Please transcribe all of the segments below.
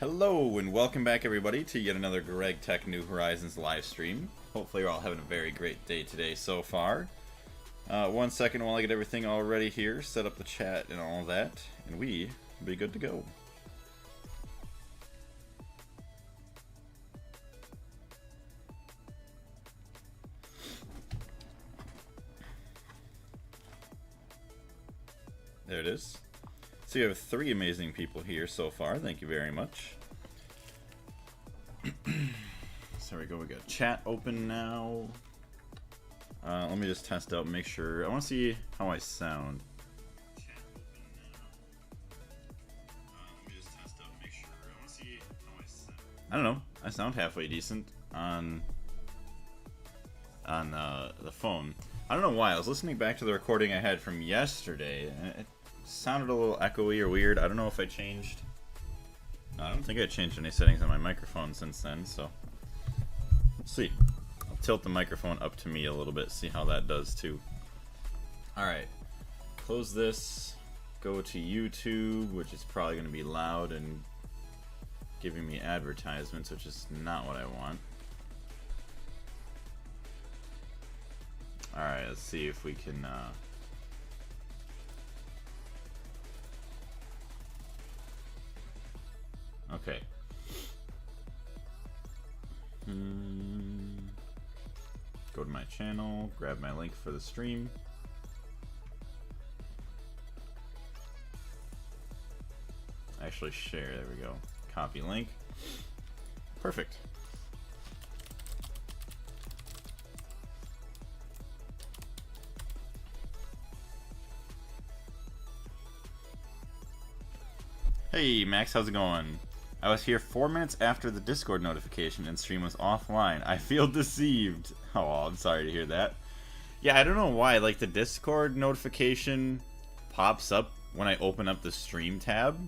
Hello and welcome back everybody to yet another Gregtech New Horizons live stream. Hopefully you're all having a very great day today so far. 1 second while I get everything all ready here, set up the chat and all that, and we will be good to go. There it is. So you have 3 amazing people here so far. Thank you very much. So there we go. We got chat open now. Let me just test out, make sure. I want to see how I sound. I don't know. I sound halfway decent on the phone. I don't know why. I was listening back to the recording I had from yesterday, and it sounded a little echoey or weird. I don't know if I changed. No, I don't think I changed any settings on my microphone since then, so let's see. I'll tilt the microphone up to me a little bit, see how that does too. Alright, close this, go to YouTube, which is probably going to be loud and giving me advertisements, which is not what I want. Alright, let's see if we can okay. Go to my channel, grab my link for the stream. Actually share, there we go. Copy link. Perfect. Hey Max, how's it going? I was here 4 minutes after the Discord notification and stream was offline. I feel deceived. Oh, I'm sorry to hear that. Yeah, I don't know why. Like, the Discord notification pops up when I open up the stream tab,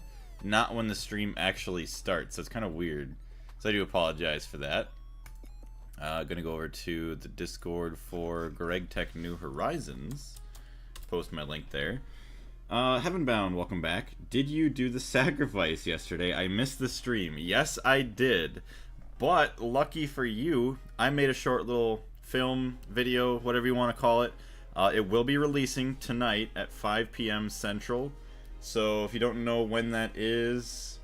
not when the stream actually starts. So it's kind of weird. So I do apologize for that. Gonna go over to the Discord for Gregtech New Horizons. Post my link there. Heavenbound, welcome back. Did you do the sacrifice yesterday? I missed the stream. Yes, I did. But, lucky for you, I made a short little film, video, whatever you want to call it. It will be releasing tonight at 5 p.m. Central. So, if you don't know when that is,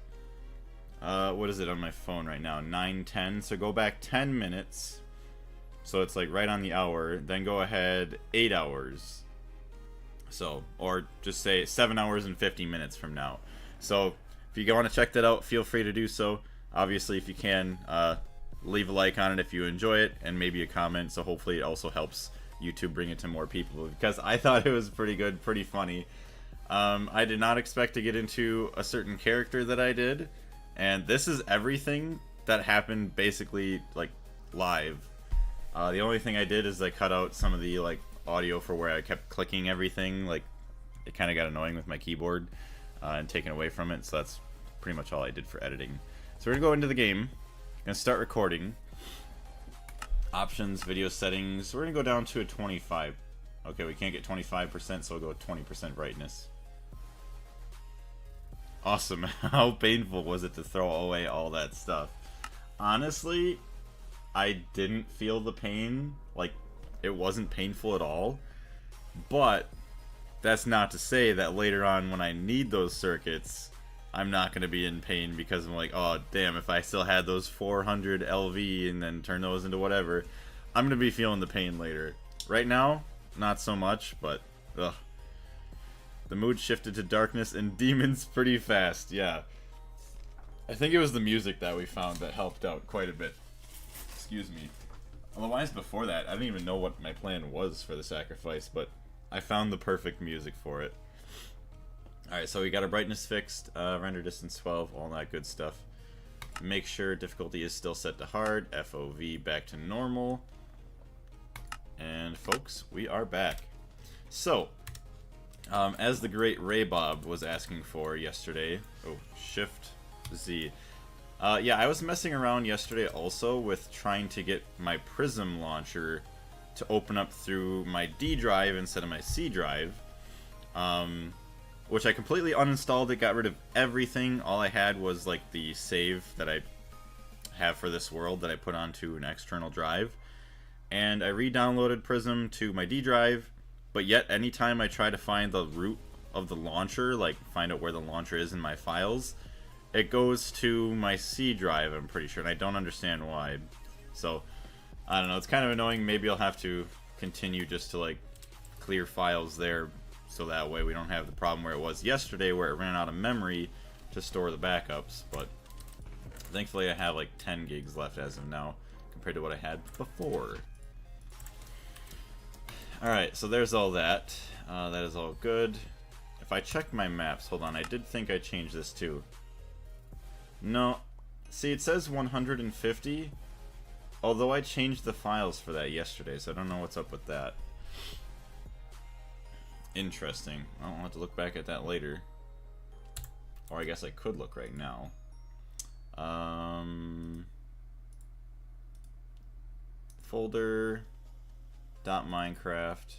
what is it on my phone right now? 9:10. So, go back 10 minutes. So, it's like right on the hour. Then go ahead 8 hours. So, or just say 7 hours and 50 minutes from now. So, if you want to check that out, feel free to do so. Obviously, if you can, leave a like on it if you enjoy it, and maybe a comment. So hopefully it also helps YouTube bring it to more people, because I thought it was pretty good, pretty funny. I did not expect to get into a certain character that I did, and this is everything that happened basically like live. The only thing I did is I cut out some of the like audio for where I kept clicking everything. Like, it kind of got annoying with my keyboard and taken away from it, so that's pretty much all I did for editing. So we're gonna go into the game, gonna start recording. Options, video settings, we're gonna go down to a 25. Okay, we can't get 25%, so we'll go with 20% brightness. Awesome. How painful was it to throw away all that stuff? Honestly, I didn't feel the pain. Like, it wasn't painful at all, but that's not to say that later on when I need those circuits, I'm not going to be in pain, because I'm like, oh damn, if I still had those 400 LV and then turn those into whatever, I'm going to be feeling the pain later. Right now, not so much, but ugh. The mood shifted to darkness and demons pretty fast, yeah. I think it was the music that we found that helped out quite a bit. Excuse me. Otherwise, before that, I didn't even know what my plan was for the sacrifice, but I found the perfect music for it. Alright, so we got our brightness fixed, render distance 12, all that good stuff. Make sure difficulty is still set to hard, FOV back to normal. And folks, we are back. So, as the great Ray Bob was asking for yesterday, oh, Shift Z. Yeah, I was messing around yesterday also with trying to get my Prism launcher to open up through my D drive instead of my C drive. which I completely uninstalled it, got rid of everything. All I had was like the save that I have for this world that I put onto an external drive. And I re-downloaded Prism to my D drive, but yet anytime I try to find the root of the launcher, like find out where the launcher is in my files, it goes to my C drive, I'm pretty sure, and I don't understand why. So, I don't know, it's kind of annoying. Maybe I'll have to continue just to like clear files there, so that way we don't have the problem where it was yesterday where it ran out of memory to store the backups. But thankfully I have like 10 gigs left as of now compared to what I had before. Alright, so there's all that. That is all good. If I check my maps, hold on, I did think I changed this too. No, see, it says 150, although I changed the files for that yesterday, so I don't know what's up with that. Interesting. I'll have to look back at that later. Or I guess I could look right now. Folder, .minecraft,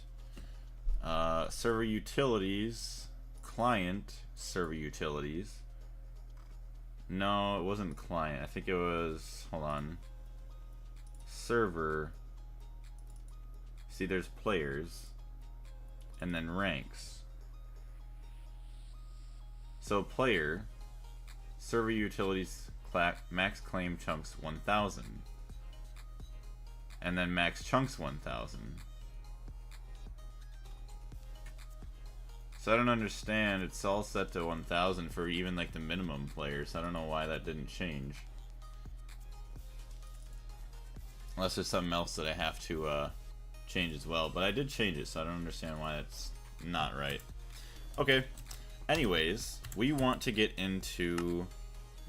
server utilities, client, server utilities. No, it wasn't client. I think it was, hold on, server. See, there's players, and then ranks. So player, server utilities, max claim chunks 1000, and then max chunks 1000. So I don't understand. It's all set to 1000 for even like the minimum players. I don't know why that didn't change. Unless there's something else that I have to change as well. But I did change it, so I don't understand why it's not right. Okay. Anyways, we want to get into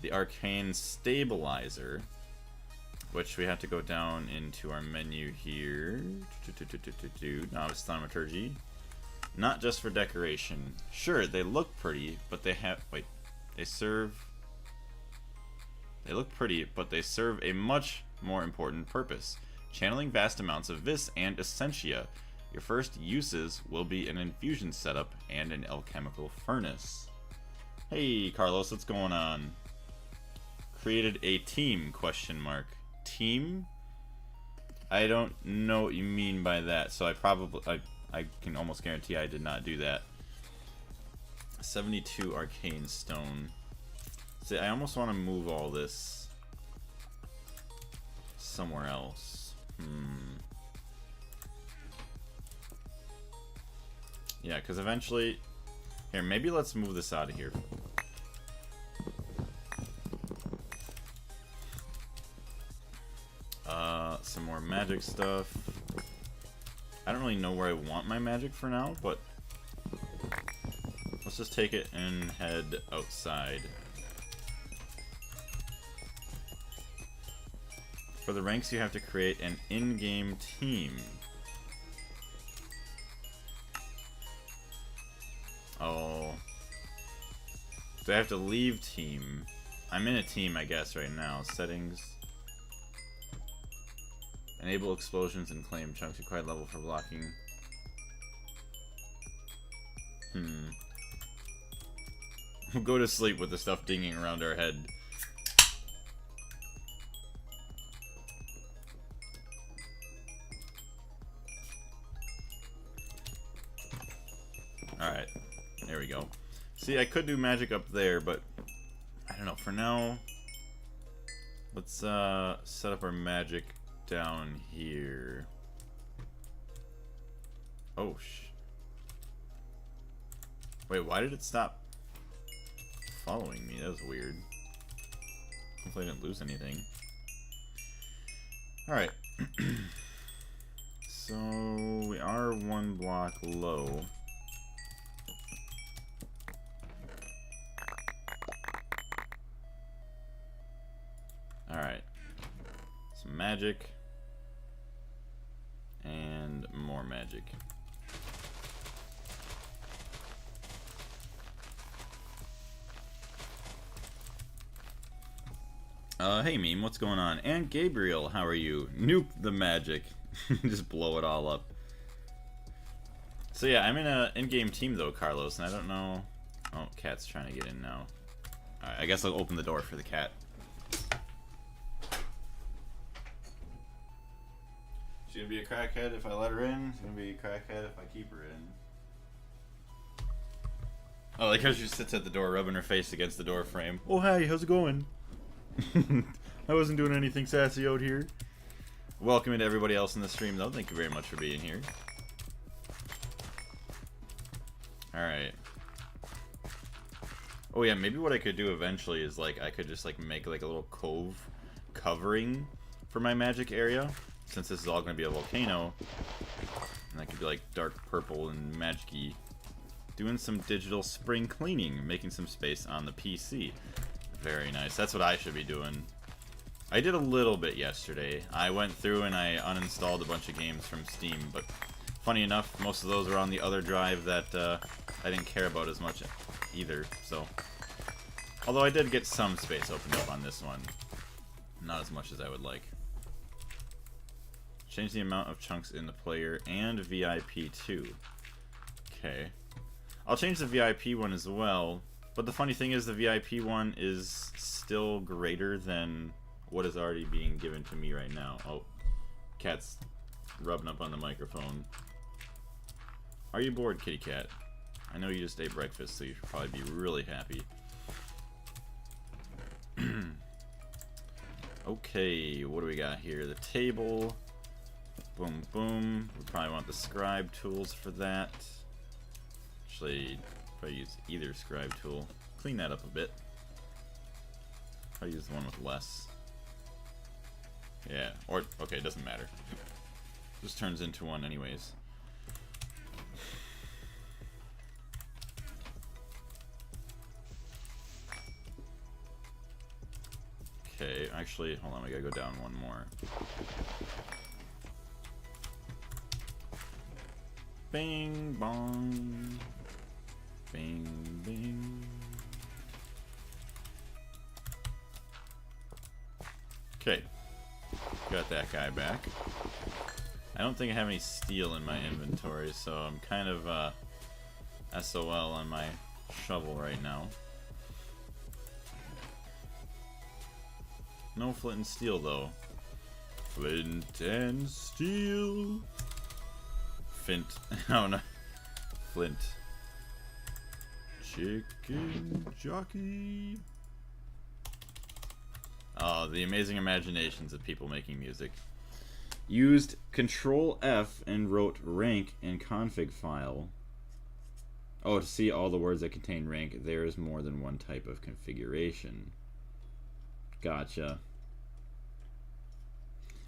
the Arcane Stabilizer, which we have to go down into our menu here. Novice Thaumaturgy. Not just for decoration. Sure, they look pretty, but they have... Wait. They look pretty, but they serve a much more important purpose. Channeling vast amounts of vis and essentia. Your first uses will be an infusion setup and an alchemical furnace. Hey, Carlos, what's going on? Created a team, question mark. Team? I don't know what you mean by that, so I can almost guarantee I did not do that. 72 arcane stone. See, I almost want to move all this somewhere else. Yeah, because eventually... Here, maybe let's move this out of here. Some more magic stuff. I don't really know where I want my magic for now, but let's just take it and head outside. For the ranks, you have to create an in-game team. Oh. Do I have to leave team? I'm in a team, I guess, right now. Settings. Enable explosions and claim chunks. Required level for blocking. We'll go to sleep with the stuff dinging around our head. Alright. There we go. See, I could do magic up there, but I don't know. For now, let's set up our magic down here. Oh, wait, why did it stop following me? That was weird. Hopefully I didn't lose anything. Alright. So, we are one block low. Alright. Some magic. And more magic. Hey Meme, what's going on? And Gabriel, how are you? Nuke the magic. Just blow it all up. So yeah, I'm in a in-game team though, Carlos, and I don't know Oh, cat's trying to get in now. Alright, I guess I'll open the door for the cat. She's gonna be a crackhead if I let her in. She's gonna be a crackhead if I keep her in. Oh, like how she sits at the door rubbing her face against the door frame. Oh, hi, how's it going? I wasn't doing anything sassy out here. Welcome to everybody else in the stream, though. Thank you very much for being here. Alright. Oh, yeah, maybe what I could do eventually is, like, I could just, like, make, like, a little cove covering for my magic area. Since this is all going to be a volcano. And that could be, like, dark purple and magic-y. Doing some digital spring cleaning, making some space on the PC. Very nice. That's what I should be doing. I did a little bit yesterday. I went through and I uninstalled a bunch of games from Steam, but funny enough, most of those are on the other drive that I didn't care about as much either, so. Although I did get some space opened up on this one. Not as much as I would like. Change the amount of chunks in the player and VIP too. Okay. I'll change the VIP one as well, but the funny thing is the VIP one is still greater than what is already being given to me right now. Oh, cat's rubbing up on the microphone. Are you bored, kitty cat? I know you just ate breakfast, so you should probably be really happy. Okay, what do we got here? The table. Boom, boom. We probably want the scribe tools for that. Actually, probably use either scribe tool. Clean that up a bit. I'll use the one with less. Yeah, or, okay, it doesn't matter. Just turns into one anyways. Okay, actually, hold on, we gotta go down one more. Bing, bong. Bing, bing. Okay. Got that guy back. I don't think I have any steel in my inventory, so I'm kind of SOL on my shovel right now. No flint and steel, though. Flint and steel. Flint. Oh no. Flint. Chicken jockey. Oh, the amazing imaginations of people making music. Used Control F and wrote rank in config file. Oh, to see all the words that contain rank, there is more than one type of configuration. Gotcha.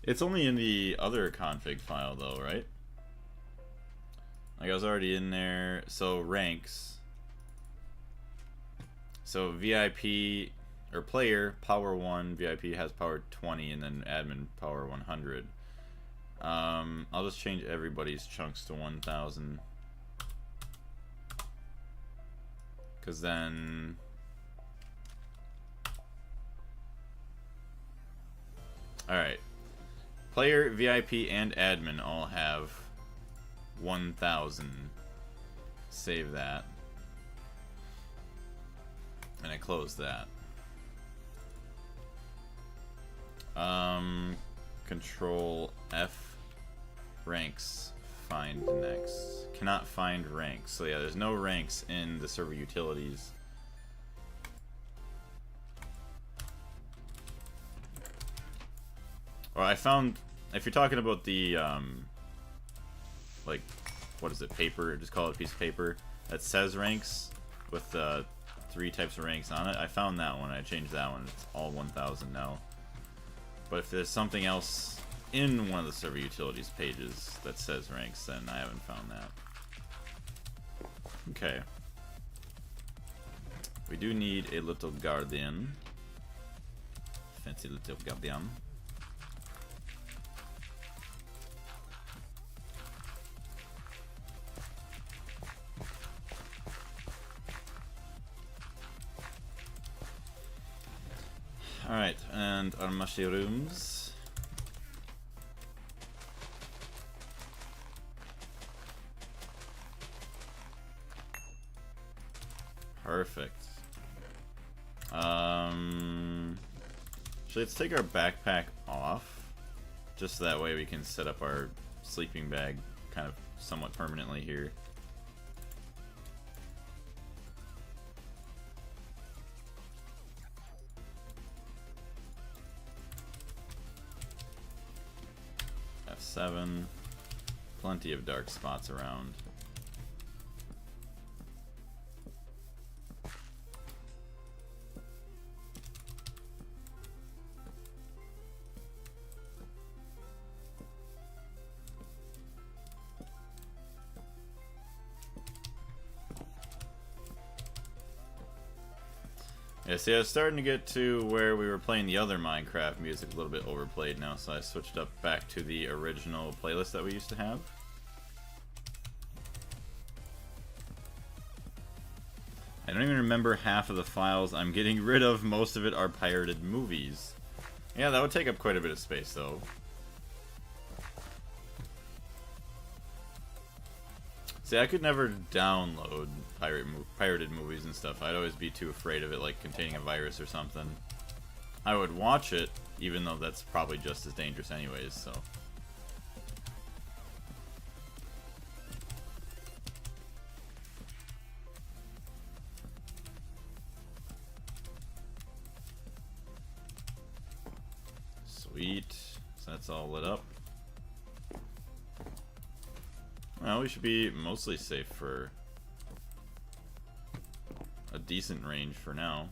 It's only in the other config file though, right? Like I was already in there. So ranks. So VIP or player power 1, VIP has power 20, and then admin power 100. I'll just change everybody's chunks to 1000. Cause then alright. Player, VIP, and admin all have 1000. Save that. And I close that. Control F. Ranks. Find next. Cannot find ranks. So yeah, there's no ranks in the server utilities. Well, I found, if you're talking about the, like, what is it, paper, just call it a piece of paper, that says ranks, with 3 types of ranks on it, I found that one, I changed that one, it's all 1000 now. But if there's something else in one of the server utilities pages that says ranks, then I haven't found that. Okay. We do need a little guardian. Fancy little guardian. Alright, and our mushrooms. Perfect. Actually, let's take our backpack off. Just so that way we can set up our sleeping bag kind of somewhat permanently here. F7. Plenty of dark spots around. Yeah, see, I was starting to get to where we were playing the other Minecraft music a little bit overplayed now, so I switched up back to the original playlist that we used to have. I don't even remember half of the files I'm getting rid of. Most of it are pirated movies. Yeah, that would take up quite a bit of space, though. See, I could never download pirated movies and stuff. I'd always be too afraid of it, like, containing a virus or something. I would watch it, even though that's probably just as dangerous anyways, so... Sweet. So that's all lit up. Well, we should be mostly safe for a decent range for now.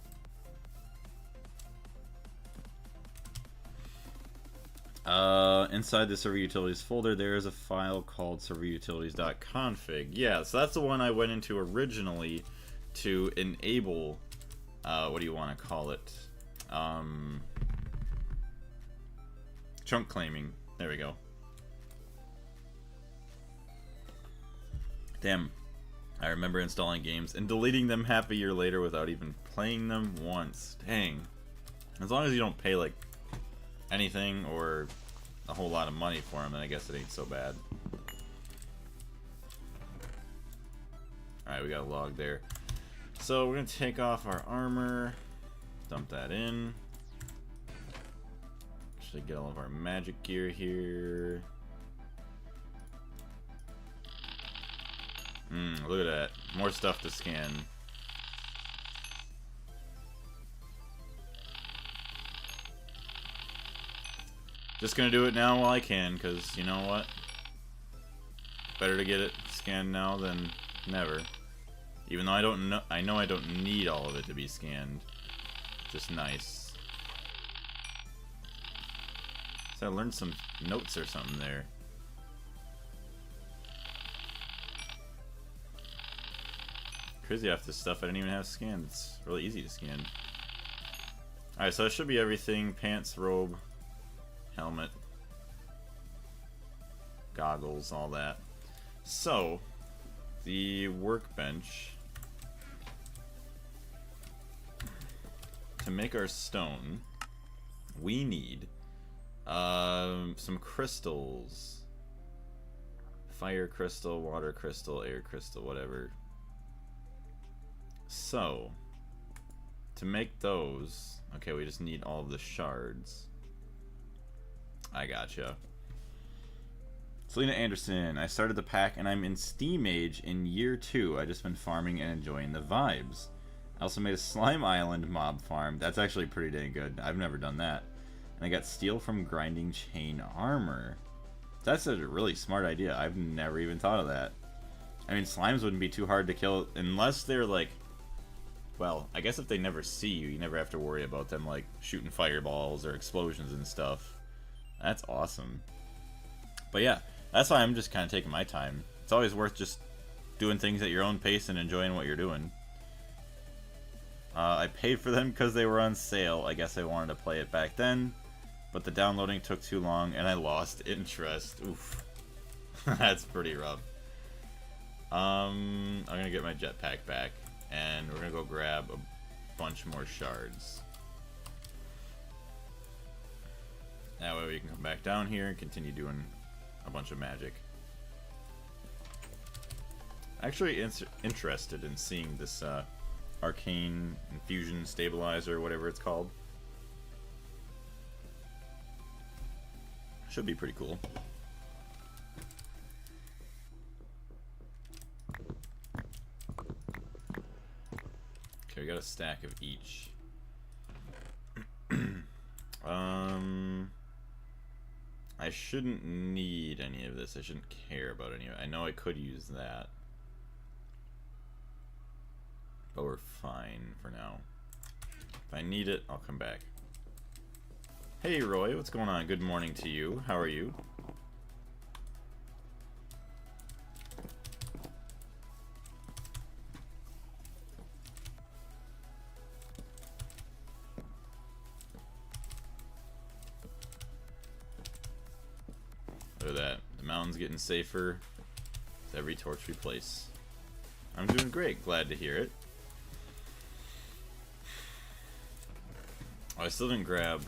Inside the server utilities folder, there is a file called serverutilities.config. Yeah, so that's the one I went into originally to enable, what do you want to call it? Chunk claiming. There we go. Damn, I remember installing games and deleting them half a year later without even playing them once. Dang. As long as you don't pay, like, anything or a whole lot of money for them, then I guess it ain't so bad. Alright, we got a log there. So we're going to take off our armor, dump that in. Actually get all of our magic gear here. Look at that. More stuff to scan. Just gonna do it now while I can, because you know what? Better to get it scanned now than never. Even though I know I don't need all of it to be scanned. Just nice. So I learned some notes or something there. Crazy half this stuff I didn't even have scanned. It's really easy to scan. Alright, so that should be everything. Pants, robe, helmet, goggles, all that. So, the workbench. To make our stone, we need some crystals. Fire crystal, water crystal, air crystal, whatever. So, to make those, okay, we just need all of the shards. I gotcha. Selena Anderson, I started the pack and I'm in Steam Age in year 2. I just been farming and enjoying the vibes. I also made a slime island mob farm. That's actually pretty dang good. I've never done that. And I got steel from grinding chain armor. That's a really smart idea. I've never even thought of that. I mean, slimes wouldn't be too hard to kill unless they're like... Well, I guess if they never see you, you never have to worry about them, like, shooting fireballs or explosions and stuff. That's awesome. But yeah, that's why I'm just kind of taking my time. It's always worth just doing things at your own pace and enjoying what you're doing. I paid for them because they were on sale. I guess I wanted to play it back then, but the downloading took too long and I lost interest. Oof. That's pretty rough. I'm gonna get my jetpack back. And we're gonna go grab a bunch more shards. That way we can come back down here and continue doing a bunch of magic. Actually interested in seeing this arcane infusion stabilizer, whatever it's called. Should be pretty cool. Okay, we got a stack of each. I shouldn't need any of this. I shouldn't care about any of it. I know I could use that, but we're fine for now. If I need it, I'll come back. Hey Roy, what's going on? Good morning to you. How are you? Look at that. The mountain's getting safer with every torch we place. I'm doing great. Glad to hear it. Oh, I still didn't grab...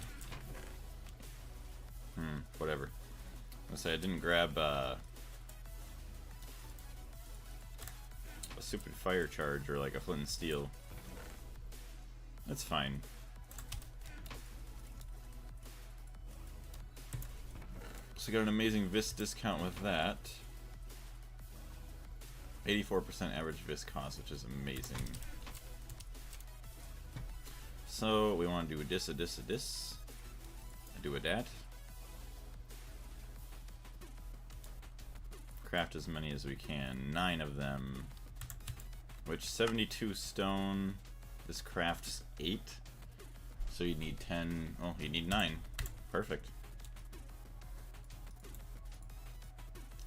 whatever. Let's say I didn't grab a stupid fire charge or like a flint and steel. That's fine. So got an amazing Vis discount with that. 84% average Vis cost, which is amazing. So we want to do a dis, do a dat. Craft as many as we can. 9 of them. Which 72 stone. This crafts 8. So you need 10. Oh, you need 9. Perfect.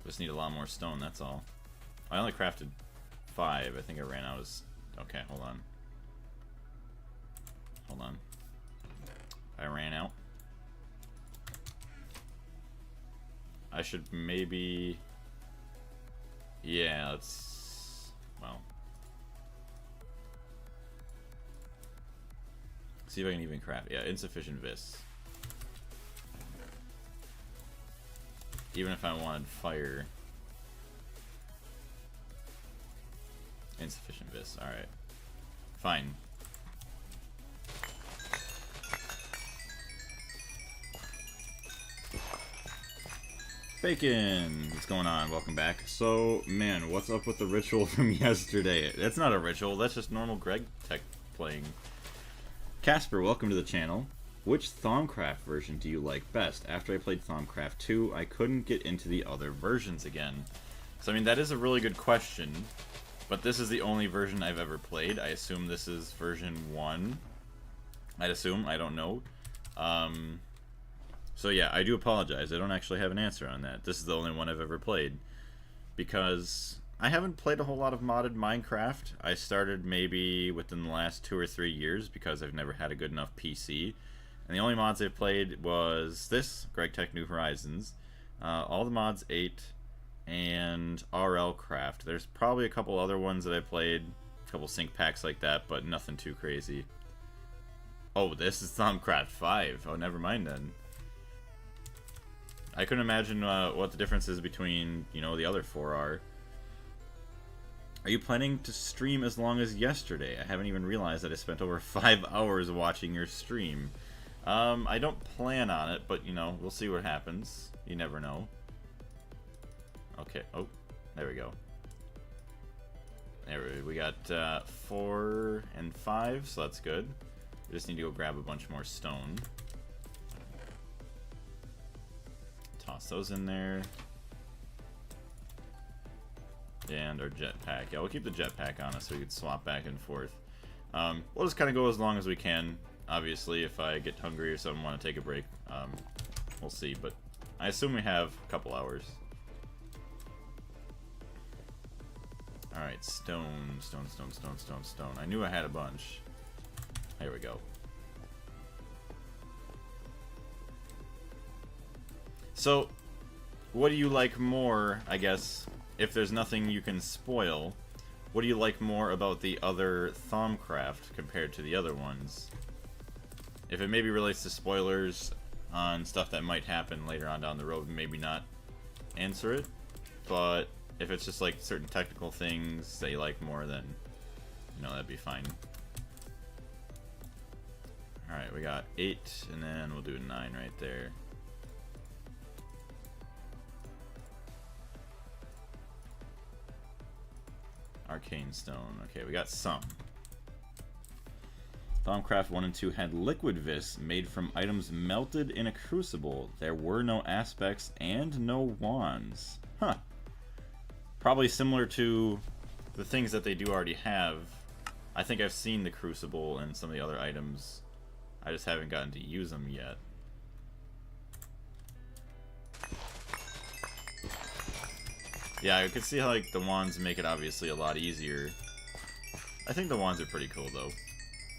Just need a lot more stone, that's all. I only crafted 5. I think I ran out of... Okay, hold on. Hold on. I ran out. I should maybe... Yeah, let's... Well... See if I can even craft... Yeah, insufficient Vis. Even if I wanted fire... Insufficient Vis, alright. Fine. Bacon! What's going on? Welcome back. So, man, what's up with the ritual from yesterday? That's not a ritual, that's just normal Gregtech playing. Casper, welcome to the channel. Which Thaumcraft version do you like best? After I played Thaumcraft 2, I couldn't get into the other versions again. So, I mean, that is a really good question. But this is the only version I've ever played. I assume this is version 1. I'd assume, I don't know. So yeah, I do apologize. I don't actually have an answer on that. This is the only one I've ever played. Because I haven't played a whole lot of modded Minecraft. I started maybe within the last 2 or 3 years because I've never had a good enough PC. And the only mods I've played was this, Gregtech New Horizons. All the mods 8, and RL Craft. There's probably a couple other ones that I played, a couple sync packs like that, but nothing too crazy. Oh, this is Thaumcraft 5. Oh, never mind then. I couldn't imagine what the difference is between, you know, the other 4 are. Are you planning to stream as long as yesterday? I haven't even realized that I spent over 5 hours watching your stream. I don't plan on it, but, you know, we'll see what happens. You never know. Okay, oh, there we go. There we got 4 and 5, so that's good. We just need to go grab a bunch more stone. Toss those in there. And our jetpack. Yeah, we'll keep the jetpack on us so we can swap back and forth. We'll just kind of go as long as we can. Obviously, if I get hungry or something, want to take a break, we'll see. But I assume we have a couple hours. Alright, stone. I knew I had a bunch. There we go. So, what do you like more, I guess, if there's nothing you can spoil, what do you like more about the other Thaumcraft compared to the other ones? If it maybe relates to spoilers on stuff that might happen later on down the road, maybe not answer it, but if it's just like certain technical things that you like more, then, you know, that'd be fine. Alright, we got 8, and then we'll do a 9 right there. Arcane Stone. Okay, we got some. Thaumcraft 1 and 2 had liquid vis made from items melted in a crucible. There were no aspects and no wands. Huh. Probably similar to the things that they do already have. I think I've seen the crucible and some of the other items. I just haven't gotten to use them yet. Yeah, I could see how like the wands make it obviously a lot easier. I think the wands are pretty cool though.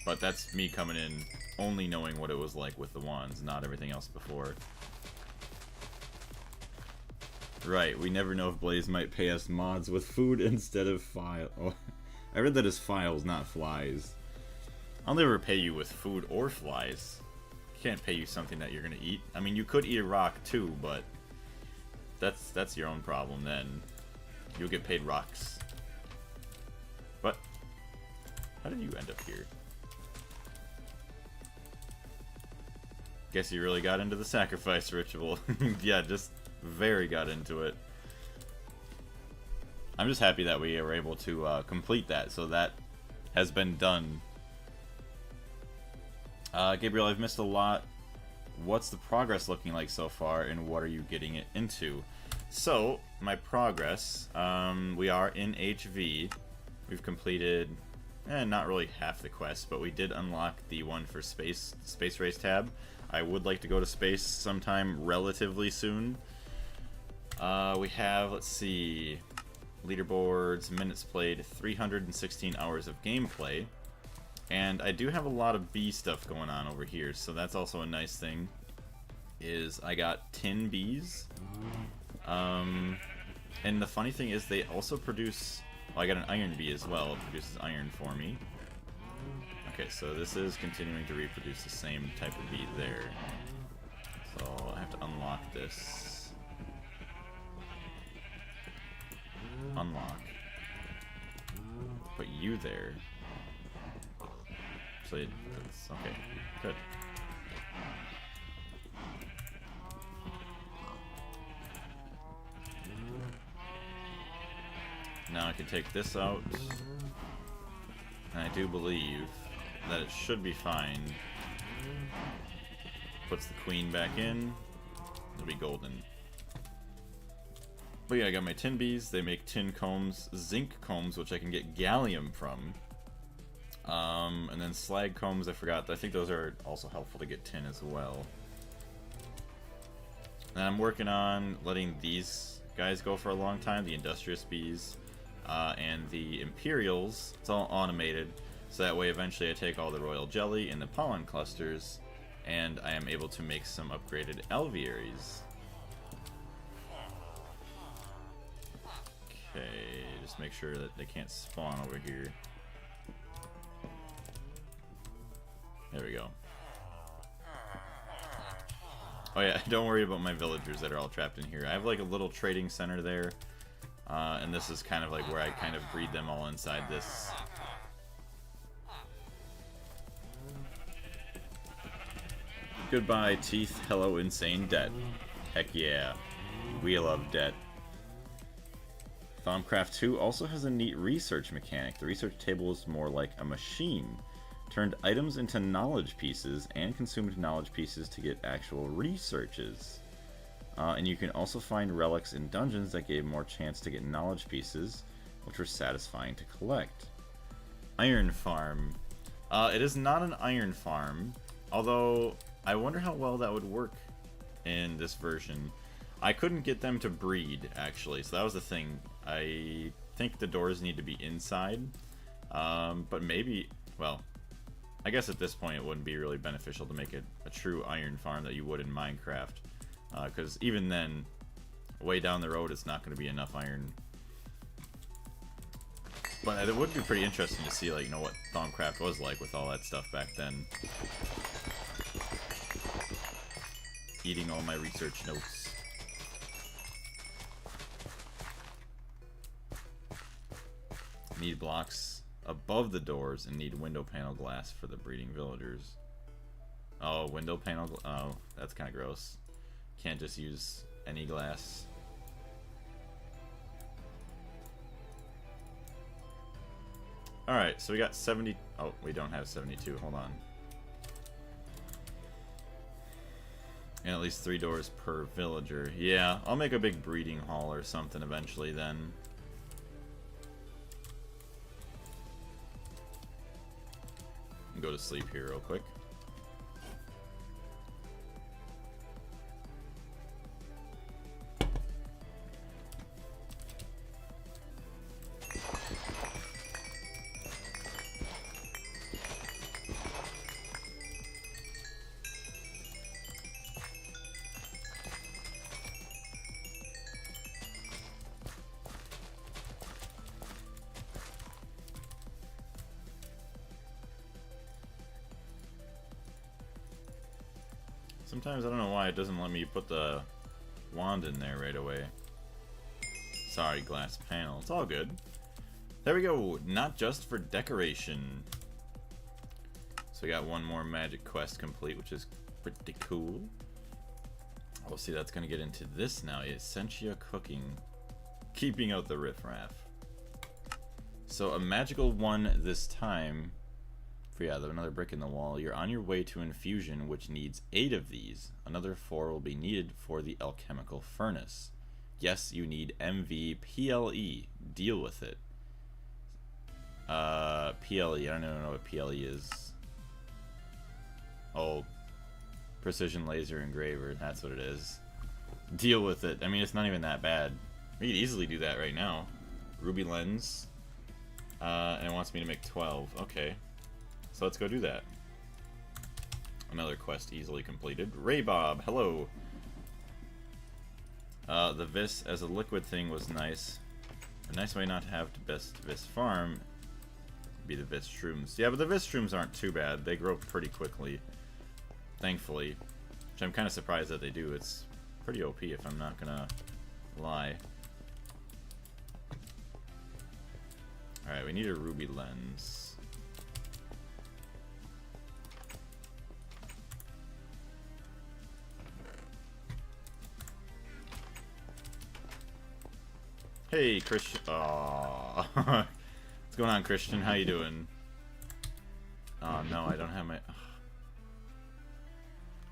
But that's me coming in only knowing what it was like with the wands, not everything else before. Right, we never know if Blaze might pay us mods with food instead of file. Oh, I read that as files, not flies. I'll never pay you with food or flies. Can't pay you something that you're gonna eat. I mean, you could eat a rock too, but that's your own problem then. You'll get paid rocks. But how did you end up here? Guess you really got into the sacrifice ritual. Yeah, just very got into it. I'm just happy that we were able to complete that, so that has been done. Gabriel, I've missed a lot. What's the progress looking like so far, and what are you getting it into? So, my progress, we are in HV. We've completed, not really half the quest, but we did unlock the one for space race tab. I would like to go to space sometime relatively soon. We have, let's see, leaderboards, minutes played, 316 hours of gameplay. And I do have a lot of bee stuff going on over here, so that's also a nice thing. Is I got 10 bees. And the funny thing is they also produce... Well, I got an iron bee as well. It produces iron for me. Okay, so this is continuing to reproduce the same type of bee there. So I have to unlock this. Unlock. Put you there. Actually, that's okay. Good. Now I can take this out. And I do believe that it should be fine. Puts the queen back in. It'll be golden. But yeah, I got my tin bees. They make tin combs, zinc combs, which I can get gallium from. And then slag combs, I forgot. I think those are also helpful to get tin as well. And I'm working on letting these guys go for a long time, the industrious bees. And the Imperials, it's all automated, so that way eventually I take all the royal jelly and the pollen clusters, and I am able to make some upgraded alvearies. Okay, just make sure that they can't spawn over here. There we go. Oh yeah, don't worry about my villagers that are all trapped in here. I have like a little trading center there. And this is kind of like where I kind of breed them all inside this. Goodbye, teeth. Hello, insane debt. Heck yeah. We love debt. Thaumcraft 2 also has a neat research mechanic. The research table is more like a machine. Turned items into knowledge pieces and consumed knowledge pieces to get actual researches. And you can also find relics in dungeons that gave more chance to get knowledge pieces, which were satisfying to collect. Iron farm. It is not an iron farm, although I wonder how well that would work in this version. I couldn't get them to breed, actually, so that was the thing. I think the doors need to be inside, but maybe, well, I guess at this point it wouldn't be really beneficial to make it a true iron farm that you would in Minecraft. Because even then, way down the road, it's not going to be enough iron. But it would be pretty interesting to see, like, you know, what Thaumcraft was like with all that stuff back then. Eating all my research notes. Need blocks above the doors and need window panel glass for the breeding villagers. Oh, window panel. Oh, that's kind of gross. Can't just use any glass. Alright, so we got 70. Oh, we don't have 72. Hold on. And at least 3 doors per villager. Yeah, I'll make a big breeding hall or something eventually then. Go to sleep here real quick. Sometimes I don't know why it doesn't let me put the wand in there right away. Sorry, glass panel. It's all good. There we go. Not just for decoration. So we got one more magic quest complete, which is pretty cool. Oh, see, that's going to get into this now. Essentia cooking. Keeping out the riffraff. So a magical one this time. Yeah, another brick in the wall. You're on your way to infusion, which needs 8 of these. Another 4 will be needed for the alchemical furnace. Yes, you need MVPLE. Deal with it. PLE. I don't even know what PLE is. Oh, precision laser engraver. That's what it is. Deal with it. I mean, it's not even that bad. We could easily do that right now. Ruby lens. And it wants me to make 12. Okay. So let's go do that. Another quest easily completed. Ray Bob, hello. The Vis as a liquid thing was nice. A nice way not to have the best Vis farm be the Vis shrooms. Yeah, but the Vis shrooms aren't too bad. They grow pretty quickly, thankfully. Which I'm kind of surprised that they do. It's pretty OP if I'm not gonna lie. Alright, we need a ruby lens. Hey, Christian. Aww. What's going on, Christian? How you doing? Oh, no, I don't have my...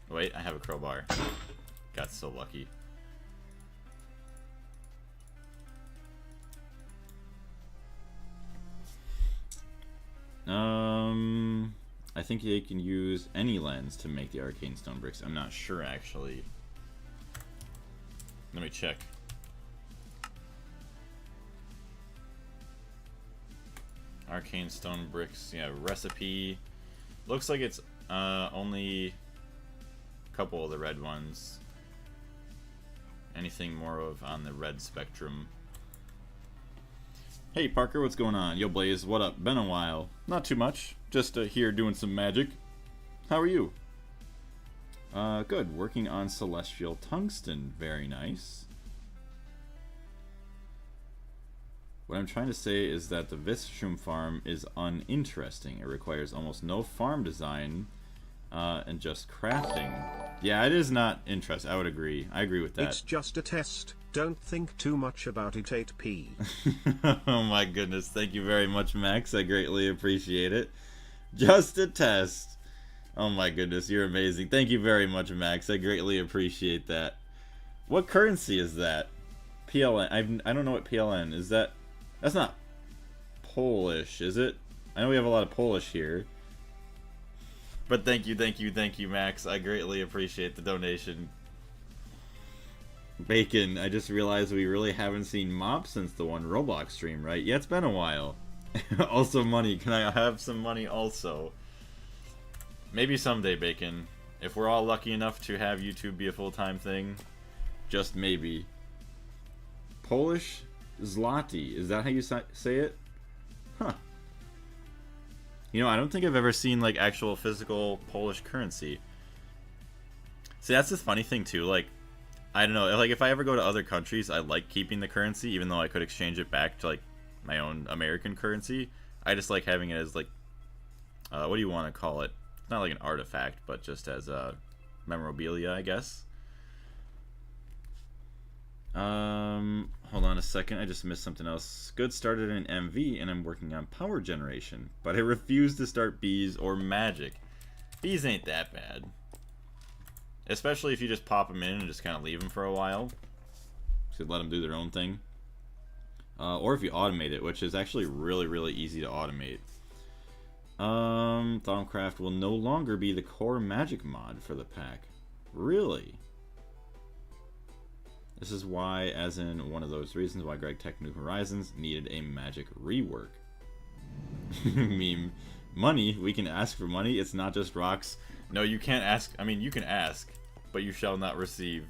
Wait, I have a crowbar. Got so lucky. I think you can use any lens to make the arcane stone bricks. I'm not sure, actually. Let me check. Arcane stone bricks, yeah, recipe. Looks like it's only a couple of the red ones. Anything more of on the red spectrum. Hey Parker, what's going on? Yo Blaze, what up? Been a while. Not too much. Just here doing some magic. How are you? Good. Working on celestial tungsten. Very nice. What I'm trying to say is that the Visshroom farm is uninteresting. It requires almost no farm design and just crafting. Yeah, it is not interesting. I would agree. I agree with that. It's just a test. Don't think too much about it, 8p. Oh my goodness. Thank you very much, Max. I greatly appreciate it. Just a test. Oh my goodness. You're amazing. Thank you very much, Max. I greatly appreciate that. What currency is that? PLN. I don't know what PLN is. That's not Polish, is it? I know we have a lot of Polish here. But thank you, Max. I greatly appreciate the donation. Bacon, I just realized we really haven't seen Mop since the one Roblox stream, right? Yeah, it's been a while. Also money. Can I have some money also? Maybe someday, Bacon. If we're all lucky enough to have YouTube be a full-time thing. Just maybe. Polish Zloty. Is that how you say it? Huh. You know, I don't think I've ever seen, like, actual physical Polish currency. See, that's the funny thing, too. Like, I don't know. Like, if I ever go to other countries, I like keeping the currency, even though I could exchange it back to, like, my own American currency. I just like having it as, like, what do you want to call it? not like an artifact, but just as a memorabilia, I guess. Hold on a second, I just missed something else. Good started in MV and I'm working on power generation, but I refuse to start bees or magic. Bees ain't that bad. Especially if you just pop them in and just kind of leave them for a while. Just let them do their own thing. Or if you automate it, which is actually really, really easy to automate. Thaumcraft will no longer be the core magic mod for the pack. Really? This is why, as in one of those reasons why Gregtech New Horizons needed a magic rework. Meme. Money? We can ask for money? It's not just rocks. No, you can't ask. I mean, you can ask, but you shall not receive.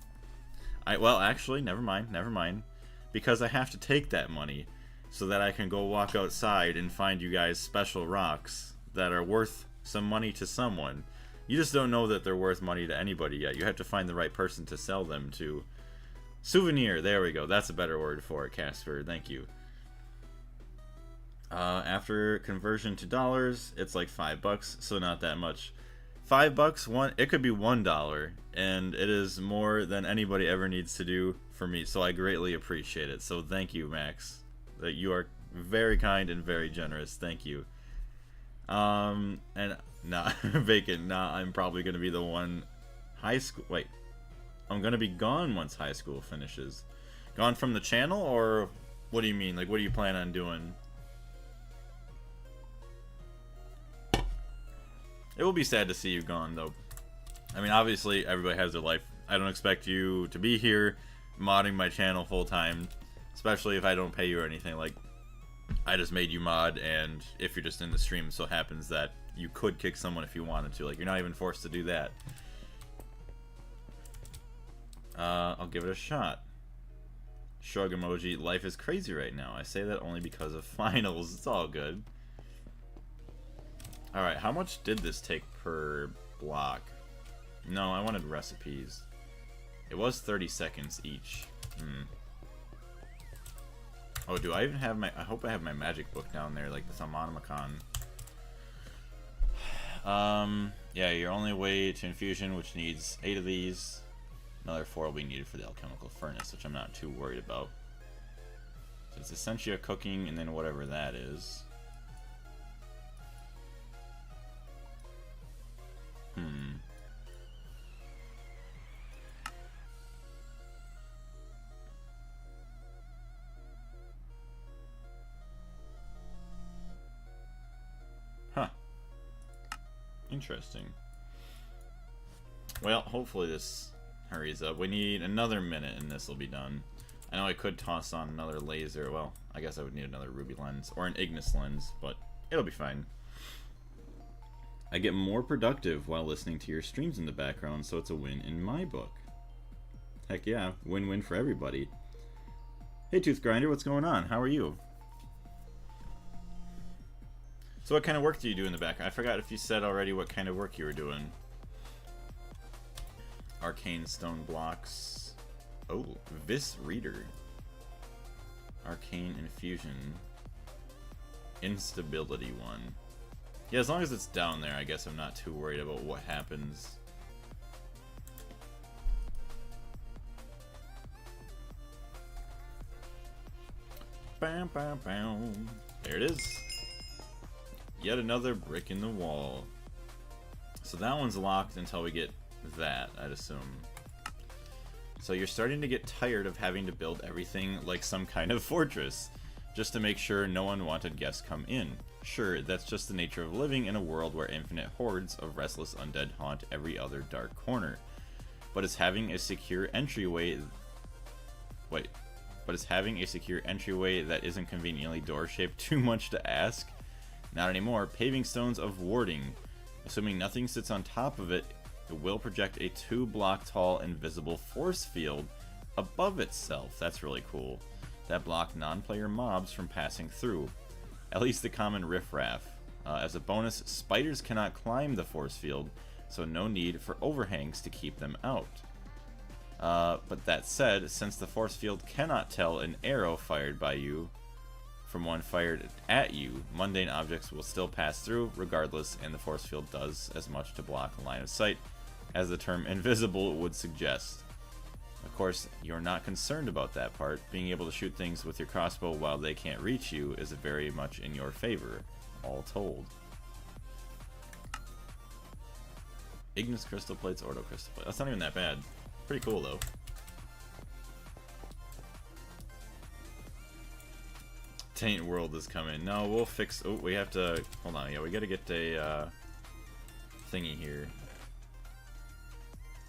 Well, actually, never mind. Because I have to take that money so that I can go walk outside and find you guys special rocks that are worth some money to someone. You just don't know that they're worth money to anybody yet. You have to find the right person to sell them to. Souvenir, there we go. That's a better word for it, Casper. Thank you. After conversion to dollars, it's like $5, so not that much. $5, it could be $1, and it is more than anybody ever needs to do for me, so I greatly appreciate it. So thank you, Max. That you are very kind and very generous. Thank you. And nah, Vacant. Nah, I'm probably gonna be the one. High school. Wait, I'm gonna be gone once high school finishes. Gone from the channel, or what do you mean? Like, what do you plan on doing? It will be sad to see you gone, though. I mean, obviously, everybody has their life. I don't expect you to be here modding my channel full-time, especially if I don't pay you or anything. Like, I just made you mod, and if you're just in the stream, so happens that you could kick someone if you wanted to. Like, you're not even forced to do that. I'll give it a shot. Shrug emoji. Life is crazy right now. I say that only because of finals. It's all good. Alright, how much did this take per block? No, I wanted recipes. It was 30 seconds each. Oh, do I even have my... I hope I have my magic book down there, like the Thaumanomicon. Yeah, your only way to infusion, which needs 8 of these. Another 4 will be needed for the alchemical furnace, which I'm not too worried about. So it's Essentia cooking, and then whatever that is. Huh. Interesting. Well, hopefully this hurries up. We need another minute and this will be done. I know I could toss on another laser. Well, I guess I would need another ruby lens or an Ignis lens, but it'll be fine. I get more productive while listening to your streams in the background, so it's a win in my book. Heck yeah, win-win for everybody. Hey Tooth Grinder, what's going on? How are you? So what kind of work do you do in the background? I forgot if you said already what kind of work you were doing. Arcane stone blocks. Oh, Vis Reader. Arcane infusion. Instability one. Yeah, as long as it's down there, I guess I'm not too worried about what happens. Bam, bam, bam. There it is. Yet another brick in the wall. So that one's locked until we get that, I'd assume. So you're starting to get tired of having to build everything like some kind of fortress, just to make sure no unwanted guests come in. Sure, that's just the nature of living in a world where infinite hordes of restless undead haunt every other dark corner. But is having a secure entryway... Wait. But is having a secure entryway that isn't conveniently door-shaped too much to ask? Not anymore. Paving stones of warding. Assuming nothing sits on top of it, it will project a 2-block tall invisible force field above itself. That's really cool. That block non-player mobs from passing through. At least the common riffraff. As a bonus, spiders cannot climb the force field, so no need for overhangs to keep them out. But that said, since the force field cannot tell an arrow fired by you, from one fired at you, mundane objects will still pass through regardless, and the force field does as much to block the line of sight as the term invisible would suggest. Of course, you're not concerned about that part. Being able to shoot things with your crossbow while they can't reach you is very much in your favor, all told. Ignis crystal plates, ordo crystal plates. That's not even that bad. Pretty cool though. Taint world is coming. No, we'll fix. Oh, we have to. Hold on. Yeah, we gotta get a thingy here.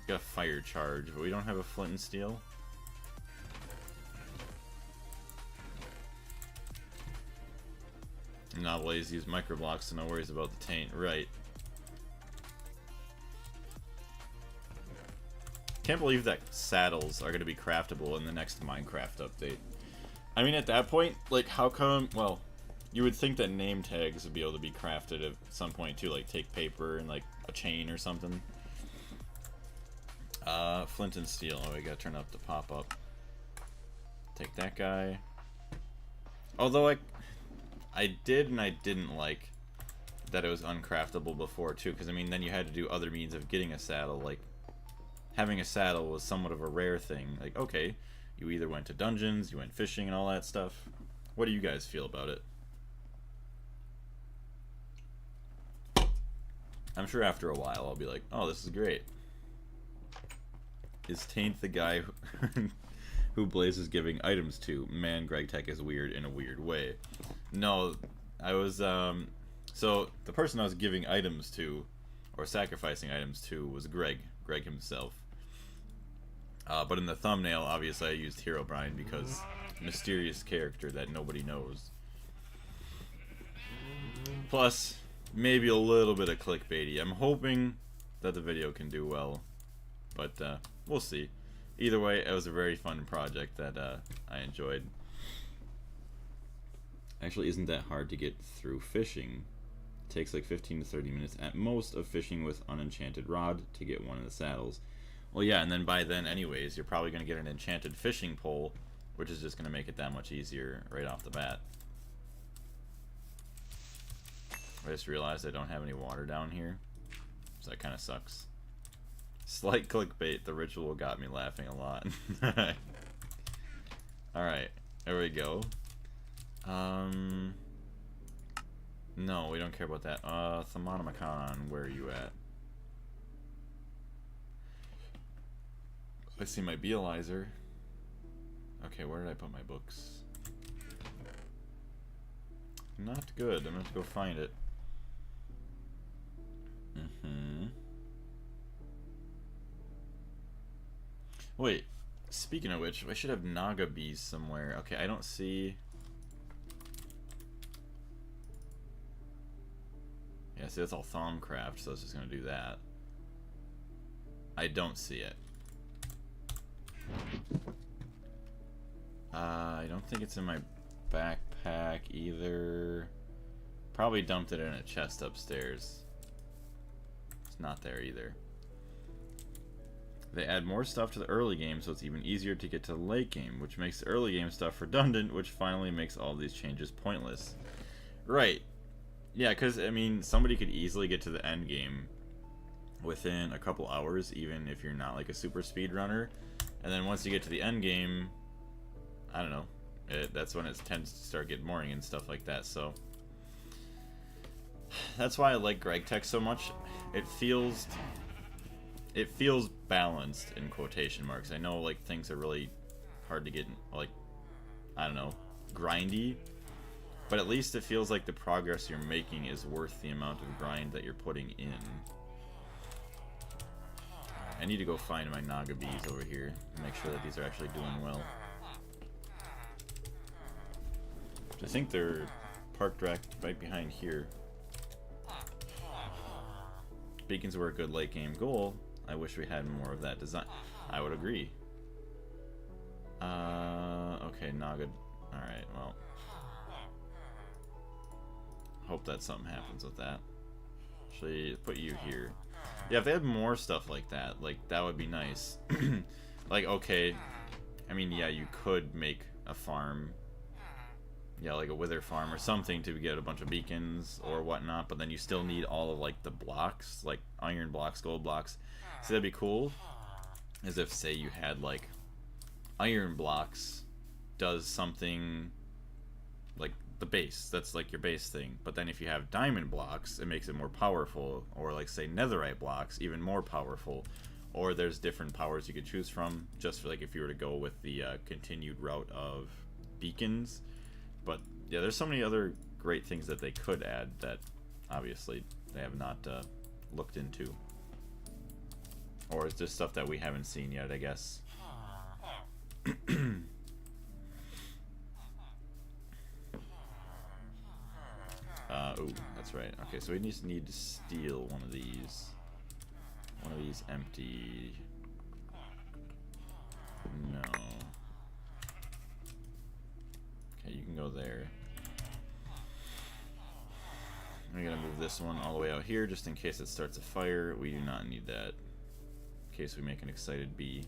Got a fire charge, but we don't have a flint and steel. I'm not lazy. Use microblocks, so no worries about the taint. Right. Can't believe that saddles are going to be craftable in the next Minecraft update. I mean, at that point, like, how come... Well, you would think that name tags would be able to be crafted at some point, too. Like, take paper and, like, a chain or something. Flint and steel. Oh, we gotta turn up the pop-up. Take that guy. Although, I did and I didn't like that it was uncraftable before, too. Because, I mean, then you had to do other means of getting a saddle, like... Having a saddle was somewhat of a rare thing. Like, okay, you either went to dungeons, you went fishing and all that stuff. What do you guys feel about it? I'm sure after a while I'll be like, oh, this is great. Is Taint the guy who Blaze is giving items to? Man, Gregtech is weird in a weird way. No, I was, so the person I was giving items to, or sacrificing items to, was Greg himself. But in the thumbnail, obviously I used Herobrine because mysterious character that nobody knows. Plus, maybe a little bit of clickbaity. I'm hoping that the video can do well, but we'll see. Either way, it was a very fun project that I enjoyed. Actually, isn't that hard to get through fishing? It takes like 15 to 30 minutes at most of fishing with unenchanted rod to get one of the saddles. Well, yeah, and then by then, anyways, you're probably going to get an enchanted fishing pole, which is just going to make it that much easier right off the bat. I just realized I don't have any water down here, so that kind of sucks. Slight clickbait, the ritual got me laughing a lot. Alright, there we go. No, we don't care about that. Thermonomicon, where are you at? I see my Bealizer. Okay, where did I put my books? Not good. I'm gonna have to go find it. Wait, speaking of which, I should have Naga bees somewhere. Okay, I don't see... Yeah, see, that's all Thaumcraft, so it's just gonna do that. I don't see it. I don't think it's in my backpack either. Probably dumped it in a chest upstairs. It's not there either. They add more stuff to the early game, so it's even easier to get to the late game, which makes the early game stuff redundant, which finally makes all these changes pointless. Right. Yeah, because, I mean, somebody could easily get to the end game within a couple hours, even if you're not like a super speedrunner. And then once you get to the end game, I don't know, that's when it tends to start getting boring and stuff like that. So that's why I like Gregtech so much. It feels balanced in quotation marks. I know like things are really hard to get, like, I don't know, grindy, but at least it feels like the progress you're making is worth the amount of grind that you're putting in. I need to go find my Naga bees over here and make sure that these are actually doing well. I think they're parked right behind here. Beacons were a good late game goal. I wish we had more of that design. I would agree. Okay, Naga. Alright, well. Hope that something happens with that. Actually, put you here. Yeah, if they had more stuff like that would be nice. Like, okay, I mean, yeah, you could make a farm yeah, like a wither farm or something to get a bunch of beacons or whatnot, but then you still need all of like the blocks, like iron blocks, gold blocks. So that'd be cool, as if say you had like iron blocks does something like the base, that's like your base thing, but then if you have diamond blocks it makes it more powerful, or like say netherite blocks even more powerful, or there's different powers you could choose from, just for like if you were to go with the continued route of beacons. But yeah, there's so many other great things that they could add that obviously they have not looked into, or it's just stuff that we haven't seen yet, I guess. Oh, that's right. Okay, so we just need to steal one of these. One of these empty. No. Okay, you can go there. We're gonna move this one all the way out here just in case it starts a fire. We do not need that. In case we make an excited bee.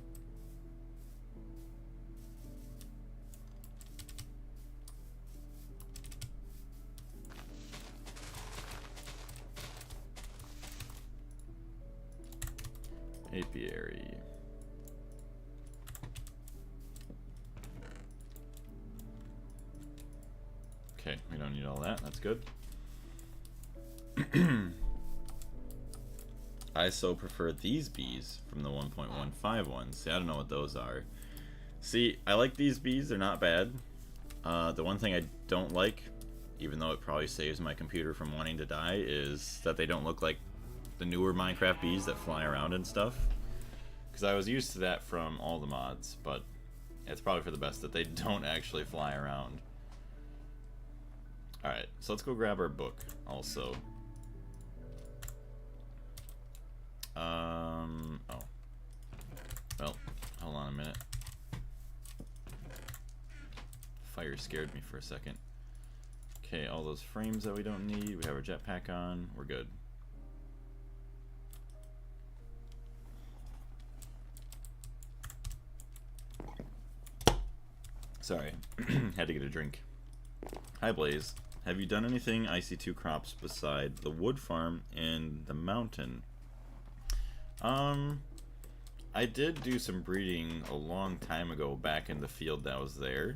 Apiary. Okay, we don't need all that. That's good. I so prefer these bees from the 1.15 ones. See, I don't know what those are. See, I like these bees. They're not bad. The one thing I don't like, even though it probably saves my computer from wanting to die, is that they don't look like the newer Minecraft bees that fly around and stuff. Because I was used to that from all the mods, but it's probably for the best that they don't actually fly around. Alright, so let's go grab our book also. Oh. Well, hold on a minute. Fire scared me for a second. Okay, all those frames that we don't need. We have our jetpack on. We're good. Sorry, had to get a drink. Hi Blaze, have you done anything IC2 crops beside the wood farm and the mountain? I did do some breeding a long time ago back in the field that was there,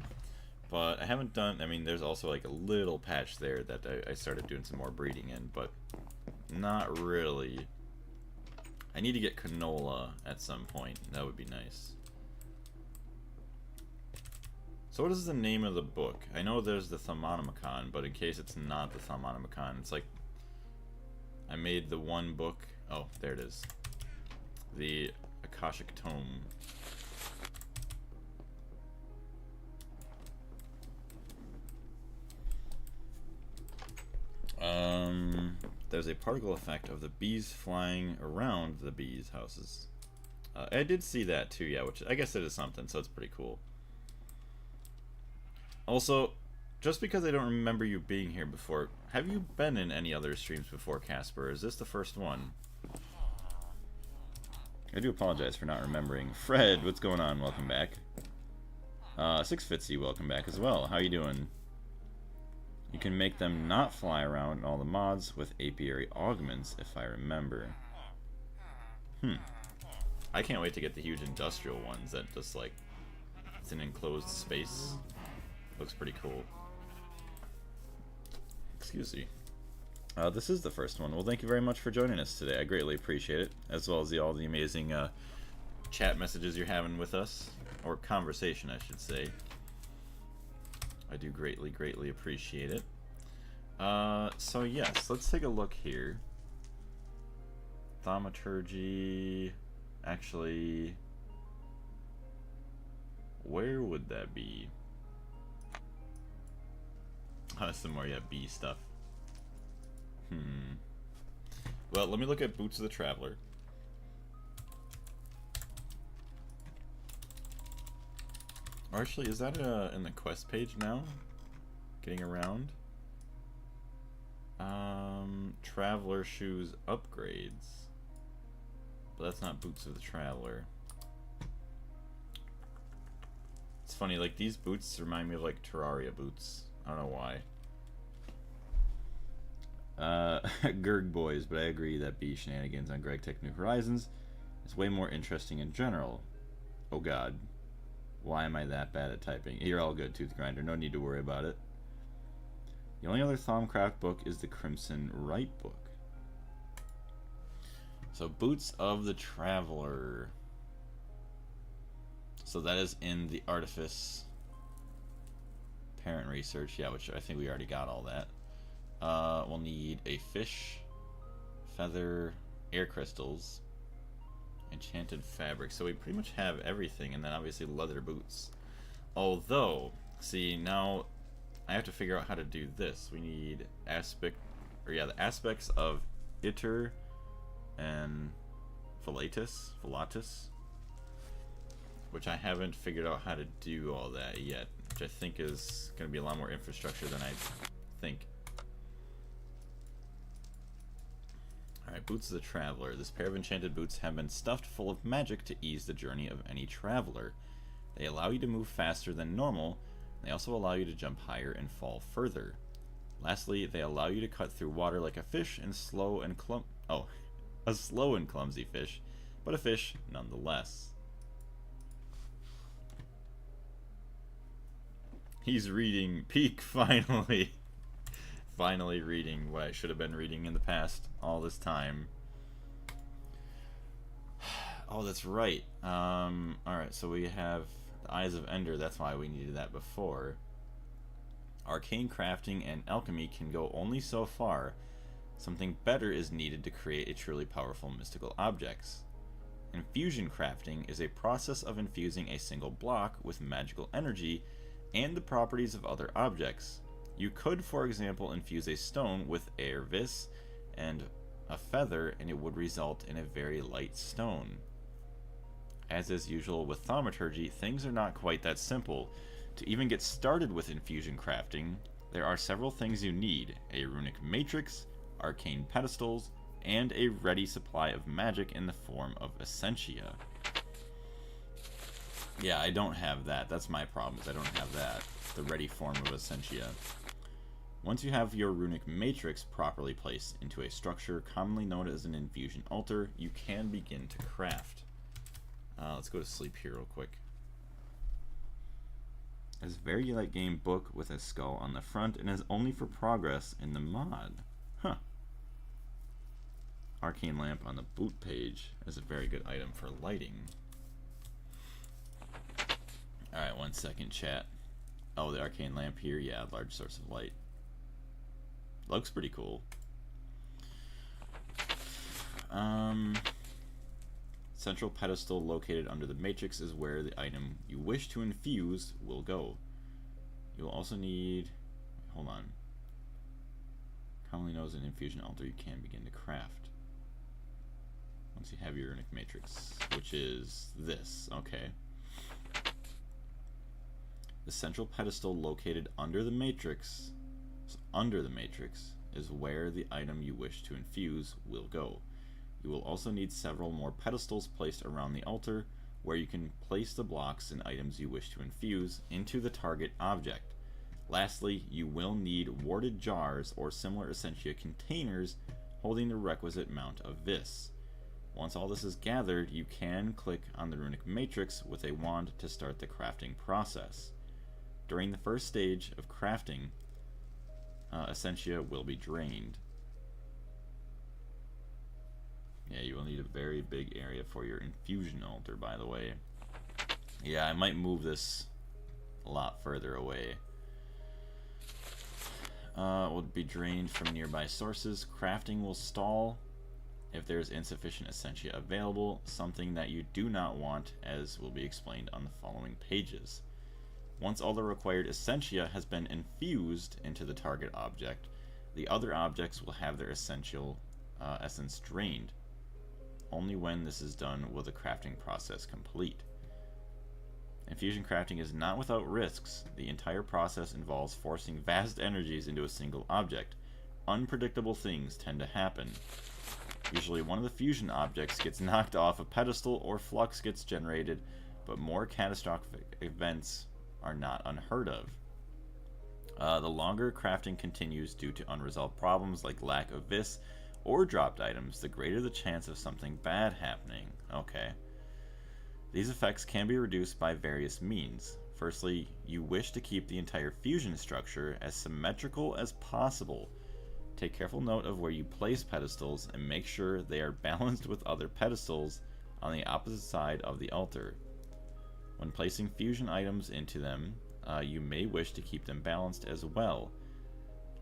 but I haven't done, I mean there's also like a little patch there that I started doing some more breeding in, but not really. I need to get canola at some point, that would be nice. So what is the name of the book? I know there's the Thaumonomicon, but in case it's not the Thaumonomicon, it's like I made the one book. Oh, there it is. The Akashic Tome. There's a particle effect of the bees flying around the bees' houses. I did see that too, yeah, which I guess it is something, so it's pretty cool. Also, just because I don't remember you being here before, have you been in any other streams before, Casper? Is this the first one? I do apologize for not remembering. Fred, what's going on? Welcome back. 6Fitsy, welcome back as well. How you doing? You can make them not fly around in all the mods with apiary augments, if I remember. I can't wait to get the huge industrial ones that just like, it's an enclosed space. Looks pretty cool. Excuse me. This is the first one. Well, thank you very much for joining us today. I greatly appreciate it, as well as all the amazing chat messages you're having with us, or conversation, I should say. I do greatly appreciate it. So yes, let's take a look here. Thaumaturgy. Actually, where would that be? Some more, yeah, bee stuff. Well, let me look at Boots of the Traveler. Or actually, is that in the quest page now? Getting around? Traveler shoes upgrades. But that's not Boots of the Traveler. It's funny, like these boots remind me of like Terraria boots I don't know why. Gerg boys, but I agree that B shenanigans on Gregtech New Horizons is way more interesting in general. Oh god. Why am I that bad at typing? You're all good, Tooth Grinder. No need to worry about it. The only other Thaumcraft book is the Crimson Rite book. So, Boots of the Traveler. So that is in the Artifice Parent Research. Yeah, which I think we already got all that. We'll need a fish, feather, air crystals, enchanted fabric. So we pretty much have everything, and then obviously leather boots. Although, see, now I have to figure out how to do this. We need the aspects of Iter and Philatus, which I haven't figured out how to do all that yet, which I think is going to be a lot more infrastructure than I think. Alright, Boots of the Traveler. This pair of enchanted boots have been stuffed full of magic to ease the journey of any traveler. They allow you to move faster than normal. They also allow you to jump higher and fall further. Lastly, they allow you to cut through water like a fish and a slow and clumsy fish, but a fish nonetheless. He's reading Peak finally. Finally reading what I should have been reading in the past all this time. Oh, that's right. Alright, so we have the Eyes of Ender. That's why we needed that before. Arcane crafting and alchemy can go only so far. Something better is needed to create a truly powerful mystical objects. Infusion crafting is a process of infusing a single block with magical energy and the properties of other objects. You could, for example, infuse a stone with air vis and a feather, and it would result in a very light stone. As is usual with thaumaturgy, things are not quite that simple. To even get started with infusion crafting, there are several things you need: a runic matrix, arcane pedestals, and a ready supply of magic in the form of essentia. Yeah, I don't have that. That's my problem, is I don't have that. The ready form of essentia. Once you have your runic matrix properly placed into a structure commonly known as an infusion altar, you can begin to craft. Let's go to sleep here real quick. It's a very light game book with a skull on the front and is only for progress in the mod. Huh. Arcane lamp on the boot page is a very good item for lighting. Alright, 1 second, chat. Oh, the arcane lamp here? Yeah, large source of light. Looks pretty cool. Central pedestal located under the matrix is where the item you wish to infuse will go. You will also need... hold on. Commonly known as an infusion altar, you can begin to craft. Once you have your runic matrix, which is this. Okay. The central pedestal located under the matrix, is where the item you wish to infuse will go. You will also need several more pedestals placed around the altar, where you can place the blocks and items you wish to infuse into the target object. Lastly, you will need warded jars or similar essentia containers holding the requisite amount of vis. Once all this is gathered, you can click on the runic matrix with a wand to start the crafting process. During the first stage of crafting, essentia will be drained. Yeah, you will need a very big area for your infusion altar, by the way. Yeah, I might move this a lot further away. Will be drained from nearby sources. Crafting will stall if there is insufficient essentia available, something that you do not want, as will be explained on the following pages. Once all the required essentia has been infused into the target object, the other objects will have their essence drained. Only when this is done will the crafting process complete. Infusion crafting is not without risks. The entire process involves forcing vast energies into a single object. Unpredictable things tend to happen. Usually one of the fusion objects gets knocked off a pedestal or flux gets generated, but more catastrophic events are not unheard of. The longer crafting continues due to unresolved problems like lack of vis or dropped items, the greater the chance of something bad happening. Okay. These effects can be reduced by various means. Firstly, you wish to keep the entire fusion structure as symmetrical as possible. Take careful note of where you place pedestals and make sure they are balanced with other pedestals on the opposite side of the altar. When placing fusion items into them, you may wish to keep them balanced as well.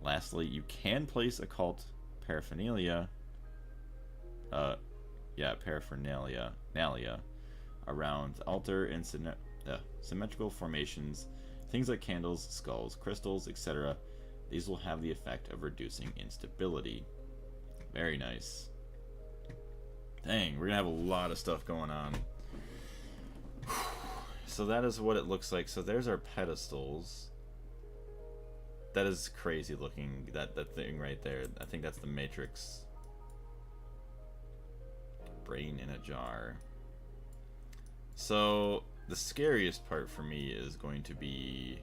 Lastly, you can place occult paraphernalia around the altar in symmetrical formations, things like candles, skulls, crystals, etc. These will have the effect of reducing instability. Very nice. Dang, we're gonna have a lot of stuff going on. So that is what it looks like. So there's our pedestals. That is crazy looking, that thing right there. I think that's the Matrix. Brain in a jar. So the scariest part for me is going to be,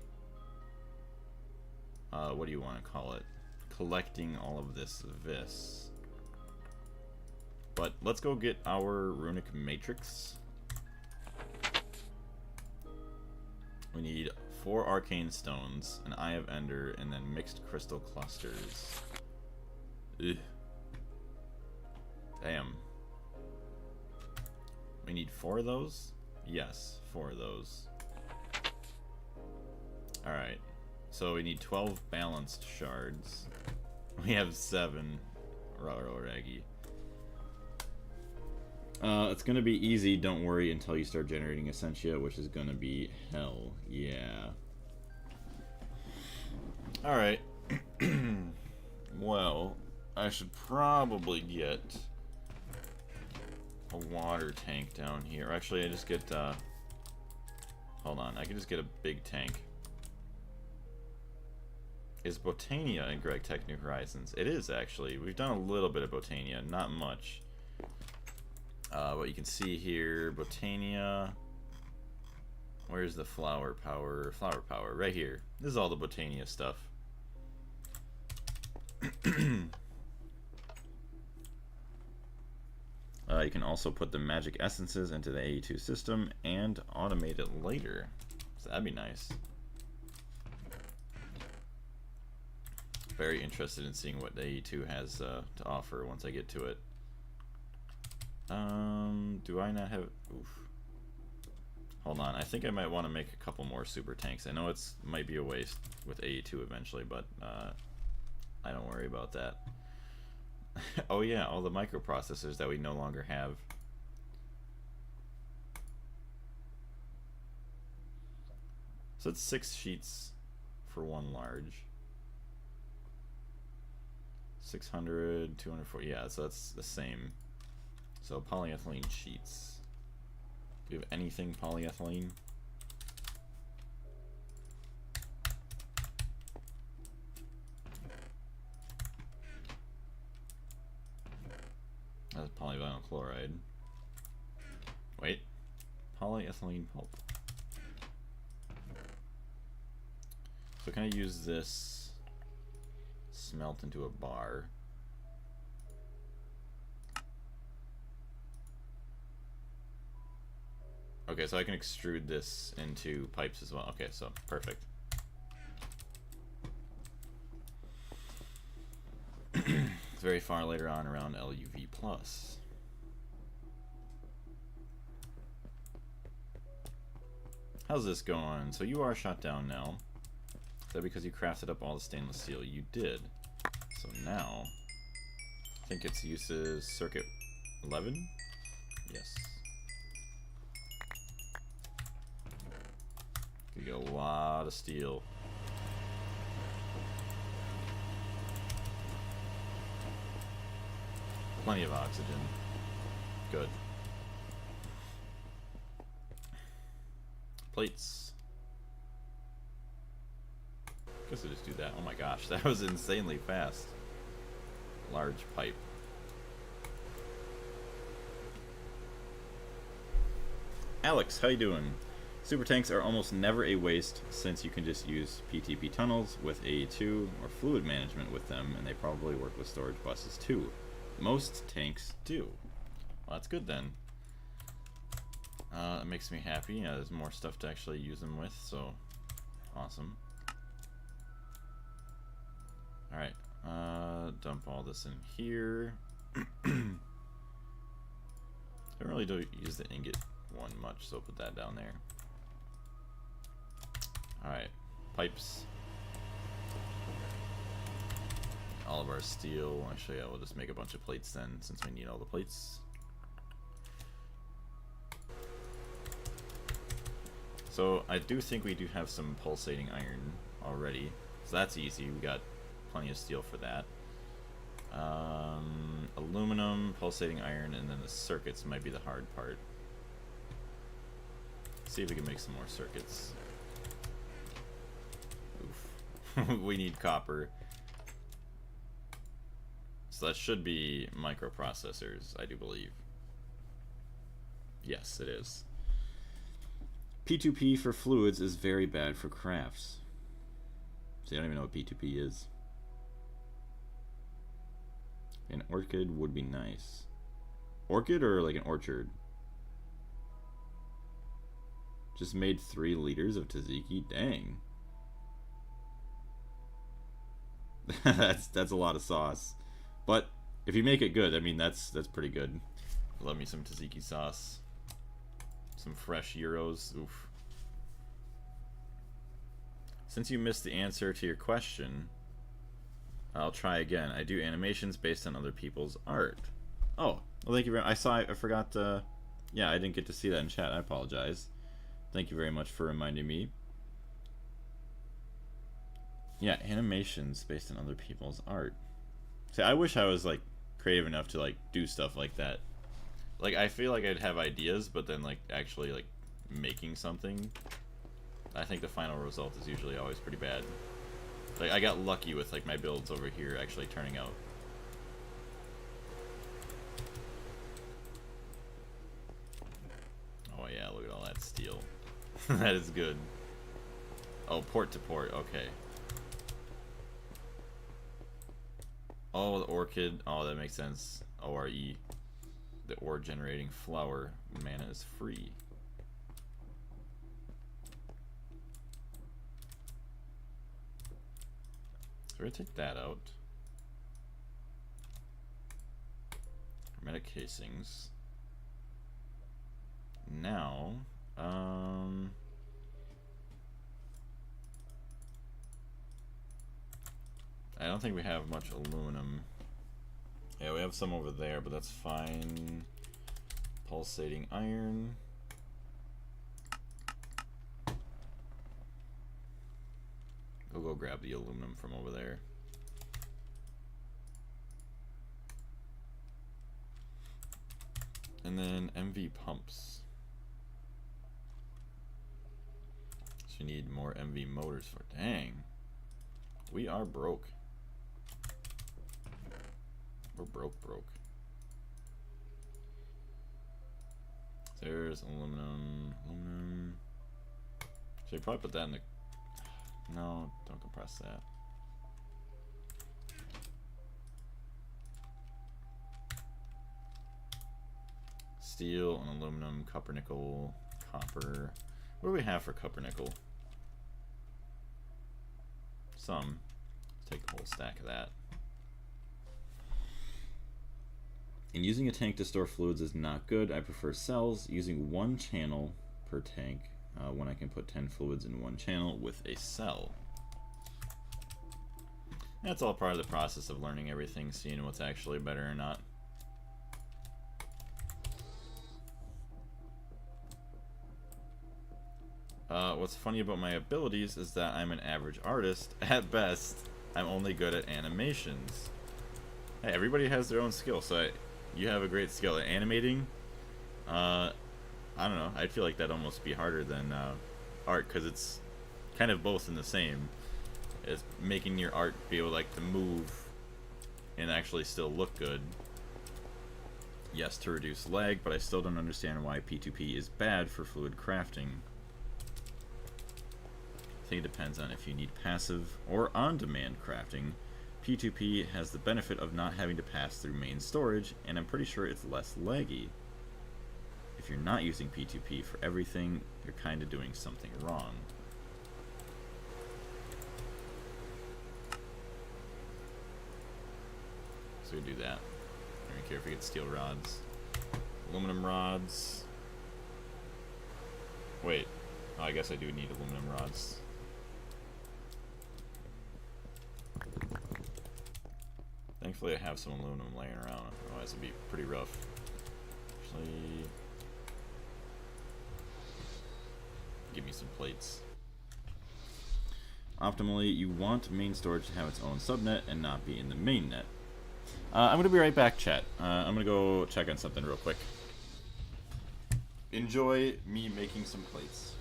what do you want to call it? Collecting all of this vis. But let's go get our runic matrix. We need 4 arcane stones, an eye of ender, and then mixed crystal clusters. Ugh. Damn. We need 4 of those? Yes, 4 of those. Alright. So we need 12 balanced shards. We have 7. Raggy. It's gonna be easy, don't worry, until you start generating Essentia, which is gonna be hell. Yeah. Alright. Well, I should probably get a water tank down here. Actually, I just get, hold on, I can just get a big tank. Is Botania in Gregtech New Horizons? It is, actually. We've done a little bit of Botania, not much. What you can see here, Botania. Where's the flower power? Flower power, right here. This is all the Botania stuff. You can also put the magic essences into the AE2 system and automate it later. So that'd be nice. Very interested in seeing what the AE2 has to offer once I get to it. Do I not have... Oof. Hold on, I think I might want to make a couple more super tanks. I know it's might be a waste with AE2 eventually, but I don't worry about that. Oh yeah, all the microprocessors that we no longer have. So it's 6 sheets for 1 large. 600, 240, yeah, so that's the same. So polyethylene sheets. Do you have anything polyethylene? That's polyvinyl chloride. Wait. Polyethylene pulp. So can I use this smelt into a bar? Okay, so I can extrude this into pipes as well. Okay, so perfect. It's very far later on around LUV+. How's this going? So you are shut down now. Is that because you crafted up all the stainless steel? You did. So now, I think its uses circuit 11? Yes. You get a lot of steel. Plenty of oxygen. Good. Plates. Guess I just do that. Oh my gosh, that was insanely fast. Large pipe. Alex, how you doing? Super tanks are almost never a waste since you can just use PTP tunnels with AE2 or fluid management with them, and they probably work with storage buses too. Most tanks do. Well, that's good then. That makes me happy. Yeah, there's more stuff to actually use them with, so awesome. Alright, dump all this in here. Don't really use the ingot one much, so put that down there. Alright, pipes. All of our steel. Actually, yeah, we'll just make a bunch of plates then, since we need all the plates. So, I do think we do have some pulsating iron already. So that's easy, we got plenty of steel for that. Aluminum, pulsating iron, and then the circuits might be the hard part. Let's see if we can make some more circuits. Oof. We need copper. So that should be microprocessors, I do believe. Yes, it is. P2P for fluids is very bad for crafts. See, I don't even know what P2P is. An orchid would be nice. Orchid or like an orchard? Just made 3 liters of tzatziki? Dang. that's a lot of sauce. But if you make it good, I mean that's pretty good. Love me some tzatziki sauce. Some fresh gyros. Oof. Since you missed the answer to your question, I'll try again. I do animations based on other people's art. Oh, well, thank you very much. I forgot. Yeah, I didn't get to see that in chat. I apologize. Thank you very much for reminding me. Yeah, animations based on other people's art. See, I wish I was like creative enough to like do stuff like that. Like, I feel like I'd have ideas, but then like actually like making something, I think the final result is usually always pretty bad. Like, I got lucky with like my builds over here actually turning out. Oh yeah, look at all that steel. That is good. Oh, port to port, okay. Oh, the orchid. Oh, that makes sense. ORE. The ore generating flower. Mana is free. So we're gonna take that out. Hermetic casings. Now, I don't think we have much aluminum. Yeah, we have some over there, but that's fine. Pulsating iron. We'll go grab the aluminum from over there. And then MV pumps. So you need more MV motors for. Dang. We are broke. We're broke. There's aluminum. Should I probably put that in the... No, don't compress that. Steel and aluminum, copper, nickel, copper. What do we have for copper, nickel? Some. Let's take a whole stack of that. And using a tank to store fluids is not good. I prefer cells. Using one channel per tank when I can put 10 fluids in one channel with a cell. That's all part of the process of learning everything, seeing what's actually better or not. What's funny about my abilities is that I'm an average artist. At best, I'm only good at animations. Hey, everybody has their own skill, so you have a great skill at animating. I don't know, I feel like that'd almost be harder than art, because it's kind of both in the same. It's making your art be able like to move and actually still look good. Yes, to reduce lag, but I still don't understand why P2P is bad for fluid crafting. I think it depends on if you need passive or on-demand crafting. P2P has the benefit of not having to pass through main storage, and I'm pretty sure it's less laggy. If you're not using P2P for everything, you're kind of doing something wrong. So we do that. I don't care if we get steel rods. Aluminum rods. Wait. Oh, I guess I do need aluminum rods. Thankfully I have some aluminum laying around, otherwise it'd be pretty rough. Actually, give me some plates. Optimally, you want main storage to have its own subnet and not be in the main net. I'm going to be right back, chat. I'm going to go check on something real quick. Enjoy me making some plates.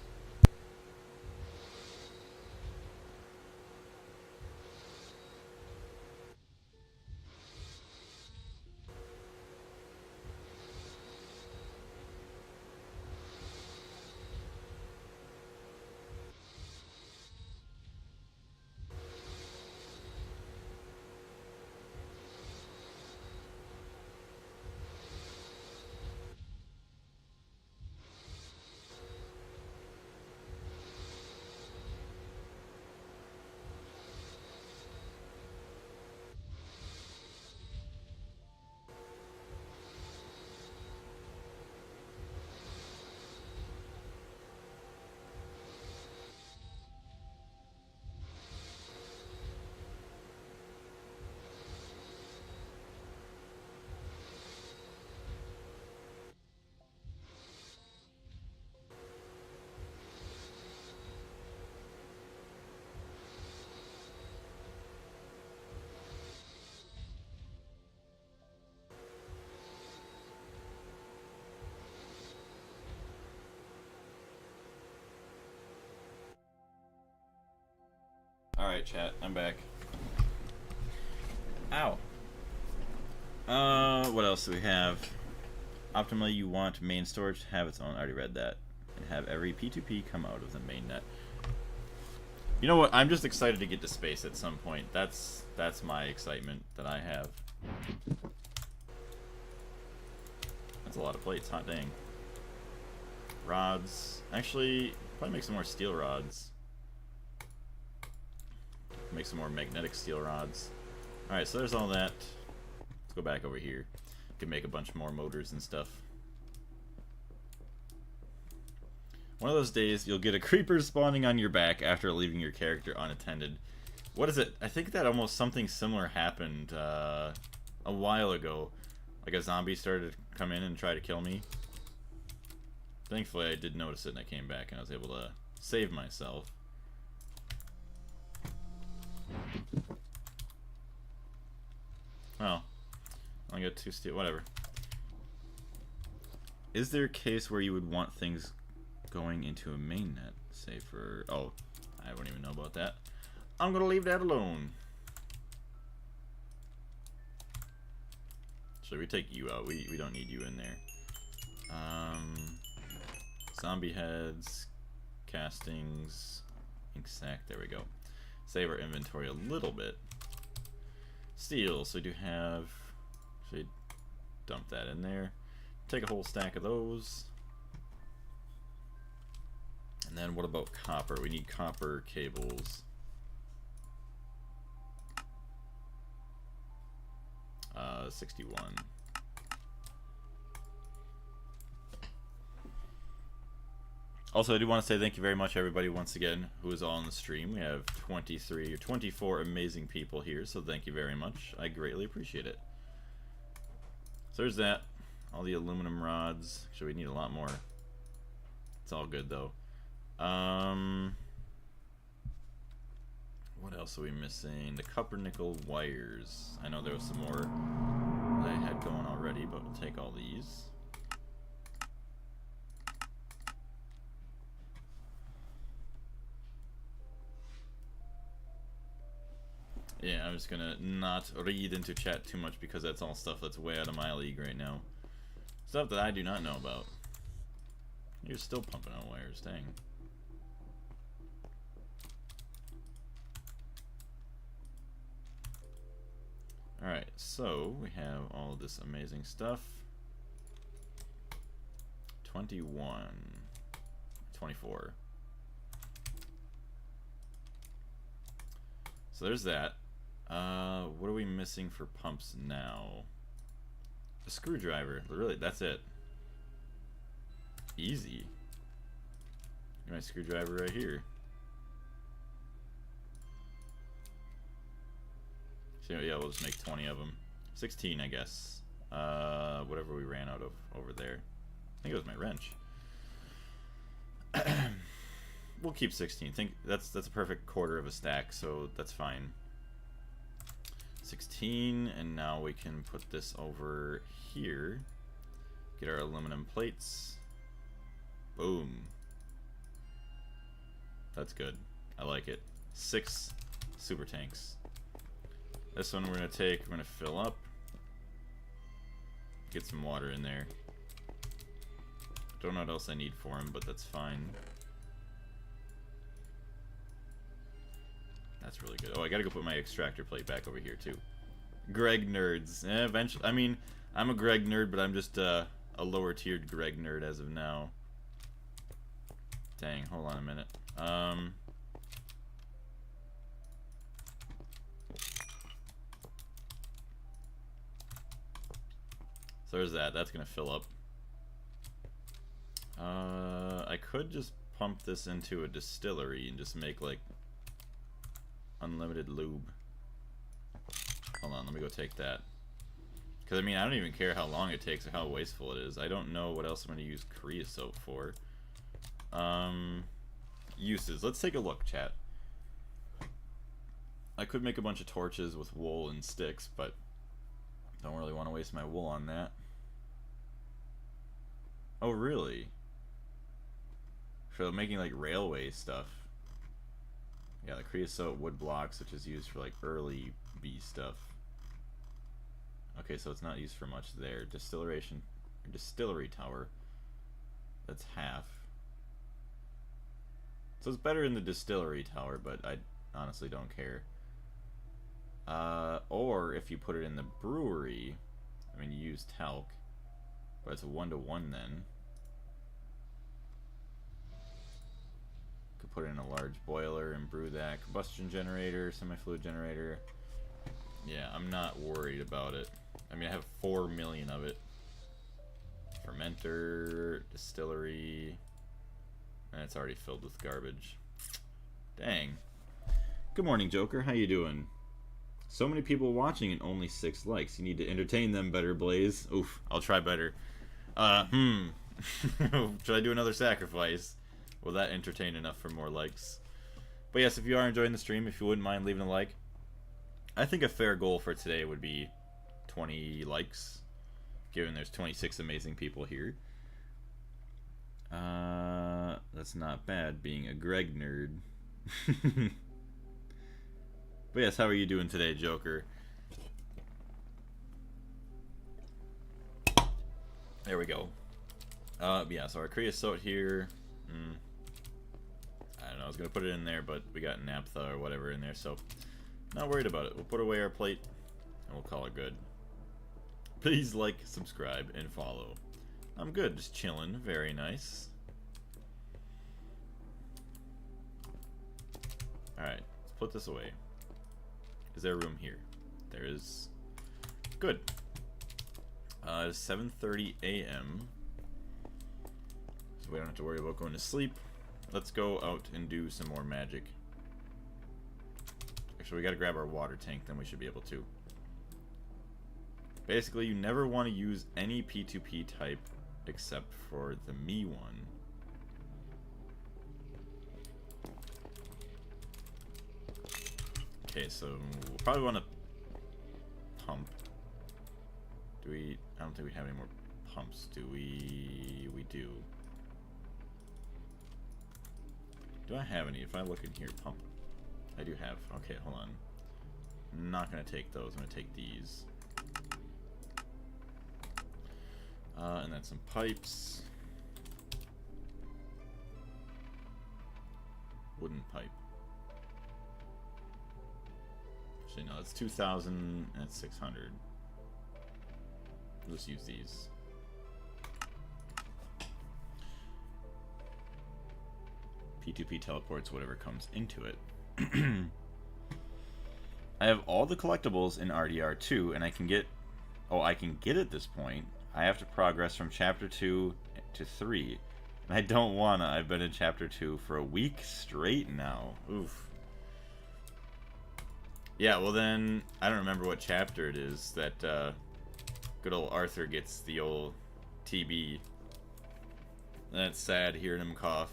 Alright, chat, I'm back. Ow. What else do we have? Optimally, you want main storage to have its own, I already read that, and have every P2P come out of the main net. You know what, I'm just excited to get to space at some point. That's my excitement that I have. That's a lot of plates, hot dang. Rods. Actually, probably make some more steel rods. Make some more magnetic steel rods. Alright, so there's all that. Let's go back over here. Can make a bunch more motors and stuff. One of those days, you'll get a creeper spawning on your back after leaving your character unattended. What is it? I think that almost something similar happened a while ago. Like a zombie started to come in and try to kill me. Thankfully, I did notice it and I came back and I was able to save myself. Well, I only got 2 steel, whatever. Is there a case where you would want things going into a main net? Say for, oh, I wouldn't even know about that. I'm gonna leave that alone. Should we take you out? We don't need you in there. Zombie heads, castings, ink sac, there we go. Save our inventory a little bit. Steel, so we do have, should dump that in there. Take a whole stack of those. And then what about copper? We need copper cables. 61. Also, I do want to say thank you very much, everybody, once again, who is all on the stream. We have 23 or 24 amazing people here, so thank you very much. I greatly appreciate it. So there's that. All the aluminum rods. Actually, we need a lot more. It's all good, though. What else are we missing? The copper nickel wires. I know there was some more that I had going already, but we'll take all these. Yeah, I'm just gonna not read into chat too much because that's all stuff that's way out of my league right now. Stuff that I do not know about. You're still pumping out wires, dang. Alright, so we have all of this amazing stuff. 21. 24. So there's that. What are we missing for pumps now? A screwdriver. Really, that's it. Easy. Got my screwdriver right here. So yeah, we'll just make 20 of them. 16, I guess. Whatever we ran out of over there. I think it was my wrench. We'll keep 16. Think that's a perfect quarter of a stack, so that's fine. 16, and now we can put this over here. Get our aluminum plates. Boom. That's good. I like it. 6 super tanks. This one we're gonna take. We're gonna fill up. Get some water in there. Don't know what else I need for him, but that's fine. That's really good. Oh, I gotta go put my extractor plate back over here too. Greg nerds. Eventually, I mean, I'm a Greg nerd, but I'm just a lower tiered Greg nerd as of now. Dang, hold on a minute. So there's that. That's gonna fill up. I could just pump this into a distillery and just make like unlimited lube. Hold on, let me go take that. Because I mean, I don't even care how long it takes or how wasteful it is. I don't know what else I'm going to use creosote for. Uses. Let's take a look, chat. I could make a bunch of torches with wool and sticks, but don't really want to waste my wool on that. Oh, really? For making like railway stuff. Yeah, the creosote wood blocks, which is used for like early bee stuff. Okay, so it's not used for much there. Distillery tower. That's half. So it's better in the distillery tower, but I honestly don't care. Or if you put it in the brewery, I mean, you use talc, but it's a 1-to-1 then. Could put it in a large boiler and brew that. Combustion generator, semi-fluid generator. Yeah, I'm not worried about it. I mean, I have 4 million of it. Fermenter, distillery, and it's already filled with garbage. Dang. Good morning, Joker. How you doing? So many people watching and only 6 likes. You need to entertain them better, Blaze. Oof, I'll try better. Should I do another sacrifice? Will that entertain enough for more likes? But yes, if you are enjoying the stream, if you wouldn't mind leaving a like. I think a fair goal for today would be 20 likes, given there's 26 amazing people here. That's not bad, being a Greg nerd. But yes, how are you doing today, Joker? There we go. Yeah, so our creosote here. I don't know, I was going to put it in there, but we got naphtha or whatever in there, so not worried about it. We'll put away our plate, and we'll call it good. Please like, subscribe, and follow. I'm good, just chilling. Very nice. Alright, let's put this away. Is there room here? There is. Good. It's 7:30 a.m. So we don't have to worry about going to sleep. Let's go out and do some more magic. Actually, we gotta grab our water tank, then we should be able to. Basically, you never want to use any P2P type except for the me one. Okay, so we'll probably want to pump. Do we? I don't think we have any more pumps. Do we? We do. Do I have any? If I look in here, pump. I do have. Okay, hold on. I'm not gonna take those. I'm gonna take these. And then some pipes. Wooden pipe. Actually, no, it's 2,000 and it's 600. We'll just use these. P2P teleports whatever comes into it. I have all the collectibles in RDR2, and I can get... Oh, I can get at this point. I have to progress from Chapter 2 to 3. And I don't wanna. I've been in Chapter 2 for a week straight now. Oof. Yeah, well then, I don't remember what chapter it is that good old Arthur gets the old TB. That's sad hearing him cough.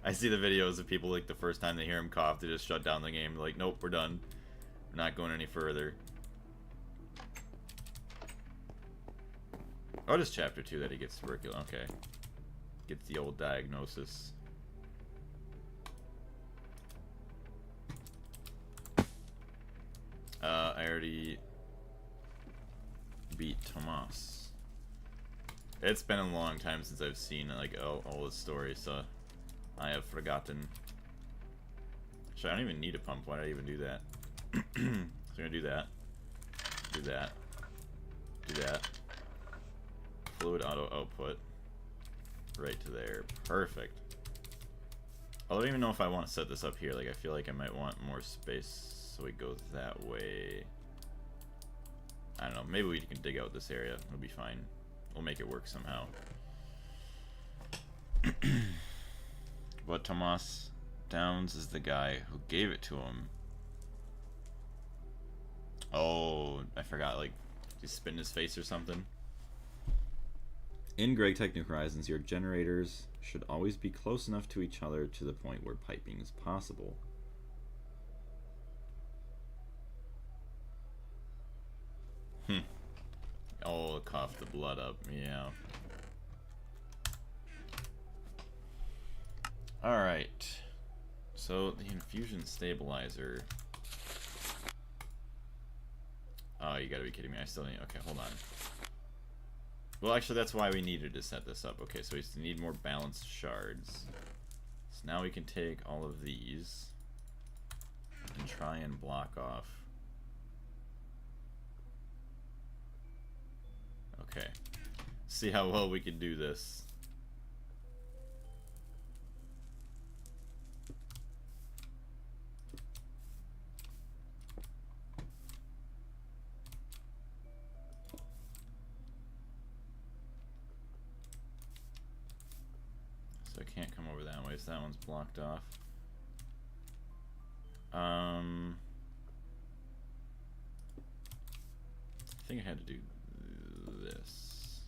I see the videos of people, like, the first time they hear him cough, they just shut down the game. They're like, nope, we're done. We're not going any further. Oh, it is Chapter 2 that he gets tuberculosis. Okay. Gets the old diagnosis. I already beat Tomas. It's been a long time since I've seen, like, all his stories, so I have forgotten. Actually, I don't even need a pump. Why did I even do that? So I'm gonna do that. Do that. Do that. Fluid auto output. Right to there. Perfect. I don't even know if I want to set this up here. Like, I feel like I might want more space, so we go that way. I don't know. Maybe we can dig out this area. It'll be fine. We'll make it work somehow. But Tomas Downs is the guy who gave it to him. Oh, I forgot. Like, just spit in his face or something. In Gregtech New Horizons, your generators should always be close enough to each other to the point where piping is possible. Oh, cough the blood up, yeah. Alright. So, the infusion stabilizer. Oh, you gotta be kidding me. I still need... Okay, hold on. Well, actually, that's why we needed to set this up. Okay, so we need more balanced shards. So now we can take all of these and try and block off. Okay. See how well we can do this. So I can't come over that way, so that one's blocked off. I think I had to do this.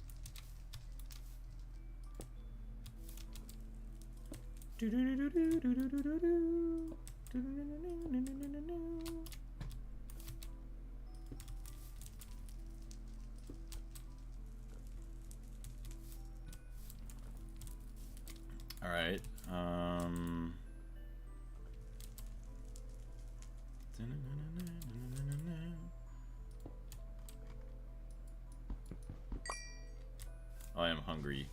All right. I am hungry.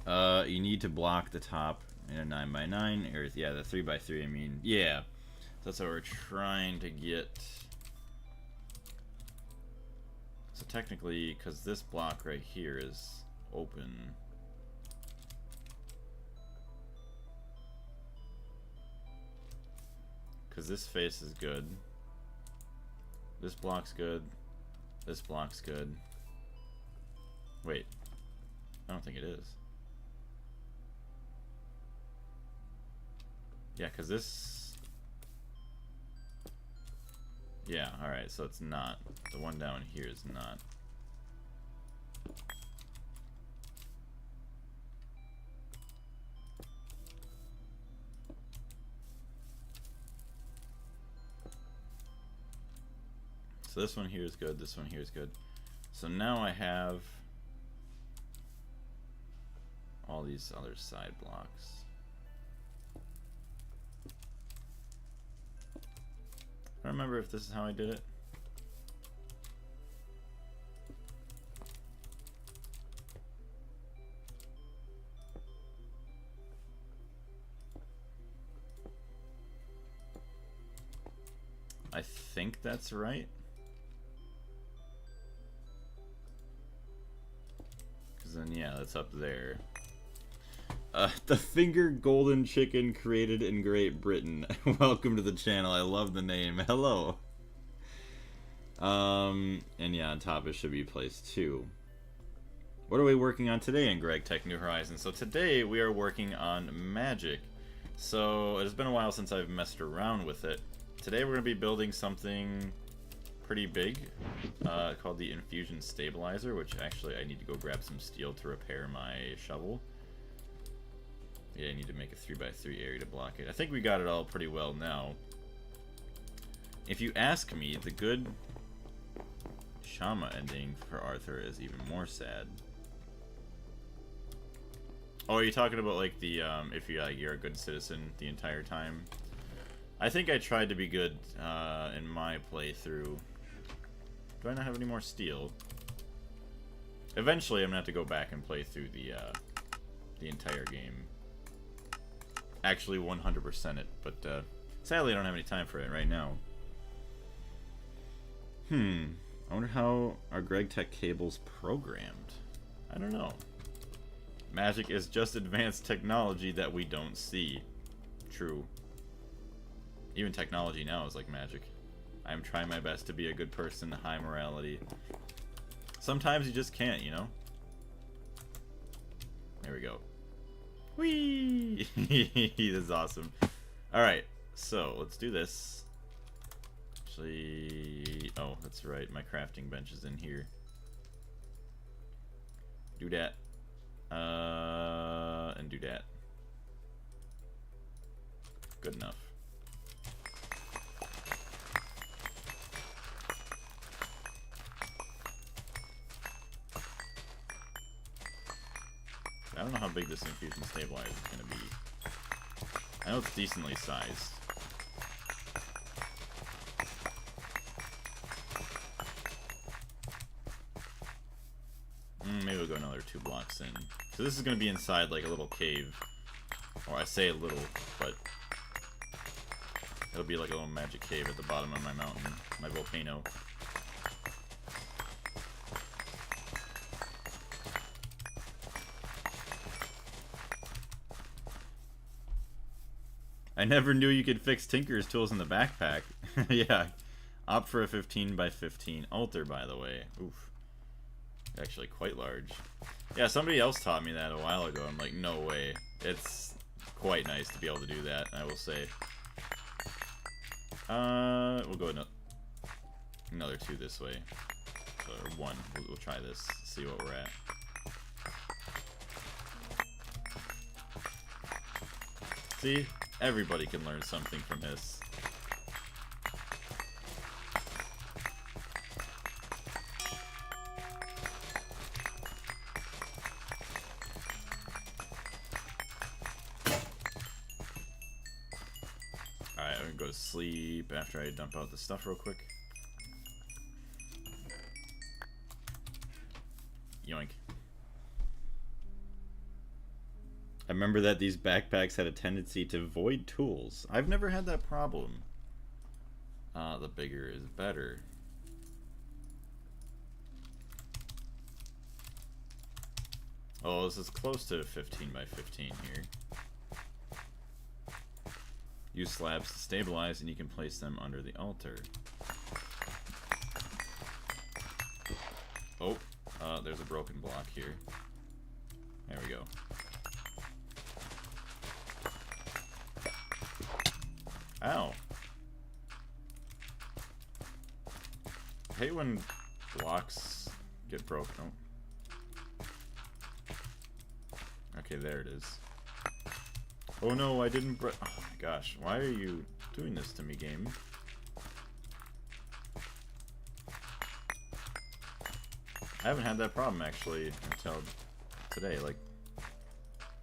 You need to block the top in a 9x9, or yeah, the 3x3. I mean, yeah. So that's what we're trying to get. So technically, because this block right here is open. Because this face is good. This block's good. This block's good. Wait. I don't think it is. Yeah, because this... Yeah, alright, so it's not. The one down here is not. So this one here is good, this one here is good. So now I have all these other side blocks. I don't remember if this is how I did it. I think that's right. Because then, yeah, that's up there. The finger golden chicken created in Great Britain. Welcome to the channel. I love the name. Hello. And yeah, on top it should be place 2. What are we working on today in Gregtech New Horizons? So today we are working on magic. So it has been a while since I've messed around with it. Today we're going to be building something pretty big called the Infusion Stabilizer, which actually I need to go grab some steel to repair my shovel. Yeah, I need to make a 3x3 area to block it. I think we got it all pretty well now. If you ask me, the good Shama ending for Arthur is even more sad. Oh, are you talking about like the if you're a good citizen the entire time? I think I tried to be good in my playthrough. Do I not have any more steel? Eventually, I'm gonna have to go back and play through the entire game. Actually, 100% it, but sadly, I don't have any time for it right now. I wonder how our Gregtech cables programmed. I don't know. Magic is just advanced technology that we don't see. True. Even technology now is like magic. I'm trying my best to be a good person, high morality. Sometimes you just can't, you know? There we go. Whee! This is awesome. Alright, so let's do this. Actually, oh, that's right, my crafting bench is in here. Do that. And do that. Good enough. I don't know how big this infusion stabilizer is going to be. I know it's decently sized. Maybe we'll go another 2 blocks in. So this is going to be inside like a little cave. Or I say a little, but it'll be like a little magic cave at the bottom of my mountain, my volcano. I never knew you could fix Tinker's tools in the backpack. Yeah. Opt for a 15x15 altar, by the way. Oof. Actually quite large. Yeah, somebody else taught me that a while ago. I'm like, no way. It's quite nice to be able to do that, I will say. We'll go another 2 this way. Or 1. We'll try this, see what we're at. See? Everybody can learn something from this. Alright, I'm gonna go to sleep after I dump out the stuff real quick. Yoink. I remember that these backpacks had a tendency to void tools. I've never had that problem. The bigger is better. Oh, this is close to 15x15 here. Use slabs to stabilize and you can place them under the altar. Oh, there's a broken block here. There we go. Ow. I hate when blocks get broken. Oh. Okay, there it is. Oh no, I didn't oh my gosh, why are you doing this to me, game? I haven't had that problem actually until today. Like,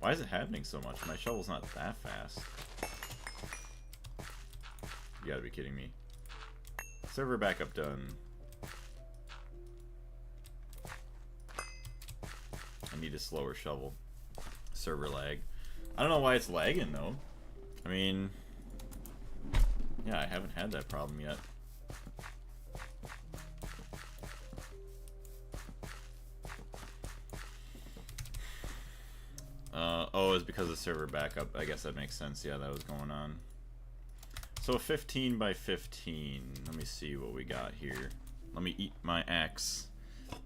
why is it happening so much? My shovel's not that fast. You gotta be kidding me. Server backup done. I need a slower shovel. Server lag. I don't know why it's lagging though. I mean, yeah, I haven't had that problem yet. Oh, it's because of the server backup. I guess that makes sense. Yeah, that was going on. So a 15 by 15. Let me see what we got here. Let me eat my axe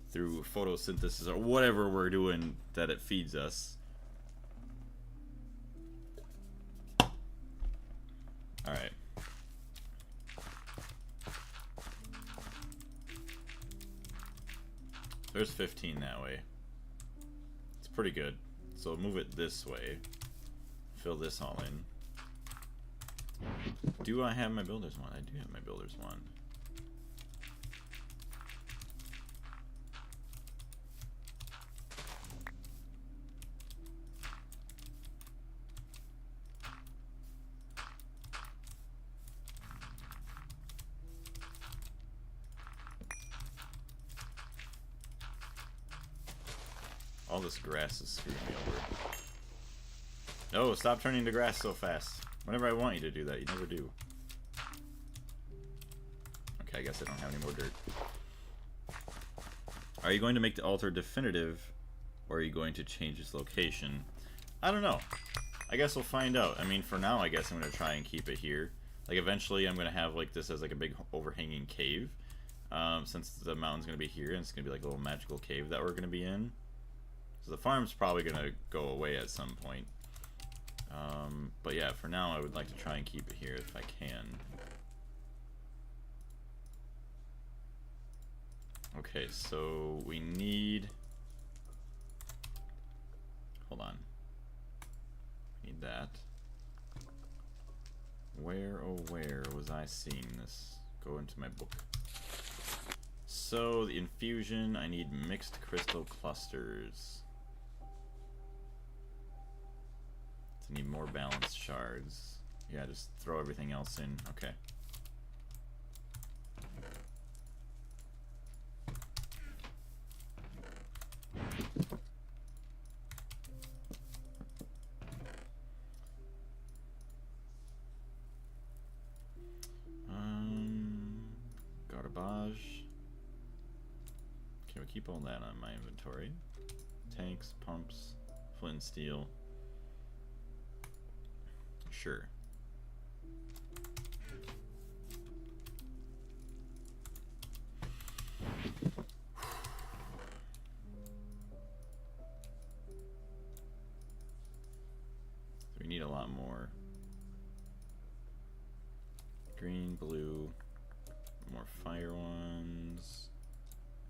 through photosynthesis or whatever we're doing that it feeds us. Alright. There's 15 that way. It's pretty good. So move it this way. Fill this all in. Do I have my builder's one? I do have my builder's one. All this grass is screwing me over. No, stop turning to grass so fast. Whenever I want you to do that, you never do. Okay, I guess I don't have any more dirt. Are you going to make the altar definitive, or are you going to change its location? I don't know. I guess we'll find out. I mean, for now, I guess I'm going to try and keep it here. Like, eventually, I'm going to have, like, this as, like, a big overhanging cave. Since the mountain's going to be here, and it's going to be, like, a little magical cave that we're going to be in. So the farm's probably going to go away at some point. But yeah, for now I would like to try and keep it here if I can. Okay, so we need... Hold on. Need that. Where, oh where was I seeing this? Go into my book. So, the infusion, I need mixed crystal clusters. Need more balanced shards. Yeah, just throw everything else in. Okay. Garbage. Okay, we keep all that on my inventory. Tanks, pumps, flint and steel. Sure. So we need a lot more. Green, blue, more fire ones.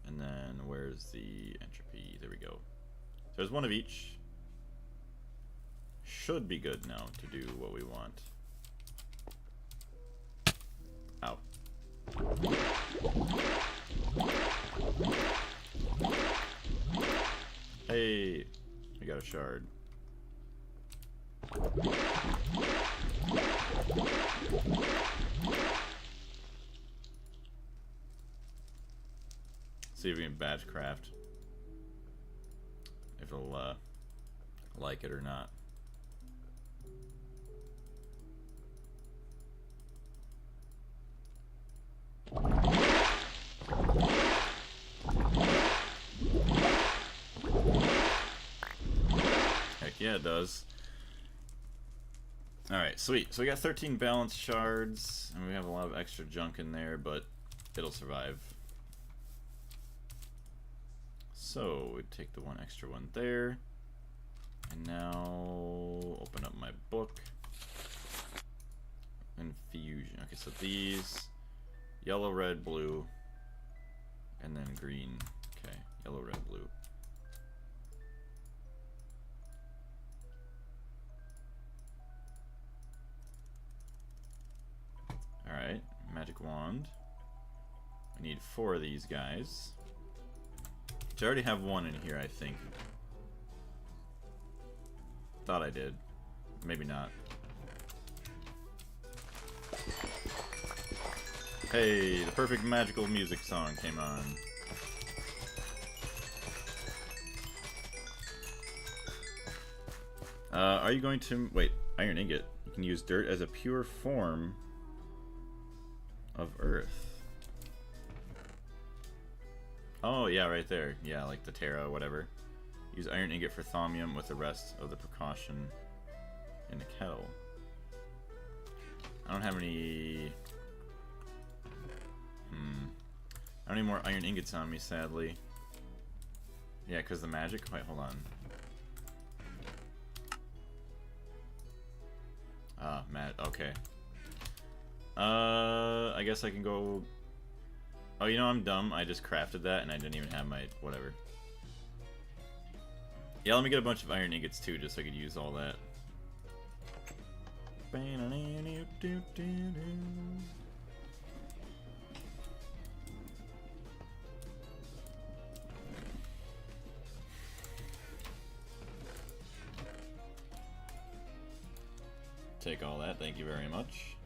And then where's the entropy? There we go. So there's one of each. Should be good now to do what we want. Ow. Hey, we got a shard. See if we can batch craft. If it'll like it or not. Heck yeah, it does. Alright, sweet. So we got 13 balanced shards, and we have a lot of extra junk in there, but it'll survive. So we take the one extra one there, and now open up my book. Infusion. Okay, so these yellow, red, blue, and then green. Okay, yellow, red, blue. Alright, magic wand. I need 4 of these guys. Which I already have one in here, I think. Thought I did. Maybe not. Hey, the perfect magical music song came on. Are you going to... Wait, iron ingot. You can use dirt as a pure form of earth. Oh, yeah, right there. Yeah, like the Terra, whatever. Use iron ingot for thaumium with the rest of the precaution in the kettle. I don't have any... I don't need more iron ingots on me, sadly. Yeah, because the magic? Wait, hold on. Ah, okay. I guess I can go... Oh, you know, I'm dumb. I just crafted that and I didn't even have my... whatever. Yeah, let me get a bunch of iron ingots too, just so I could use all that. Take all that, thank you very much.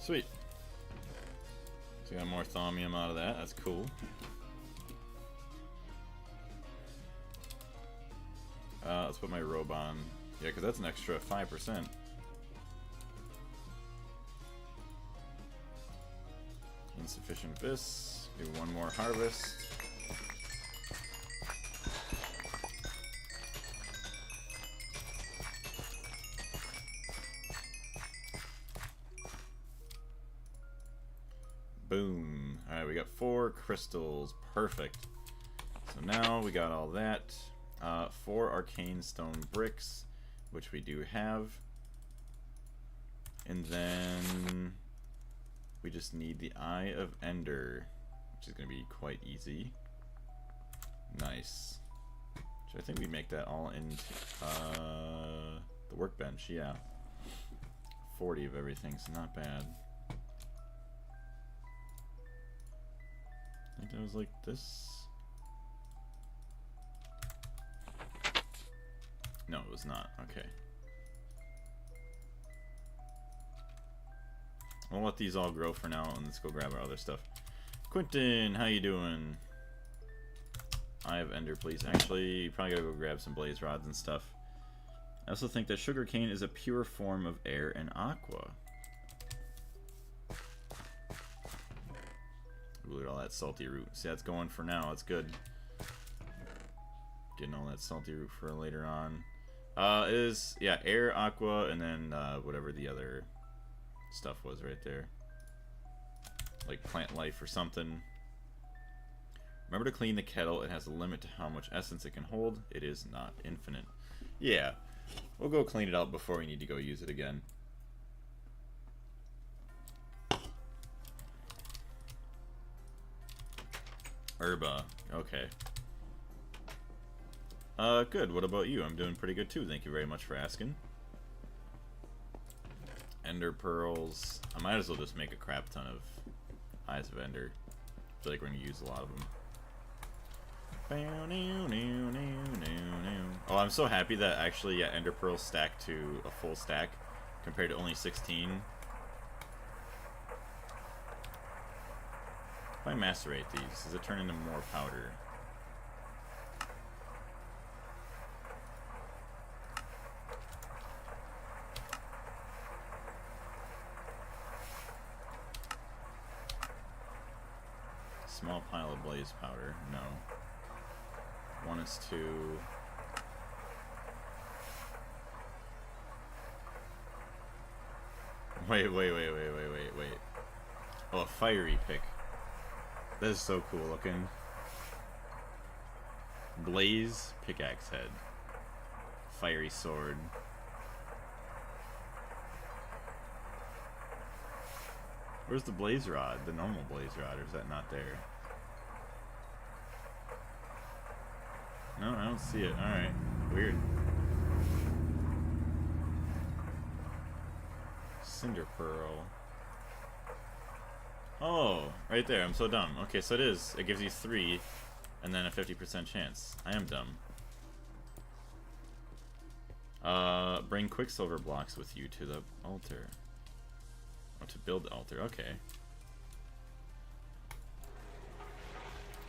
Sweet. So we got more thaumium out of that, that's cool. Let's put my robe on. Yeah, because that's an extra 5%. Insufficient this. Do one more harvest. Boom. Alright, we got 4 crystals. Perfect. So now we got all that. 4 arcane stone bricks, which we do have. And then we just need the Eye of Ender, which is going to be quite easy. Nice. So I think we make that all into the workbench, yeah. 40 of everything, so not bad. I think that was like this. No, it was not. Okay. We'll let these all grow for now, and let's go grab our other stuff. Quentin, how you doing? Eye of Ender, please. Actually, you probably gotta go grab some blaze rods and stuff. I also think that sugarcane is a pure form of air and aqua. Ooh, look at all that salty root. See, that's going for now. That's good. Getting all that salty root for later on. Yeah, air, aqua, and then whatever the other stuff was right there. Like plant life or something. Remember to clean the kettle. It has a limit to how much essence it can hold. It is not infinite. Yeah, we'll go clean it out before we need to go use it again. Herba, okay. Good. What about you? I'm doing pretty good too. Thank you very much for asking. Ender pearls. I might as well just make a crap ton of Eyes of Ender. I feel like we're gonna use a lot of them. Oh, I'm so happy that actually, yeah, Ender pearls stack to a full stack compared to only 16. If I macerate these, does it turn into more powder? Small pile of blaze powder. No. 1 is 2. Wait. Oh, a fiery pick. That is so cool looking. Blaze pickaxe head. Fiery sword. Where's the blaze rod? The normal blaze rod, or is that not there? No, I don't see it. Alright. Weird. Cinder pearl. Oh, right there. I'm so dumb. Okay, so it is. It gives you 3 and then a 50% chance. I am dumb. Bring Quicksilver blocks with you to the altar. Oh, to build the altar, okay.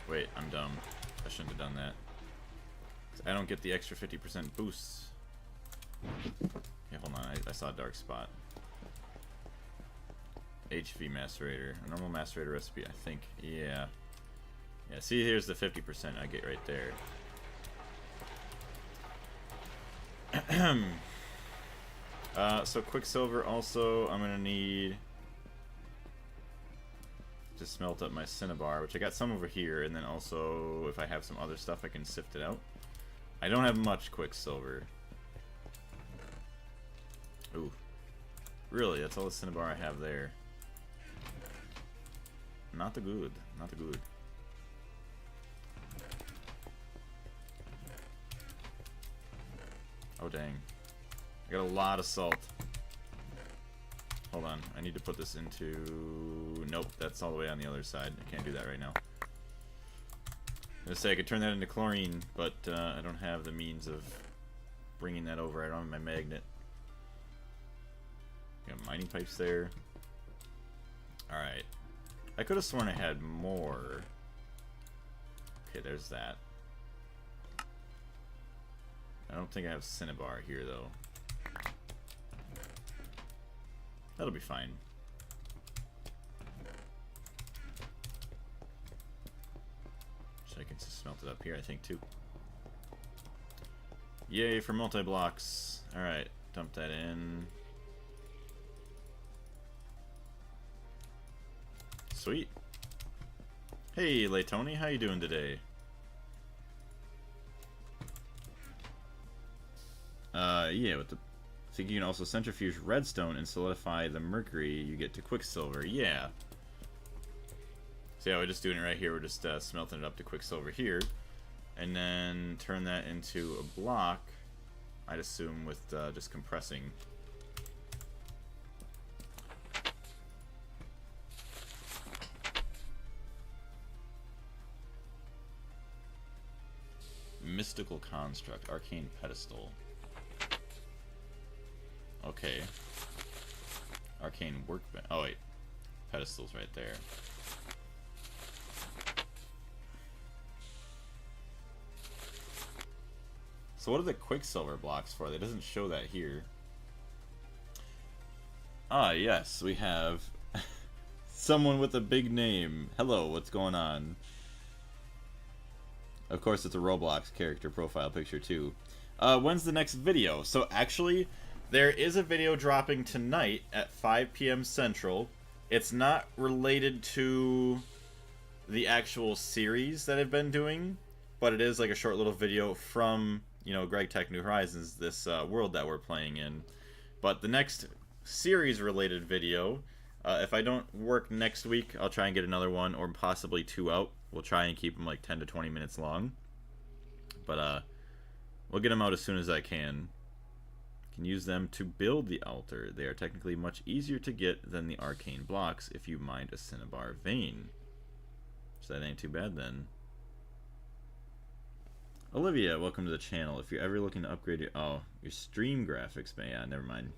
Wait, I'm dumb. I shouldn't have done that. I don't get the extra 50% boosts. Yeah, hold on, I saw a dark spot. HV macerator. A normal macerator recipe, I think. Yeah. Yeah, see, here's the 50% I get right there. So Quicksilver also, I'm gonna need to smelt up my Cinnabar, which I got some over here, and then also, if I have some other stuff, I can sift it out. I don't have much Quicksilver. Ooh. Really, that's all the Cinnabar I have there. Not the good. Not the good. Oh, dang. I got a lot of salt. Hold on. I need to put this into... Nope, that's all the way on the other side. I can't do that right now. I was gonna say I could turn that into chlorine, but I don't have the means of bringing that over. I don't have my magnet. Got mining pipes there. Alright. I could have sworn I had more. Okay, there's that. I don't think I have Cinnabar here, though. That'll be fine. So I can just smelt it up here, I think, too. Yay for multi-blocks. Alright, dump that in. Sweet. Hey, Laytoni, how you doing today? Yeah, with the... I think you can also centrifuge redstone and solidify the mercury you get to Quicksilver. Yeah. So yeah, we're just doing it right here. We're just smelting it up to Quicksilver here. And then turn that into a block, I'd assume, with just compressing. Mystical construct, arcane pedestal. Okay. Arcane workbench. Oh wait, pedestal's right there. So what are the Quicksilver blocks for? It doesn't show that here. Ah, yes, we have someone with a big name. Hello, what's going on? Of course, it's a Roblox character profile picture, too. When's the next video? So, actually, there is a video dropping tonight at 5 p.m. Central. It's not related to the actual series that I've been doing, but it is like a short little video from, you know, Gregtech New Horizons, this world that we're playing in. But the next series-related video, if I don't work next week, I'll try and get another one, or possibly 2 out. We'll try and keep them like 10 to 20 minutes long. But we'll get them out as soon as I can. Can use them to build the altar. They are technically much easier to get than the arcane blocks if you mine a Cinnabar vein. So that ain't too bad then. Olivia, welcome to the channel. If you're ever looking to upgrade your your stream graphics, but yeah, never mind.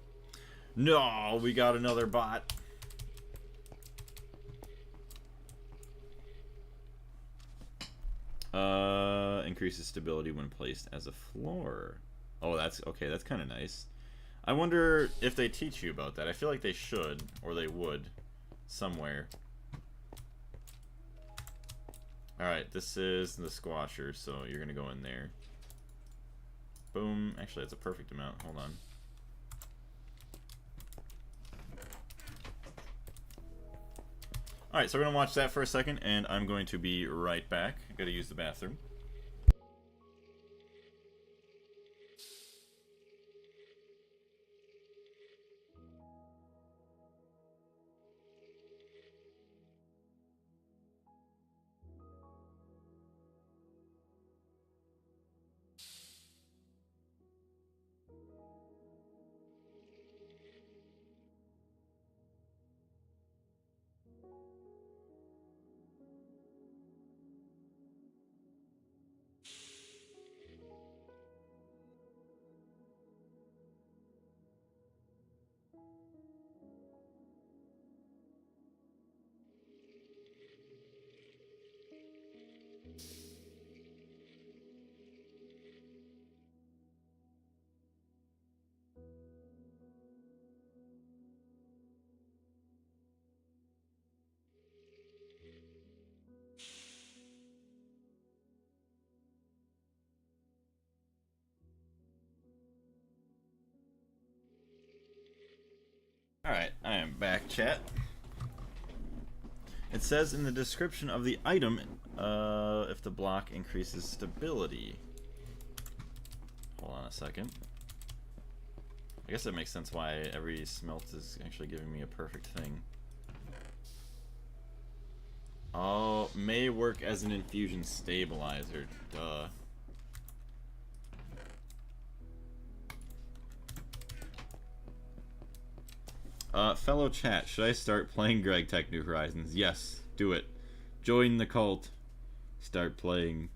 No, we got another bot. Increases stability when placed as a floor. Oh, that's okay. That's kind of nice. I wonder if they teach you about that. I feel like they should, or they would, somewhere. Alright, this is the squasher, so you're gonna go in there. Boom. Actually, that's a perfect amount. Hold on. Alright, so we're gonna watch that for a second, and I'm going to be right back. Gotta use the bathroom. Alright, I am back, chat. It says in the description of the item, if the block increases stability. Hold on a second. I guess that makes sense why every smelt is actually giving me a perfect thing. Oh, may work as an infusion stabilizer. Duh. Fellow chat, should I start playing Gregtech New Horizons? Yes, do it. Join the cult. Start playing.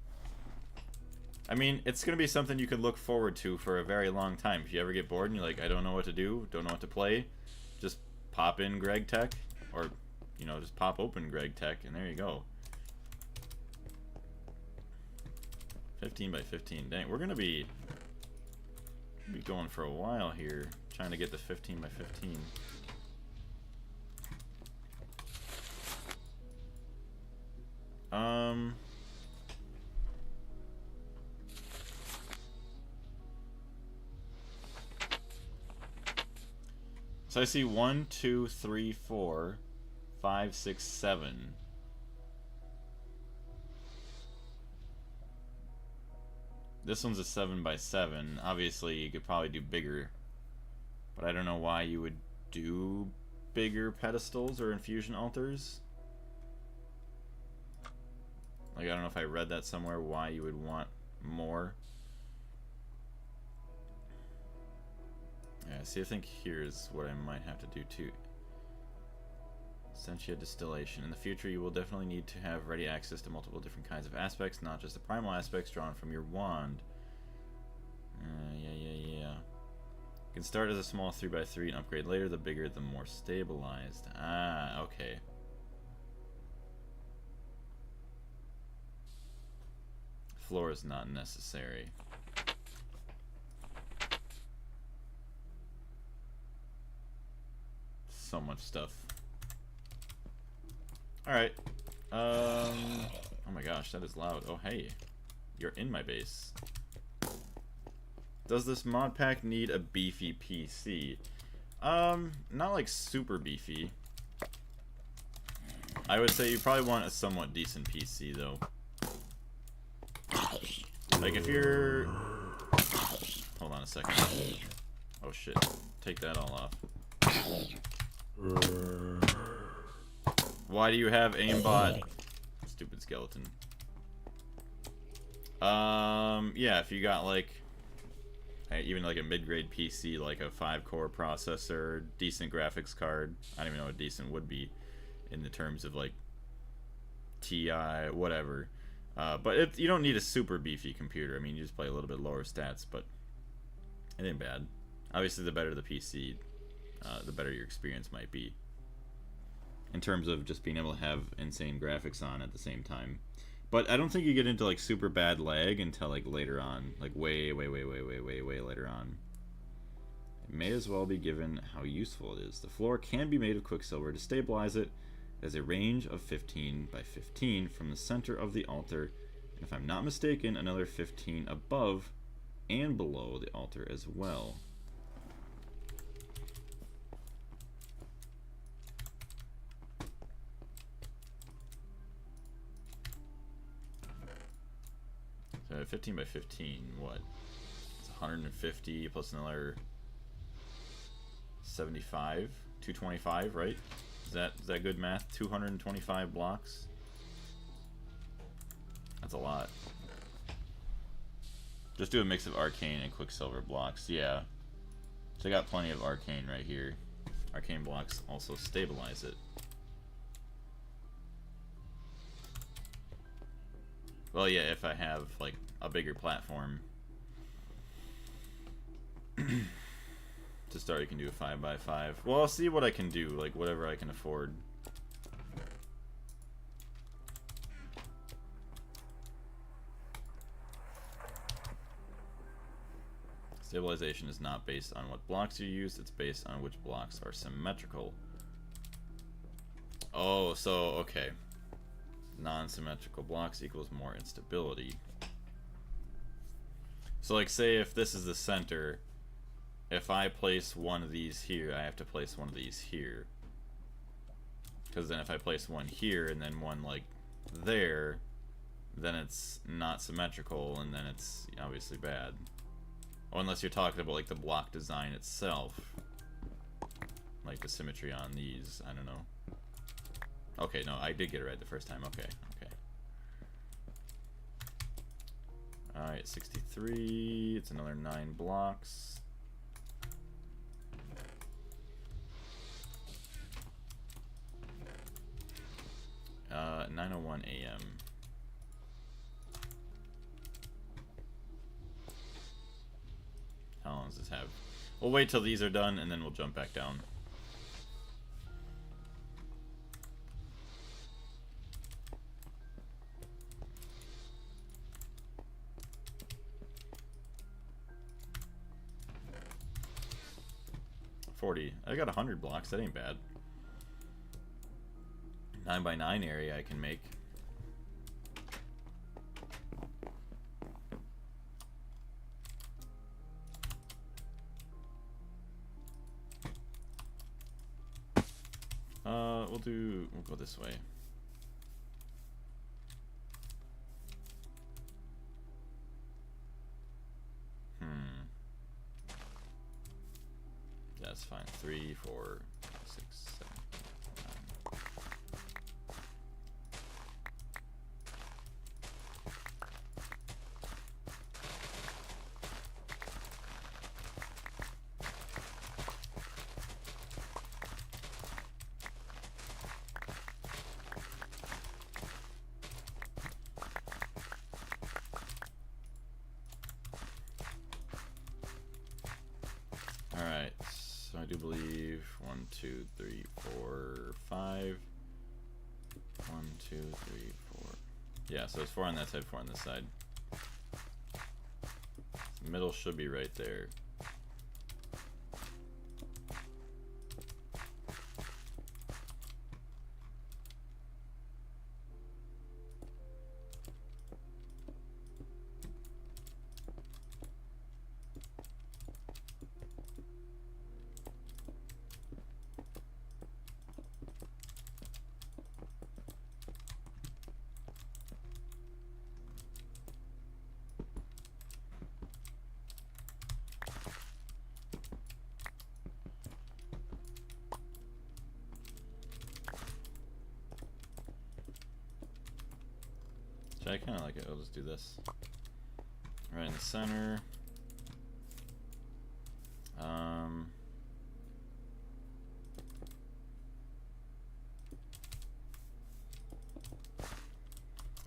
I mean, it's going to be something you could look forward to for a very long time. If you ever get bored and you're like, I don't know what to do, don't know what to play, just pop in Gregtech, or, you know, just pop open Gregtech, and there you go. 15 by 15. Dang, we're going to be going for a while here, trying to get the 15 by 15. So I see 1, 2, 3, 4, 5, 6, 7. This one's a 7 by 7. Obviously, you could probably do bigger, but I don't know why you would do bigger pedestals or infusion altars. Like, I don't know if I read that somewhere, why you would want more. Yeah, see, I think here's what I might have to do too. Sentia distillation. In the future, you will definitely need to have ready access to multiple different kinds of aspects, not just the primal aspects drawn from your wand. Yeah. You can start as a small 3x3 and upgrade later. The bigger, the more stabilized. Ah, okay. Floor is not necessary. So much stuff. Alright. Oh my gosh, that is loud. Oh hey. You're in my base. Does this mod pack need a beefy PC? Not like super beefy. I would say you probably want a somewhat decent PC though. Like if you're... Hold on a second. Oh shit. Take that all off. Why do you have aimbot? Stupid skeleton. Yeah, if you got like even like a mid-grade PC, like a 5-core processor, decent graphics card. I don't even know what decent would be in the terms of like TI, whatever. But you don't need a super beefy computer. I mean, you just play a little bit lower stats, but it ain't bad. Obviously, the better the PC, the better your experience might be. In terms of just being able to have insane graphics on at the same time. But I don't think you get into like super bad lag until like later on. Like way later on. It may as well be given how useful it is. The floor can be made of quicksilver. To stabilize it, there's a range of 15 by 15 from the center of the altar. And if I'm not mistaken, another 15 above and below the altar as well. So 15 by 15, what? It's 150 plus another 75, 225, right? Is that good math? 225 blocks. That's a lot. Just do a mix of arcane and quicksilver blocks. Yeah. So I got plenty of arcane right here. Arcane blocks also stabilize it. Well, yeah, if I have like a bigger platform. To start, you can do a 5x5. Well, I'll see what I can do, like whatever I can afford. Stabilization is not based on what blocks you use, it's based on which blocks are symmetrical. Oh, so, okay. Non-symmetrical blocks equals more instability. So like say if this is the center if I place one of these here, I have to place one of these here. Because then if I place one here and then one like there, then it's not symmetrical, and then it's obviously bad. Oh, unless you're talking about like the block design itself. Like the symmetry on these, I don't know. Okay, no, I did get it right the first time. Okay, okay. Alright, 63. It's another 9 blocks. Uh, 9:01 a.m. How long does this have? We'll wait till these are done and then we'll jump back down. I got 100 blocks, that ain't bad. 9x9 area I can make. We'll go this way. That's fine. 3, 4, 6, 7, 9. Alright, so I do believe 1, 2, 3, 4, 5. 1, 2, 3, 4. Yeah, so it's 4 on that side, 4 on this side. The middle should be right there. I kind of like it. I'll just do this. Right in the center. I'm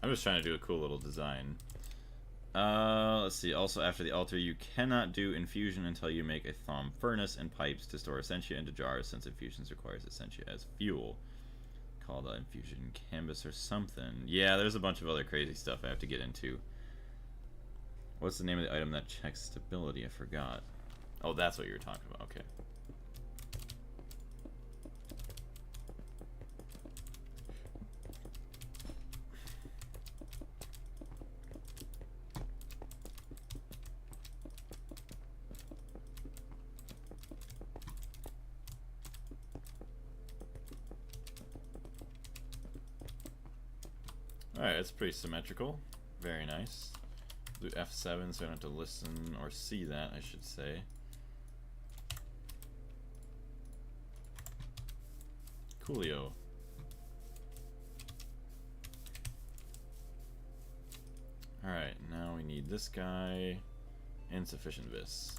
just trying to do a cool little design. Let's see. Also, after the altar, you cannot do infusion until you make a thumb furnace and pipes to store essentia into jars, since infusions requires essentia as fuel. Called infusion canvas or something. Yeah, there's a bunch of other crazy stuff I have to get into. What's the name of the item that checks stability? I forgot. Oh, that's what you were talking about. Okay. Alright, it's pretty symmetrical. Very nice. Do F7 so I don't have to listen or see that, I should say. Coolio. Alright, now we need this guy. Insufficient vis.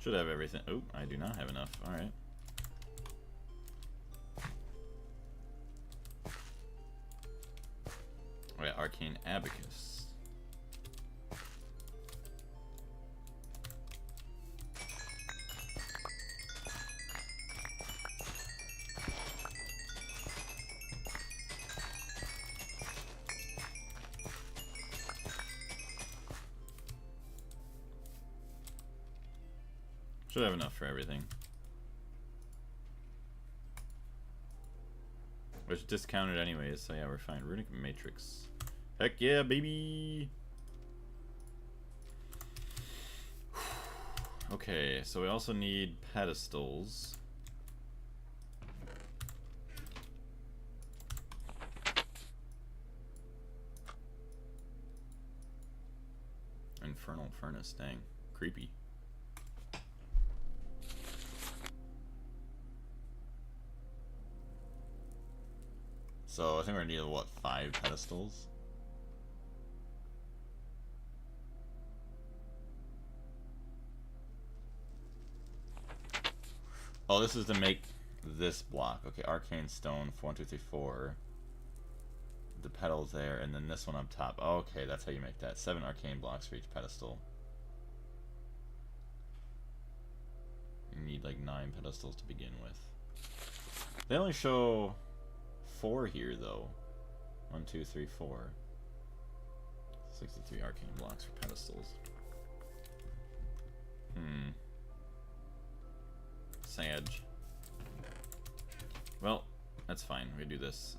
Should have everything. Oh, I do not have enough. Alright. Alright, Arcane Abacus. Should have enough for everything. Which discounted anyways, so yeah, we're fine. Runic Matrix. Heck yeah, baby! Okay, so we also need pedestals. Infernal Furnace, dang. Creepy. So I think we're gonna need, what, 5 pedestals? Oh, this is to make this block. Okay, Arcane Stone, 1, 2, 3, 4. The petals there, and then this one up top. Okay, that's how you make that. 7 arcane blocks for each pedestal. You need like 9 pedestals to begin with. They only show 4 here though. 1, 2, 3, 4. 63 arcane blocks for pedestals. Sage. Well, that's fine. We do this.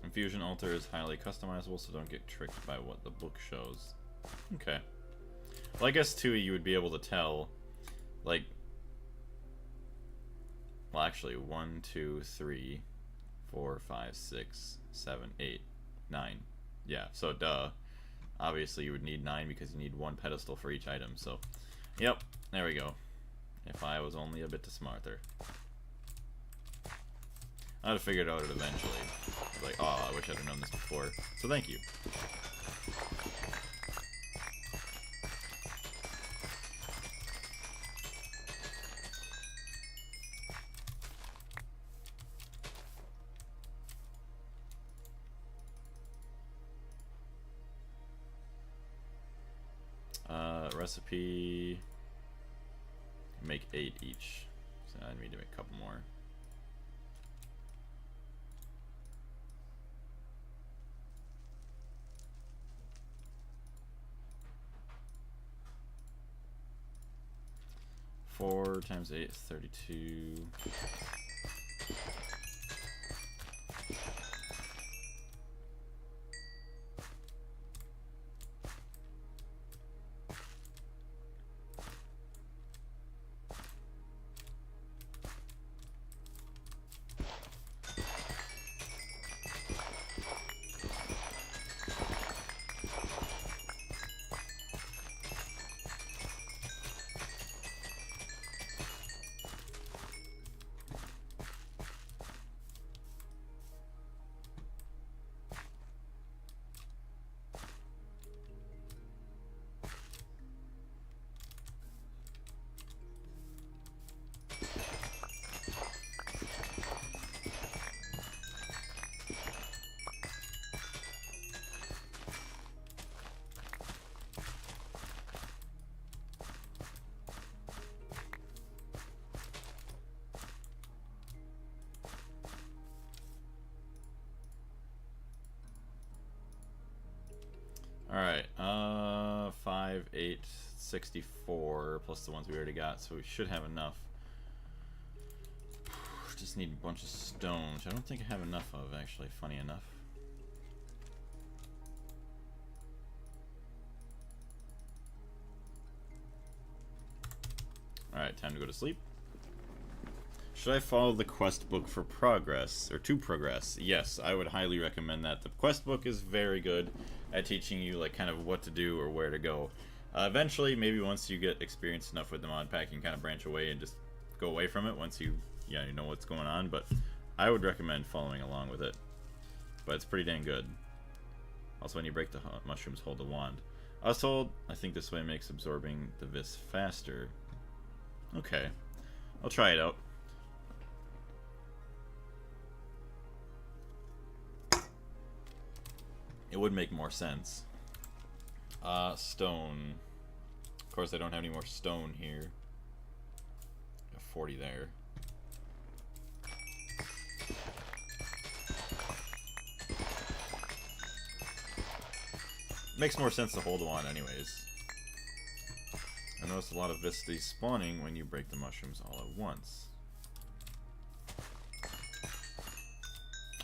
Infusion Altar is highly customizable, so don't get tricked by what the book shows. Okay. Well, I guess too you would be able to tell, like, well, actually, 1, 2, 3, 4, 5, 6, 7, 8, 9. Yeah, so duh. Obviously, you would need 9 because you need 1 pedestal for each item, so. Yep, there we go. If I was only a bit smarter. I'd have figured out it eventually. Like, oh, I wish I'd have known this before. So thank you. Recipe. Make 8 each. So I need to make a couple more. Four times 8 is 32. Alright, 5, 8, 64, plus the ones we already got, so we should have enough. Just need a bunch of stone, which I don't think I have enough of, actually, funny enough. Alright, time to go to sleep. Should I follow the quest book for progress, or to progress? Yes, I would highly recommend that. The quest book is very good at teaching you like kind of what to do or where to go. Eventually, maybe once you get experienced enough with the mod pack, you can kind of branch away and just go away from it once you know what's going on. But I would recommend following along with it. But it's pretty dang good. Also, when you break the mushrooms, hold the wand. I was told, I think this way makes absorbing the vis faster. Okay, I'll try it out. It would make more sense. Stone. Of course, I don't have any more stone here. Got 40 there. Makes more sense to hold one anyways. I noticed a lot of Vistas spawning when you break the mushrooms all at once.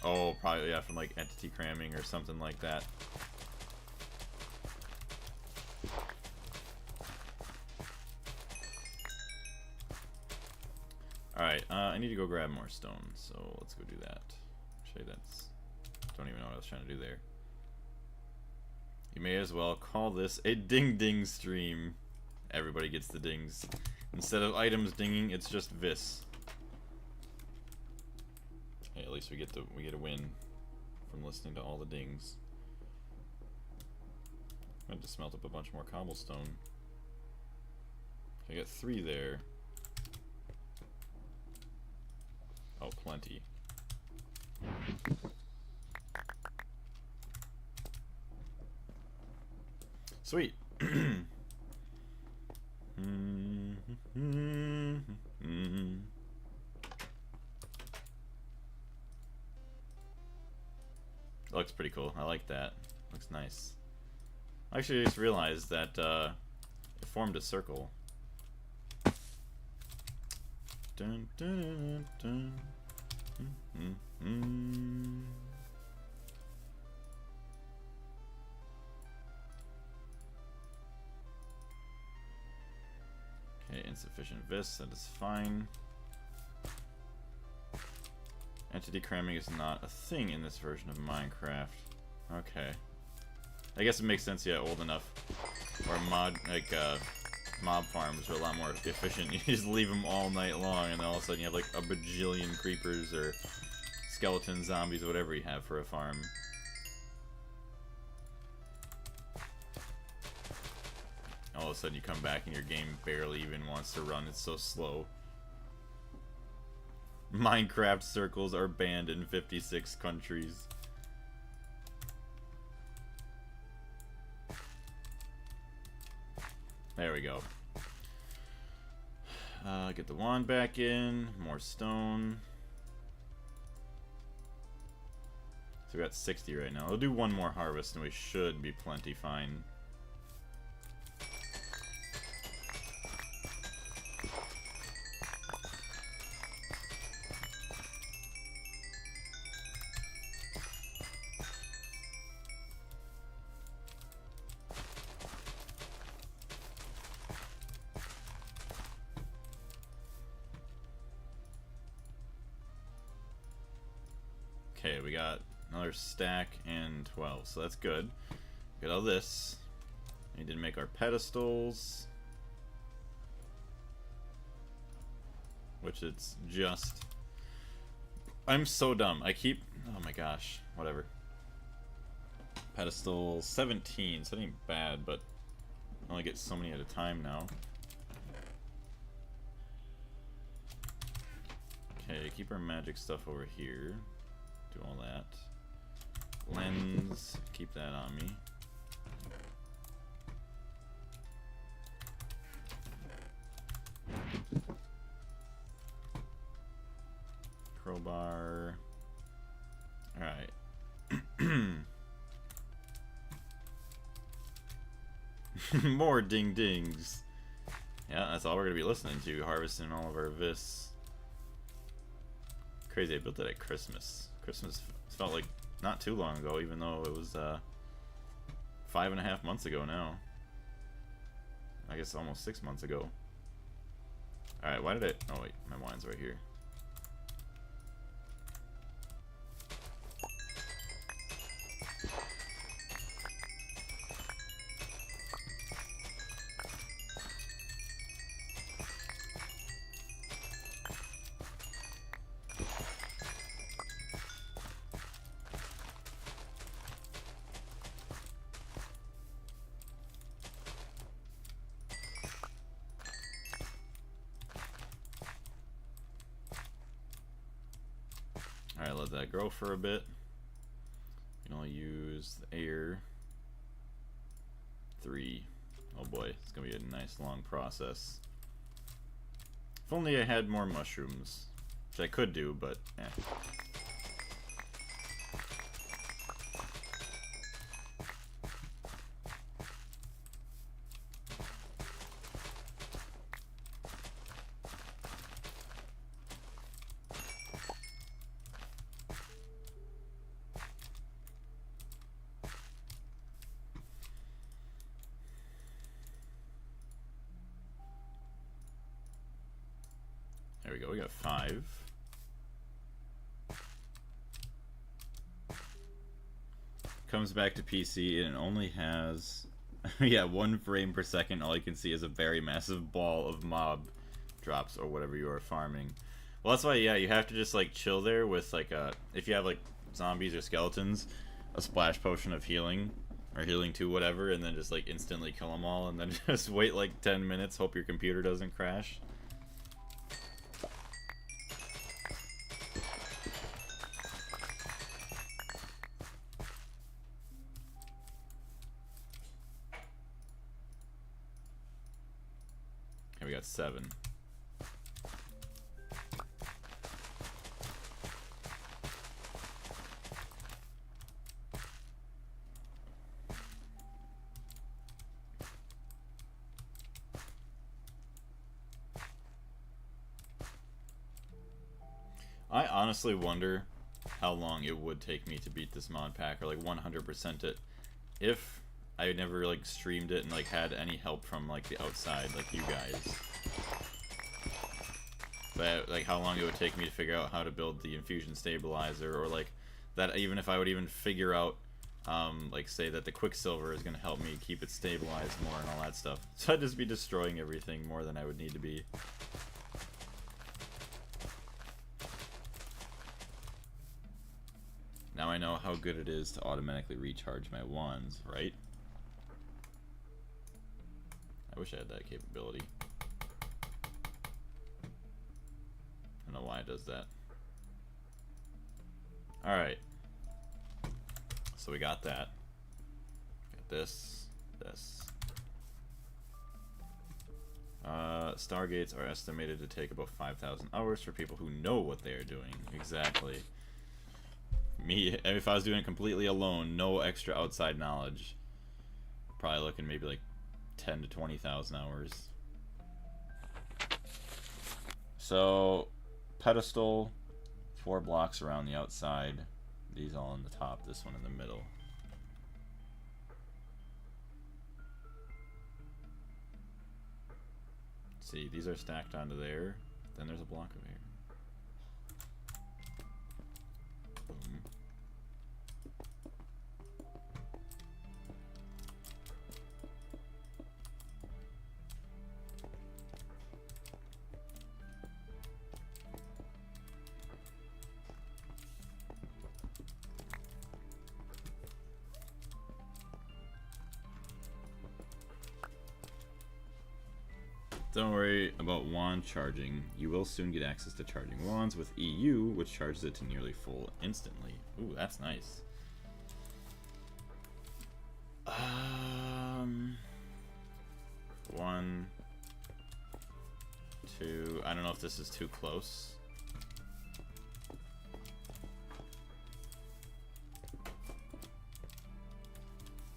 Oh, probably, yeah, from like entity cramming or something like that. Alright, I need to go grab more stone, so let's go do that. Actually, that's... don't even know what I was trying to do there. You may as well call this a ding-ding stream. Everybody gets the dings. Instead of items dinging, it's just vis. Hey, at least we get a win from listening to all the dings. I had to smelt up a bunch more cobblestone. I got 3 there. Oh, plenty. Sweet. That looks pretty cool. I like that. Looks nice. Actually, I just realized that it formed a circle. Dun, dun, dun, dun. Okay, insufficient vis, that is fine. Entity cramming is not a thing in this version of Minecraft. Okay. I guess it makes sense, yeah, old enough. Or mob farms are a lot more efficient. You just leave them all night long, and then all of a sudden you have like a bajillion creepers or skeletons, zombies, whatever you have for a farm. All of a sudden you come back and your game barely even wants to run. It's so slow. Minecraft circles are banned in 56 countries. There we go. Get the wand back in. More stone. So we got 60 right now. We'll do one more harvest and we should be plenty fine. Okay, we got another stack and 12, so that's good. Get all this. We need to make our pedestals. Which it's just... I'm so dumb. I keep... oh my gosh. Whatever. Pedestal 17, so that ain't bad, but I only get so many at a time now. Okay, keep our magic stuff over here. Do all that. Lens, keep that on me. Crowbar. Alright. More ding dings. Yeah, that's all we're gonna be listening to, harvesting all of our vis. Crazy, I built that at Christmas. Christmas felt like not too long ago, even though it was 5.5 months ago now. I guess almost 6 months ago. Alright, why did it... oh wait, my wine's right here. Alright, let that grow for a bit. You can only use the air. 3. Oh boy, it's gonna be a nice long process. If only I had more mushrooms. Which I could do, but eh. we got 5. Comes back to PC and it only has yeah, 1 frame per second. All you can see is a very massive ball of mob drops or whatever you are farming. Well, that's why, yeah, you have to just like chill there with like if you have like zombies or skeletons, a splash potion of healing or healing 2, whatever, and then just like instantly kill them all and then just wait like 10 minutes, hope your computer doesn't crash. Okay, we got 7. I honestly wonder how long it would take me to beat this mod pack, or like 100% it, if I never like streamed it and like had any help from like the outside, like you guys. But like how long it would take me to figure out how to build the infusion stabilizer, or like that, even if I would even figure out like say that the Quicksilver is going to help me keep it stabilized more and all that stuff. So I'd just be destroying everything more than I would need to be. Now I know how good it is to automatically recharge my wands, right? I wish I had that capability. I don't know why it does that. Alright. So we got that. Got this. Stargates are estimated to take about 5,000 hours for people who know what they are doing. Exactly. Me, if I was doing it completely alone, no extra outside knowledge, probably looking maybe like 10 to 20,000 hours. So, pedestal, 4 blocks around the outside. These all on the top, this one in the middle. See, these are stacked onto there. Then there's a block over here. Boom. Don't worry about wand charging. You will soon get access to charging wands with EU, which charges it to nearly full instantly. Ooh, that's nice. 1, 2. I don't know if this is too close.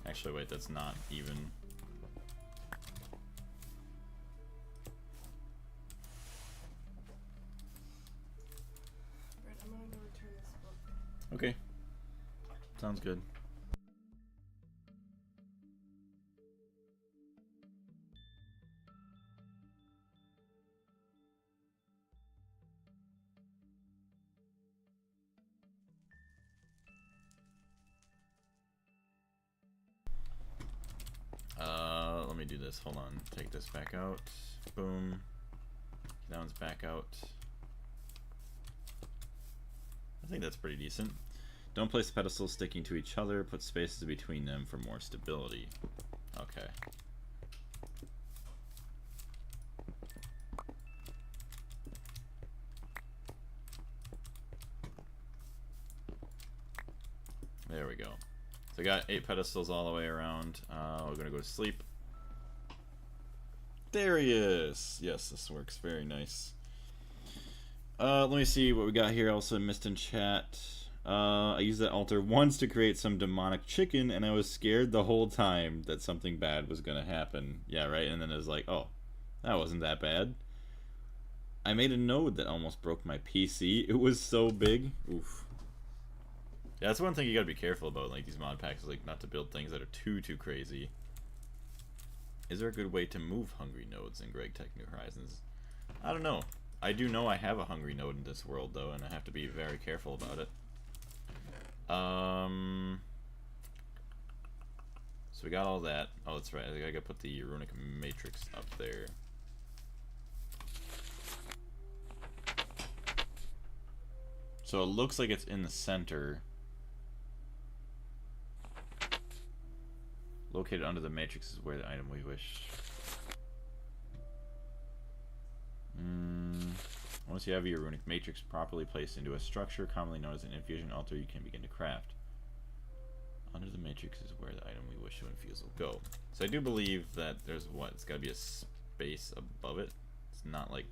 Actually, wait, that's not even. Okay. Sounds good. Let me do this. Hold on. Take this back out. Boom. That one's back out. I think that's pretty decent. Don't place pedestals sticking to each other. Put spaces between them for more stability. Okay. There we go. So I got 8 pedestals all the way around. We're gonna go to sleep. There he is. Yes, this works very nice. Let me see what we got here. Also missed in chat. I used that altar once to create some demonic chicken, and I was scared the whole time that something bad was gonna happen. Yeah, right. And then it was like, oh, that wasn't that bad. I made a node that almost broke my PC. It was so big. Oof. Yeah, that's one thing you gotta be careful about, like these mod packs, like not to build things that are too crazy. Is there a good way to move hungry nodes in Gregtech New Horizons? I don't know. I do know I have a hungry node in this world, though, and I have to be very careful about it. So we got all that. Oh, that's right. I think I gotta put the runic matrix up there. So it looks like it's in the center. Located under the matrix is where the item we wish. Once you have your runic matrix properly placed into a structure commonly known as an infusion altar, you can begin to craft. Under the matrix is where the item we wish to infuse will go. So I do believe that there's what? It's gotta be a space above it. It's not like...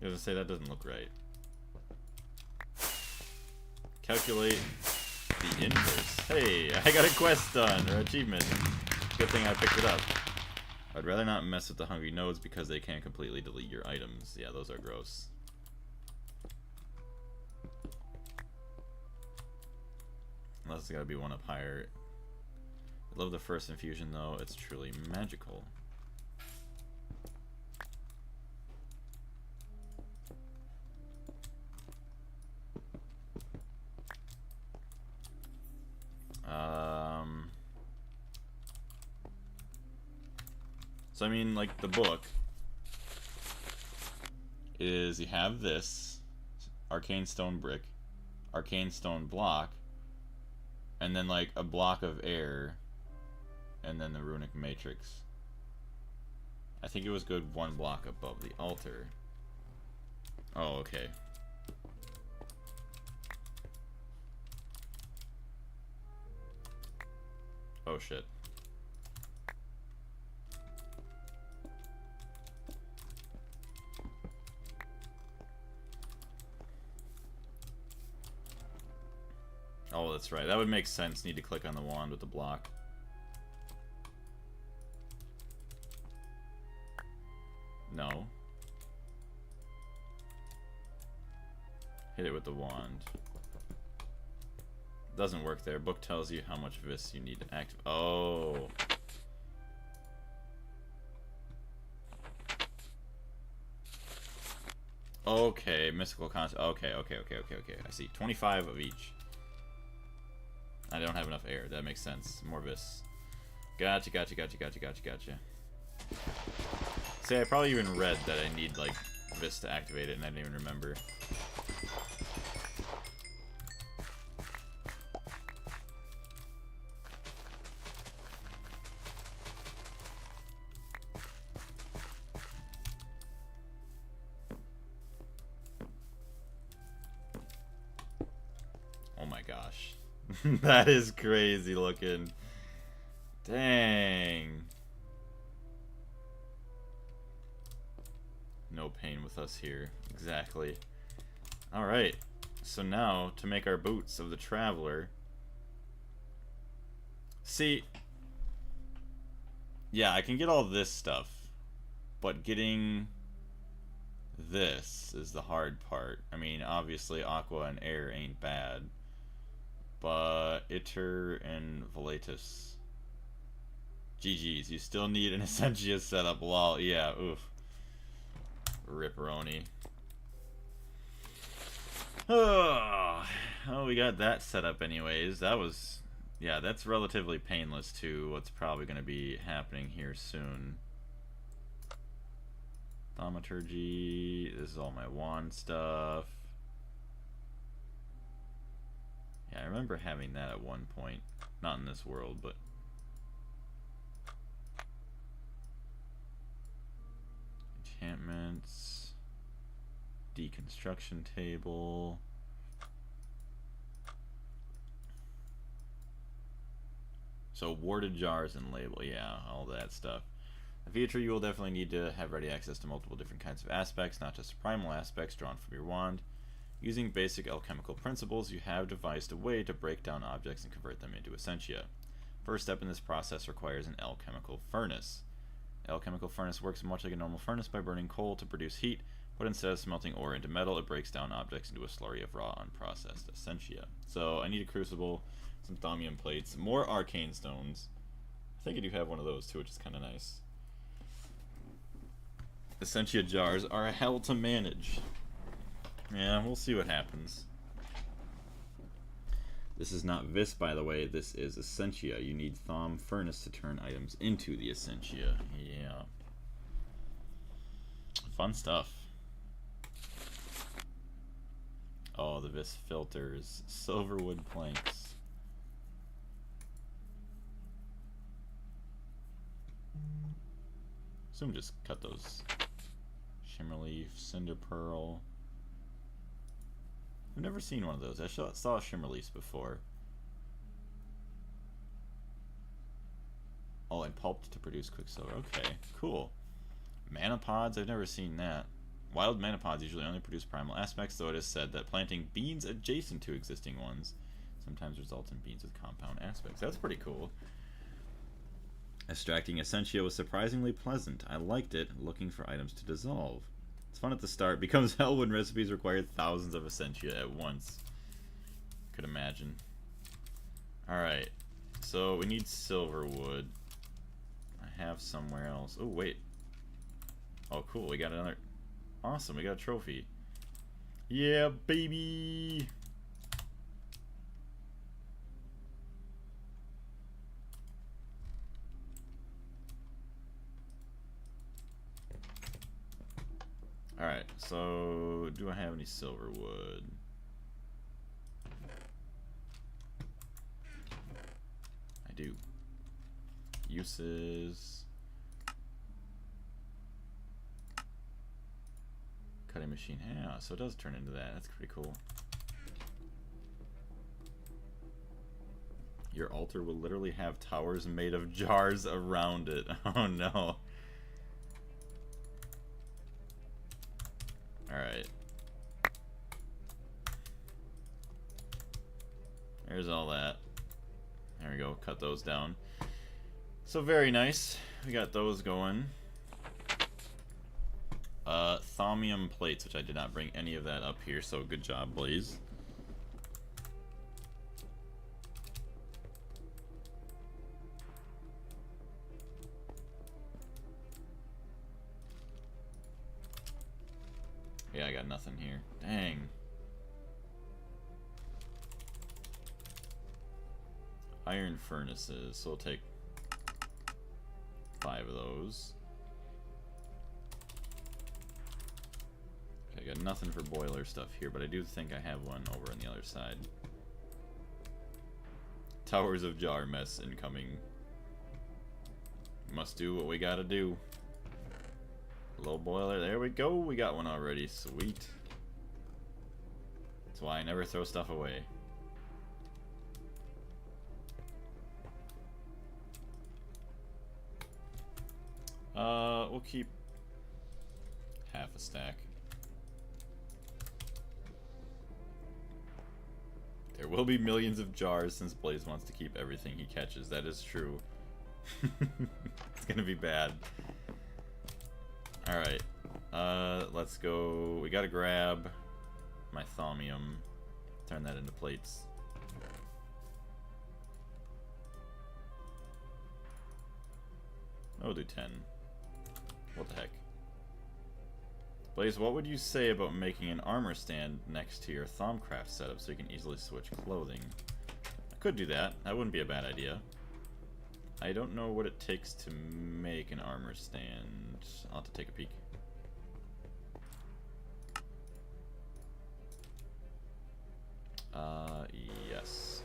I was gonna say, that doesn't look right. Calculate the inverse. Hey, I got a quest done, or achievement. Good thing I picked it up. I'd rather not mess with the hungry nodes because they can't completely delete your items. Yeah, those are gross. Unless it's gotta be one up higher. I love the first infusion though, it's truly magical. So I mean, like, the book is, you have this arcane stone brick, arcane stone block, and then like a block of air, and then the runic matrix. I think it was good one block above the altar. Oh, okay. Oh shit. Oh, that's right. That would make sense. Need to click on the wand with the block. No. Hit it with the wand. Doesn't work there. Book tells you how much of this you need to activate. Oh. Okay, mystical concept. Okay. I see. 25 of each. I don't have enough air. That makes sense. More vis. Gotcha. See, I probably even read that I need, like, vis to activate it, and I didn't even remember. Oh my gosh. That is crazy looking. Dang. No pain with us here. Exactly. Alright. So now, to make our boots of the Traveler. See. Yeah, I can get all this stuff. But getting this is the hard part. I mean, obviously Aqua and Air ain't bad. But Iter and Volatus. GG's. You still need an Essentia setup. Lol. Yeah, oof. Ripperoni. Oh, we got that set up anyways. That was... Yeah, that's relatively painless to what's probably going to be happening here soon. Thaumaturgy. This is all my wand stuff. Yeah, I remember having that at one point. Not in this world, but... Enchantments. Deconstruction table. So, warded jars and label. Yeah, all that stuff. In the future, you will definitely need to have ready access to multiple different kinds of aspects, not just primal aspects drawn from your wand. Using basic alchemical principles, you have devised a way to break down objects and convert them into essentia. First step in this process requires an alchemical furnace. The alchemical furnace works much like a normal furnace by burning coal to produce heat, but instead of smelting ore into metal, it breaks down objects into a slurry of raw, unprocessed essentia. So I need a crucible, some thaumium plates, more arcane stones. I think I do have one of those too, which is kind of nice. Essentia jars are a hell to manage. Yeah, we'll see what happens. This is not Vis, by the way. This is Essentia. You need Thom Furnace to turn items into the Essentia. Yeah. Fun stuff. Oh, the Vis filters. Silverwood planks. Assume just cut those. Shimmerleaf, Cinder Pearl. I've never seen one of those. I saw Shimmerleafs before. Oh, and pulped to produce Quicksilver. Okay, cool. Mana pods, I've never seen that. Wild mana pods usually only produce primal aspects, though it is said that planting beans adjacent to existing ones sometimes results in beans with compound aspects. That's pretty cool. Extracting Essentia was surprisingly pleasant. I liked it, looking for items to dissolve. It's fun at the start, becomes hell when recipes require thousands of Essentia at once. Could imagine. Alright, so we need Silverwood. I have somewhere else. Oh, wait. Oh, cool, we got another... Awesome, we got a trophy. Yeah, baby! Alright, so do I have any Silverwood? I do. Uses... Cutting machine. Yeah, so it does turn into that. That's pretty cool. Your altar will literally have towers made of jars around it. Oh no. Alright. There's all that. There we go. Cut those down. So very nice. We got those going. Thaumium plates, which I did not bring any of that up here, so good job, Blaze. Yeah, I got nothing here. Dang. Iron furnaces, so we'll take 5 of those. I got nothing for boiler stuff here, but I do think I have one over on the other side. Towers of jar mess incoming. Must do what we gotta do. Low boiler, there we go. We got one already. Sweet. That's why I never throw stuff away. We'll keep half a stack. There will be millions of jars since Blaze wants to keep everything he catches. That is true. It's gonna be bad. Alright. Let's go. We gotta grab my thaumium. Turn that into plates. I'll do 10. What the heck? Blaze, what would you say about making an armor stand next to your Thaumcraft setup so you can easily switch clothing? I could do that. That wouldn't be a bad idea. I don't know what it takes to make an armor stand. I'll have to take a peek. Yes.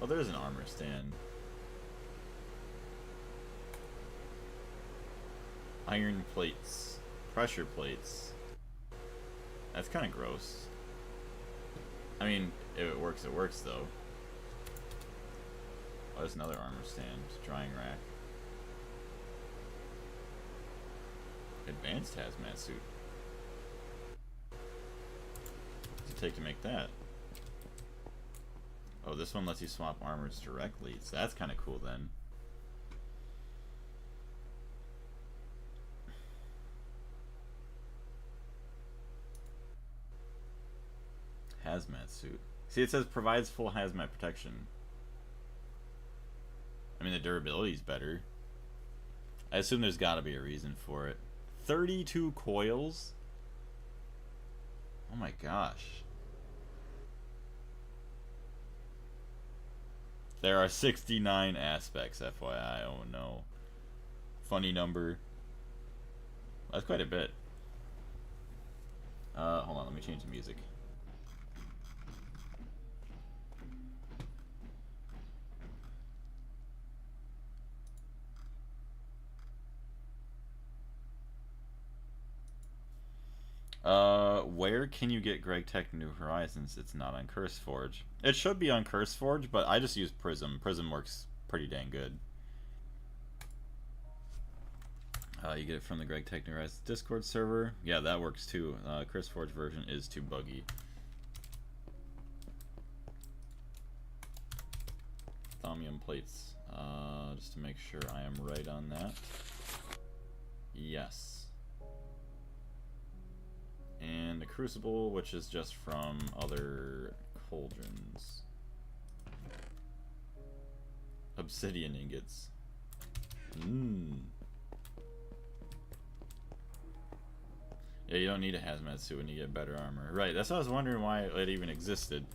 Oh, there's an armor stand. Iron plates. Pressure plates. That's kind of gross. I mean, if it works, though. Oh, there's another armor stand. Drying rack. Advanced hazmat suit. What's it take to make that? Oh, this one lets you swap armors directly, so that's kind of cool then. Hazmat suit. See, it says provides full hazmat protection. I mean, the durability is better. I assume there's got to be a reason for it. 32 coils? Oh my gosh. There are 69 aspects, FYI. Oh no. Funny number. That's quite a bit. Hold on, let me change the music. Where can you get Gregtech New Horizons? It's not on CurseForge. It should be on CurseForge, but I just use Prism. Prism works pretty dang good. You get it from the Gregtech New Horizons Discord server. Yeah, that works too. CurseForge version is too buggy. Thaumium plates. Just to make sure I am right on that. Yes. And the Crucible, which is just from other cauldrons. Obsidian ingots. Yeah, you don't need a hazmat suit when you get better armor. Right, that's what I was wondering why it even existed.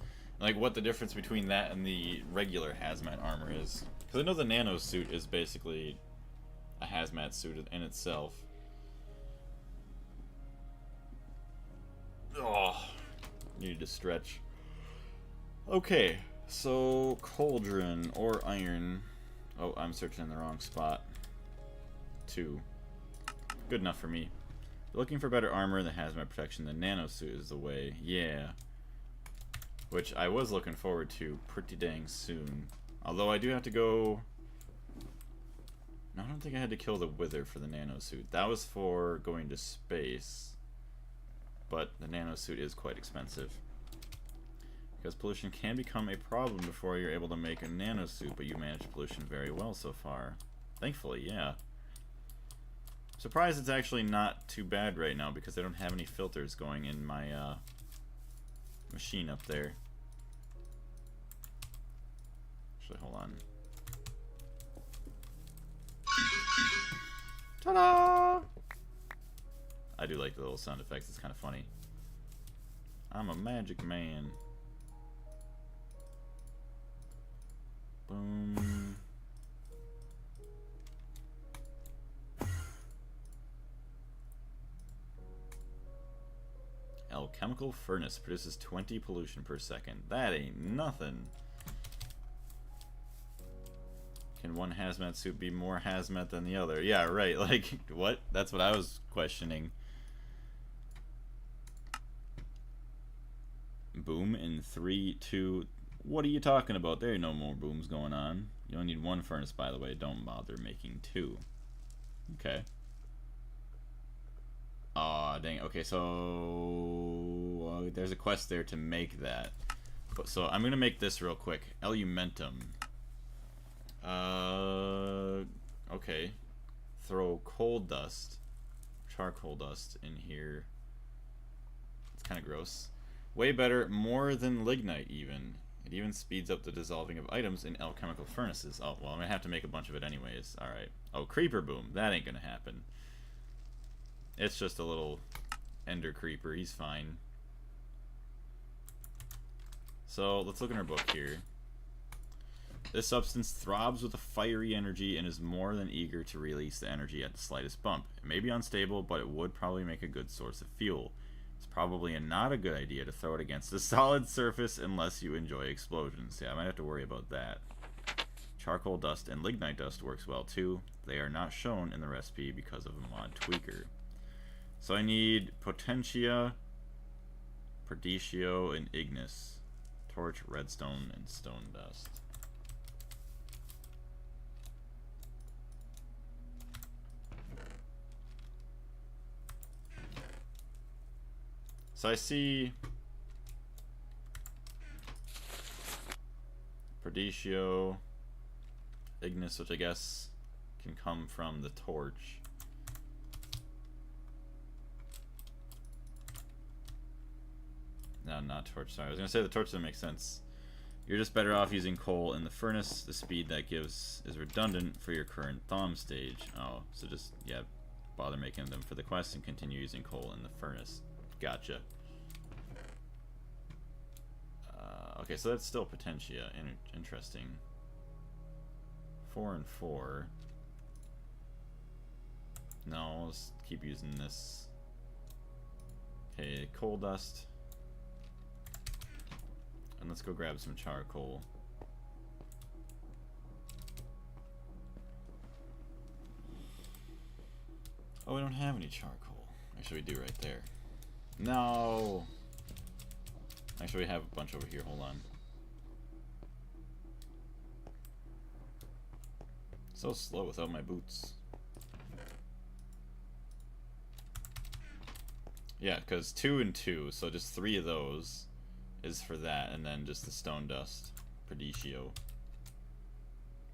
Like, what the difference between that and the regular hazmat armor is. Because I know the nano suit is basically a hazmat suit in itself. Oh, need to stretch. Okay, so cauldron or iron. Oh, I'm searching in the wrong spot. 2. Good enough for me. Looking for better armor, the hazmat protection, the nano suit is the way. Yeah. Which I was looking forward to pretty dang soon. Although I do have to go... No, I don't think I had to kill the Wither for the nano suit. That was for going to space. But the nano suit is quite expensive. Because pollution can become a problem before you're able to make a nano suit, but you manage pollution very well so far. Thankfully, yeah. Surprised it's actually not too bad right now because I don't have any filters going in my machine up there. Actually, hold on. Ta-da! I do like the little sound effects, it's kind of funny. I'm a magic man. Boom. Alchemical furnace produces 20 pollution per second. That ain't nothing. Can one hazmat suit be more hazmat than the other? Yeah, right. Like, what? That's what I was questioning. Boom in 3, 2... What are you talking about? There ain't no more booms going on. You only need 1 furnace, by the way. Don't bother making 2. Okay. Aw, dang. Okay, so... there's a quest there to make that. But, so, I'm going to make this real quick. Elumentum. Okay. Throw coal dust. Charcoal dust in here. It's kind of gross. Way better, more than lignite even. It even speeds up the dissolving of items in alchemical furnaces. Oh, well, I'm going to have to make a bunch of it anyways. Alright. Oh, creeper boom. That ain't going to happen. It's just a little ender creeper. He's fine. So, let's look in our book here. This substance throbs with a fiery energy and is more than eager to release the energy at the slightest bump. It may be unstable, but it would probably make a good source of fuel. It's probably not a good idea to throw it against a solid surface unless you enjoy explosions. Yeah, I might have to worry about that. Charcoal dust and lignite dust works well too. They are not shown in the recipe because of a mod tweaker. So I need Potentia, Perdicio, and Ignis. Torch, redstone, and stone dust. So I see Perdicio, Ignis, which I guess can come from the torch. not torch. Sorry, I was gonna say the torch doesn't make sense. You're just better off using coal in the furnace. The speed that gives is redundant for your current thawing stage. Oh, so just, yeah, bother making them for the quest and continue using coal in the furnace. Gotcha. Okay, so that's still Potentia. Interesting. 4 and 4. No, let's keep using this. Okay, coal dust. And let's go grab some charcoal. Oh, we don't have any charcoal. Actually, we do right there. No! Actually, we have a bunch over here. Hold on. So slow without my boots. Yeah, because 2 and 2, so just 3 of those is for that, and then just the stone dust, Perditio.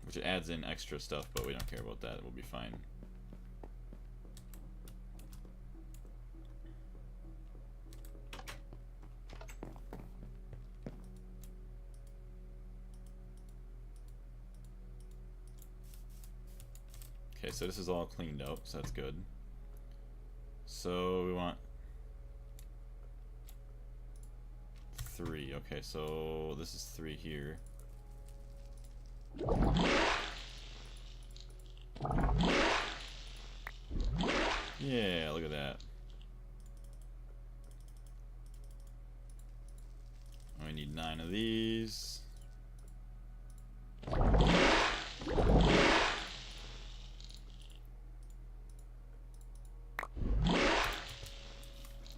Which adds in extra stuff, but we don't care about that, we'll be fine. Okay, so this is all cleaned up, so that's good. So we want 3. Okay, so this is 3 here. Yeah, look at that. We need 9 of these.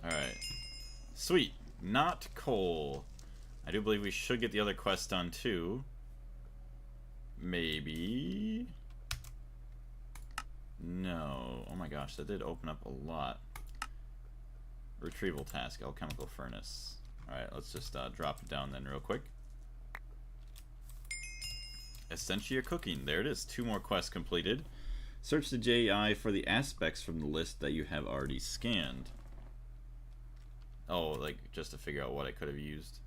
Alright. Sweet. Not coal. I do believe we should get the other quest done too. Maybe. No. Oh my gosh, that did open up a lot. Retrieval task, alchemical furnace. Alright, let's just drop it down then real quick. Essentia cooking. There it is. 2 more quests completed. Search the JI for the aspects from the list that you have already scanned. Oh, like, just to figure out what I could have used.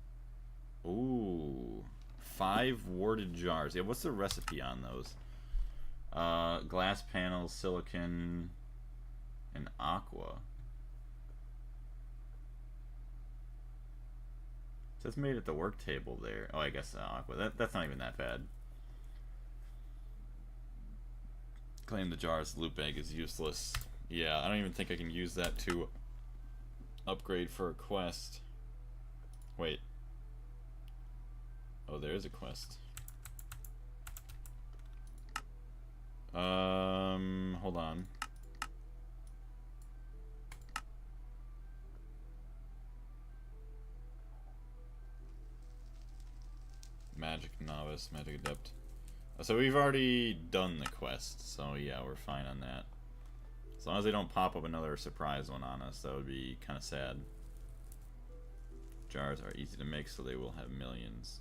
Ooh. 5 warded jars. Yeah, what's the recipe on those? Glass panels, silicon, and aqua. So it's made at the work table there. Oh, I guess aqua. That's not even that bad. Claim the jar's loot bag is useless. Yeah, I don't even think I can use that to upgrade for a quest. Wait. Oh, there is a quest. Hold on. Magic novice, magic adept. So we've already done the quest, so yeah, we're fine on that. As long as they don't pop up another surprise one on us, that would be kind of sad. Jars are easy to make, so they will have millions.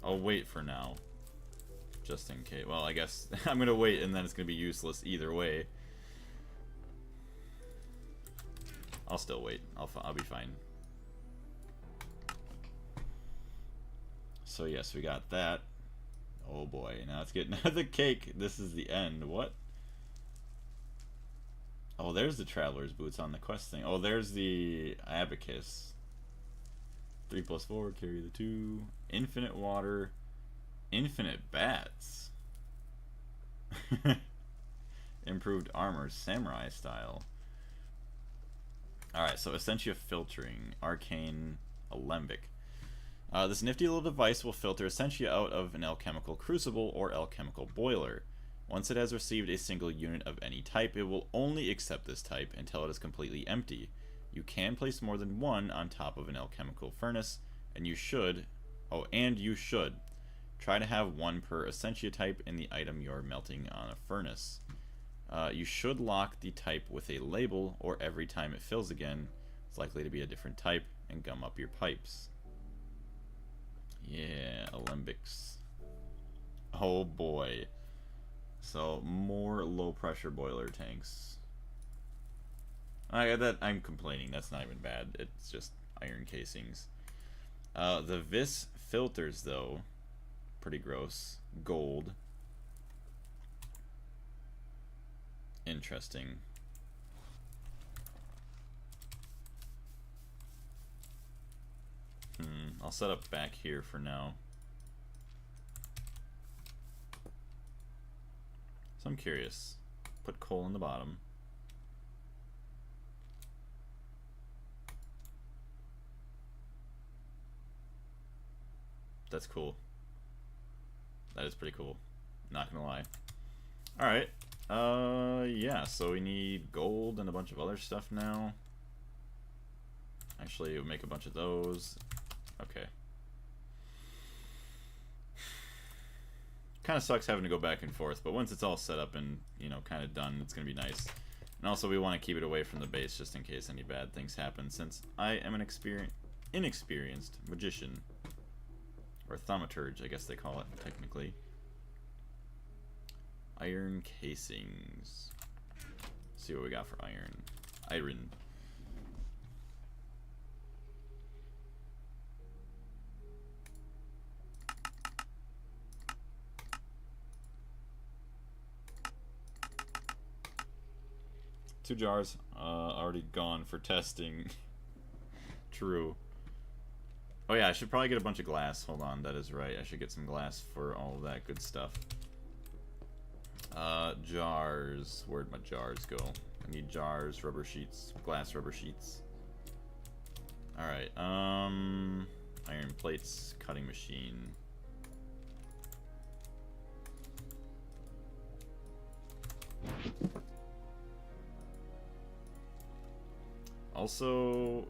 I'll wait for now. Just in case. Well, I guess I'm gonna wait and then it's gonna be useless either way. I'll still wait. I'll be fine. So yes, we got that. Oh boy, now it's getting the cake. This is the end. What? Oh, there's the traveler's boots on the quest thing. Oh, there's the abacus. 3 + 4, carry the 2. Infinite water. Infinite bats. Improved armor, samurai style. Alright, so Essentia filtering. Arcane alembic. This nifty little device will filter Essentia out of an alchemical crucible or alchemical boiler. Once it has received a single unit of any type, it will only accept this type until it is completely empty. You can place more than one on top of an alchemical furnace, and you should try to have 1 per Essentia type in the item you're melting on a furnace. You should lock the type with a label, or every time it fills again, it's likely to be a different type, and gum up your pipes. Yeah, alembics. Oh boy. So, more low pressure boiler tanks. I'm complaining. That's not even bad. It's just iron casings. The vis filters, though, pretty gross. Gold. Interesting. I'll set up back here for now. So I'm curious. Put coal in the bottom. That's cool. That is pretty cool. Not gonna lie. Alright. Yeah, so we need gold and a bunch of other stuff now. Actually, we'll make a bunch of those. Okay. Kind of sucks having to go back and forth, but once it's all set up and, you know, kind of done, it's going to be nice. And also, we want to keep it away from the base just in case any bad things happen, since I am an inexperienced magician. Or thaumaturge, I guess they call it, technically. Iron casings. Let's see what we got for iron. Iron. Two jars already gone for testing. True. Oh yeah, I should probably get a bunch of glass. Hold on, that is right. I should get some glass for all of that good stuff. Jars. Where'd my jars go? I need jars, rubber sheets, glass rubber sheets. Alright, iron plates, cutting machine. Also,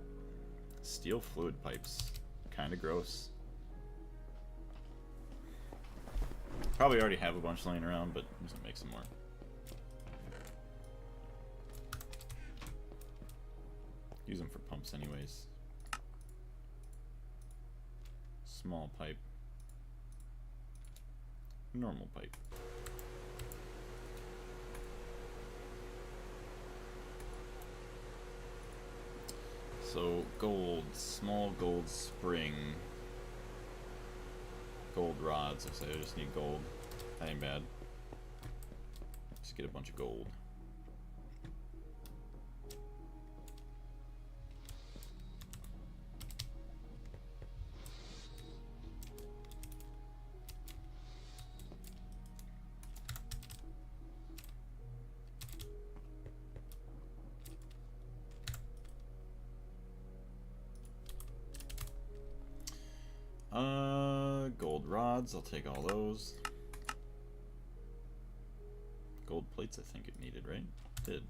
steel fluid pipes. Kinda gross. Probably already have a bunch laying around, but I'm just gonna make some more. Use them for pumps anyways. Small pipe. Normal pipe. So, gold. Small gold spring. Gold rods. I just need gold. That ain't bad. Just get a bunch of gold. Gold rods, I'll take all those. Gold plates, I think it needed, right? It did.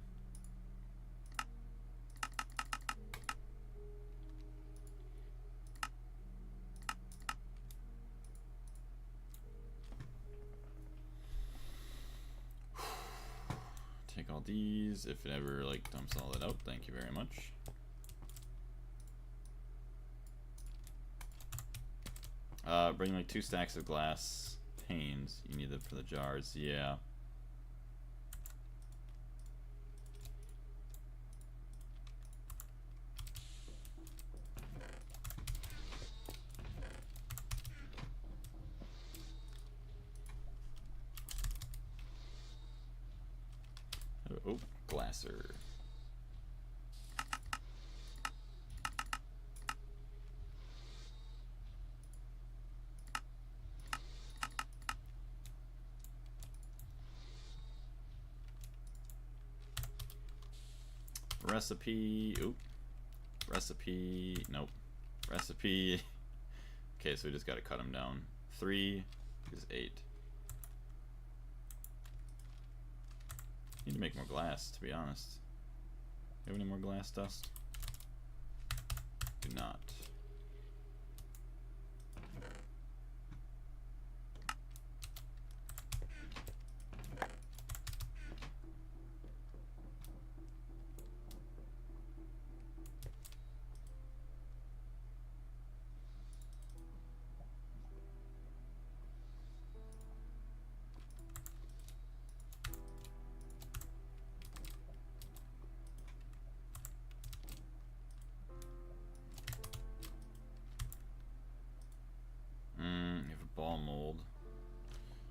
Take all these, if it ever like dumps all that out, thank you very much. Bring like 2 stacks of glass panes. You need them for the jars, yeah. Oh, glasser. Recipe, oop. Recipe, nope. Recipe. Okay, so we just gotta cut them down. 3 is 8. Need to make more glass, to be honest. Do you have any more glass dust? Do not.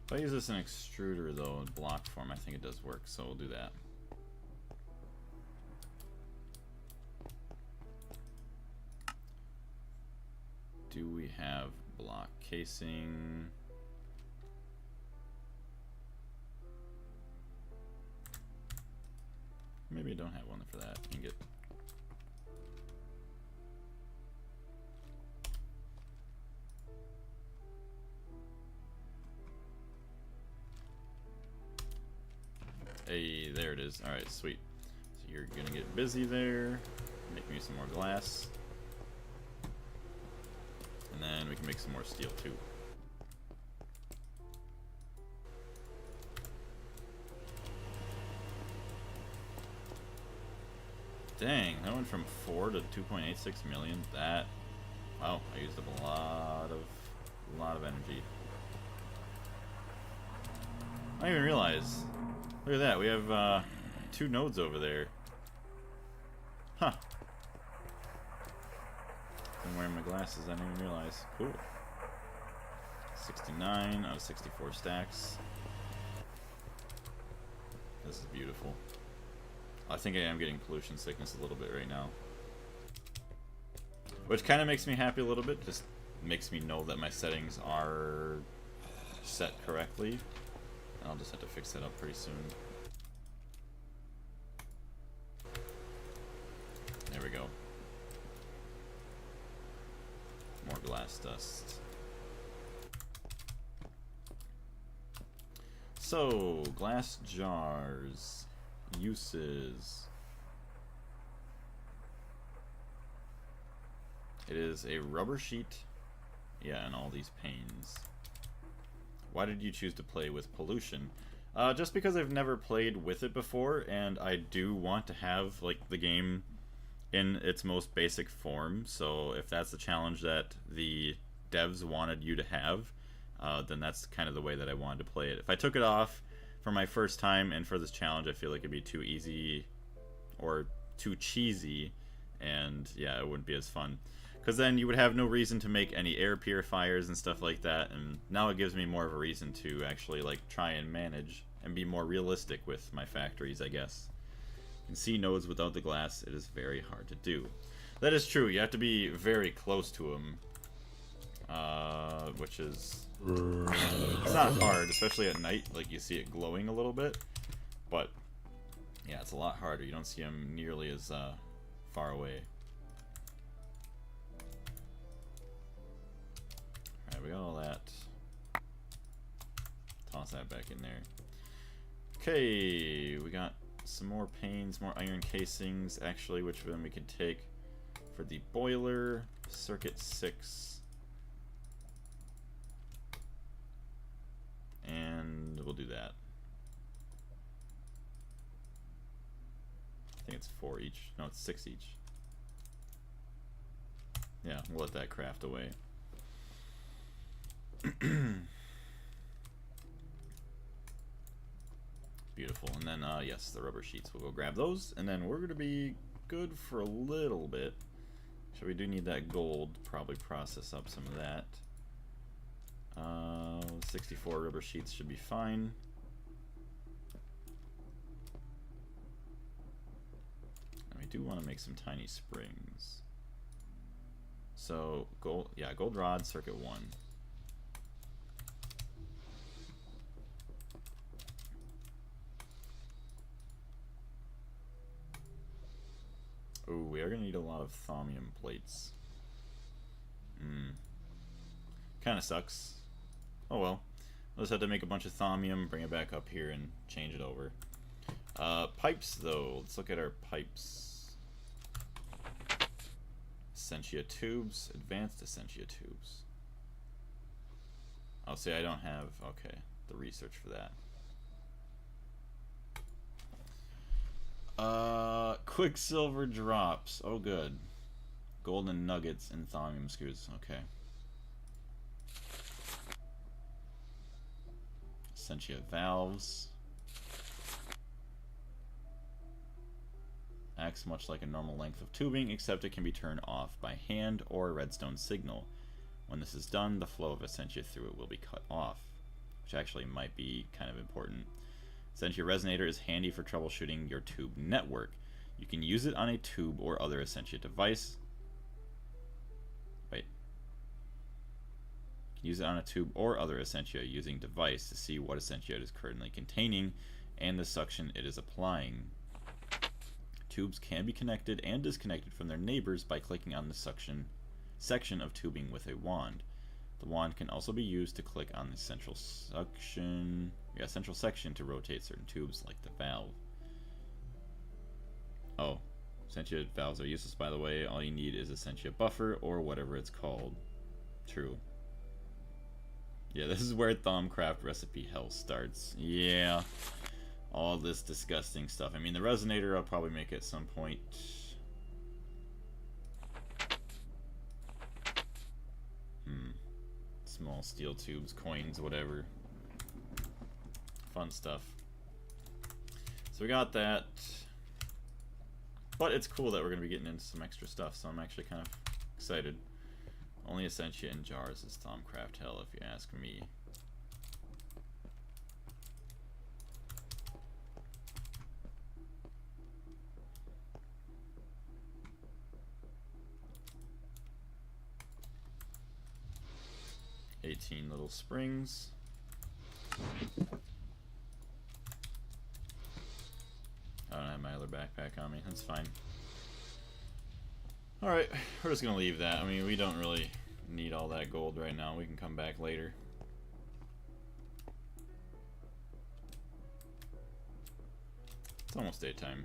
If I use this in extruder though, in block form, I think it does work, so we'll do that. Do we have block casing? Maybe I don't have one for that. Ingot. Hey, there it is. Alright, sweet. So you're gonna get busy there. Make me some more glass. And then we can make some more steel too. Dang, that went from 4 to 2.86 million. That, wow, I used up a lot of energy. I didn't even realize. Look at that, we have 2 nodes over there. Huh. I'm wearing my glasses, I didn't even realize. Cool. 69 out of 64 stacks. This is beautiful. I think I am getting pollution sickness a little bit right now. Which kind of makes me happy a little bit, just makes me know that my settings are set correctly. And I'll just have to fix that up pretty soon. There we go. More glass dust. So, glass jars. Uses. It is a rubber sheet. Yeah, and all these panes. Why did you choose to play with pollution? Just because I've never played with it before, and I do want to have like the game in its most basic form. So if that's the challenge that the devs wanted you to have, then that's kind of the way that I wanted to play it. If I took it off for my first time and for this challenge, I feel like it'd be too easy or too cheesy, and yeah, it wouldn't be as fun. Because then you would have no reason to make any air purifiers and stuff like that, and now it gives me more of a reason to actually like try and manage and be more realistic with my factories, I guess. You can see nodes without the glass, it is very hard to do. That is true, you have to be very close to them, which is... it's not hard, especially at night, like you see it glowing a little bit, but yeah, it's a lot harder. You don't see them nearly as far away. Alright, we got all that. Toss that back in there. Okay, we got some more panes, more iron casings, actually, which of them we can take for the boiler. Circuit 6. And we'll do that. I think it's 4 each. No, it's 6 each. Yeah, we'll let that craft away. Beautiful. And then, yes, the rubber sheets. We'll go grab those. And then we're going to be good for a little bit. So we do need that gold. Probably process up some of that. 64 rubber sheets should be fine. And we do want to make some tiny springs. So gold, yeah, gold rod, circuit 1. Ooh, we are gonna need a lot of thaumium plates. Kind of sucks. Oh well. We'll just have to make a bunch of thaumium, bring it back up here, and change it over. Pipes, though. Let's look at our pipes. Essentia tubes. Advanced Essentia tubes. I'll say I don't have, okay, the research for that. Quicksilver drops. Oh, good. Golden nuggets and thaumium screws. Okay. Essentia valves. Acts much like a normal length of tubing, except it can be turned off by hand or a redstone signal. When this is done, the flow of Essentia through it will be cut off. which actually might be kind of important. Essentia Resonator is handy for troubleshooting your tube network. You can use it on a tube or other Essentia device. Wait. You can use it on a tube or other Essentia using device to see what Essentia it is currently containing and the suction it is applying. Tubes can be connected and disconnected from their neighbors by clicking on the suction section of tubing with a wand. The wand can also be used to click on the central section to rotate certain tubes like the valve. Oh, Essentia valves are useless, by the way. All you need is Essentia buffer or whatever it's called. True. Yeah, this is where Thaumcraft recipe hell starts. Yeah. All this disgusting stuff. I mean, the resonator I'll probably make at some point. Small steel tubes, coins, whatever. Fun stuff. So we got that. But it's cool that we're going to be getting into some extra stuff, so I'm actually kind of excited. Only Essentia in jars is Thaumcraft hell, if you ask me. $18 little springs. I don't have my other backpack on me. That's fine. Alright, we're just gonna leave that. I mean, we don't really need all that gold right now. We can come back later. It's almost daytime.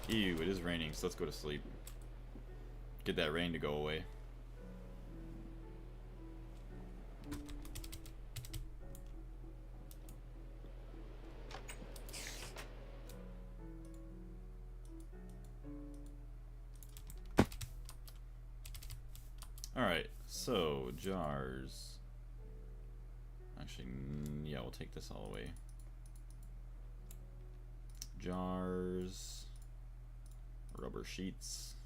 Ew, it is raining, so let's go to sleep. Get that rain to go away. Alright, so jars. Actually, yeah, we'll take this all away. Jars. Rubber sheets.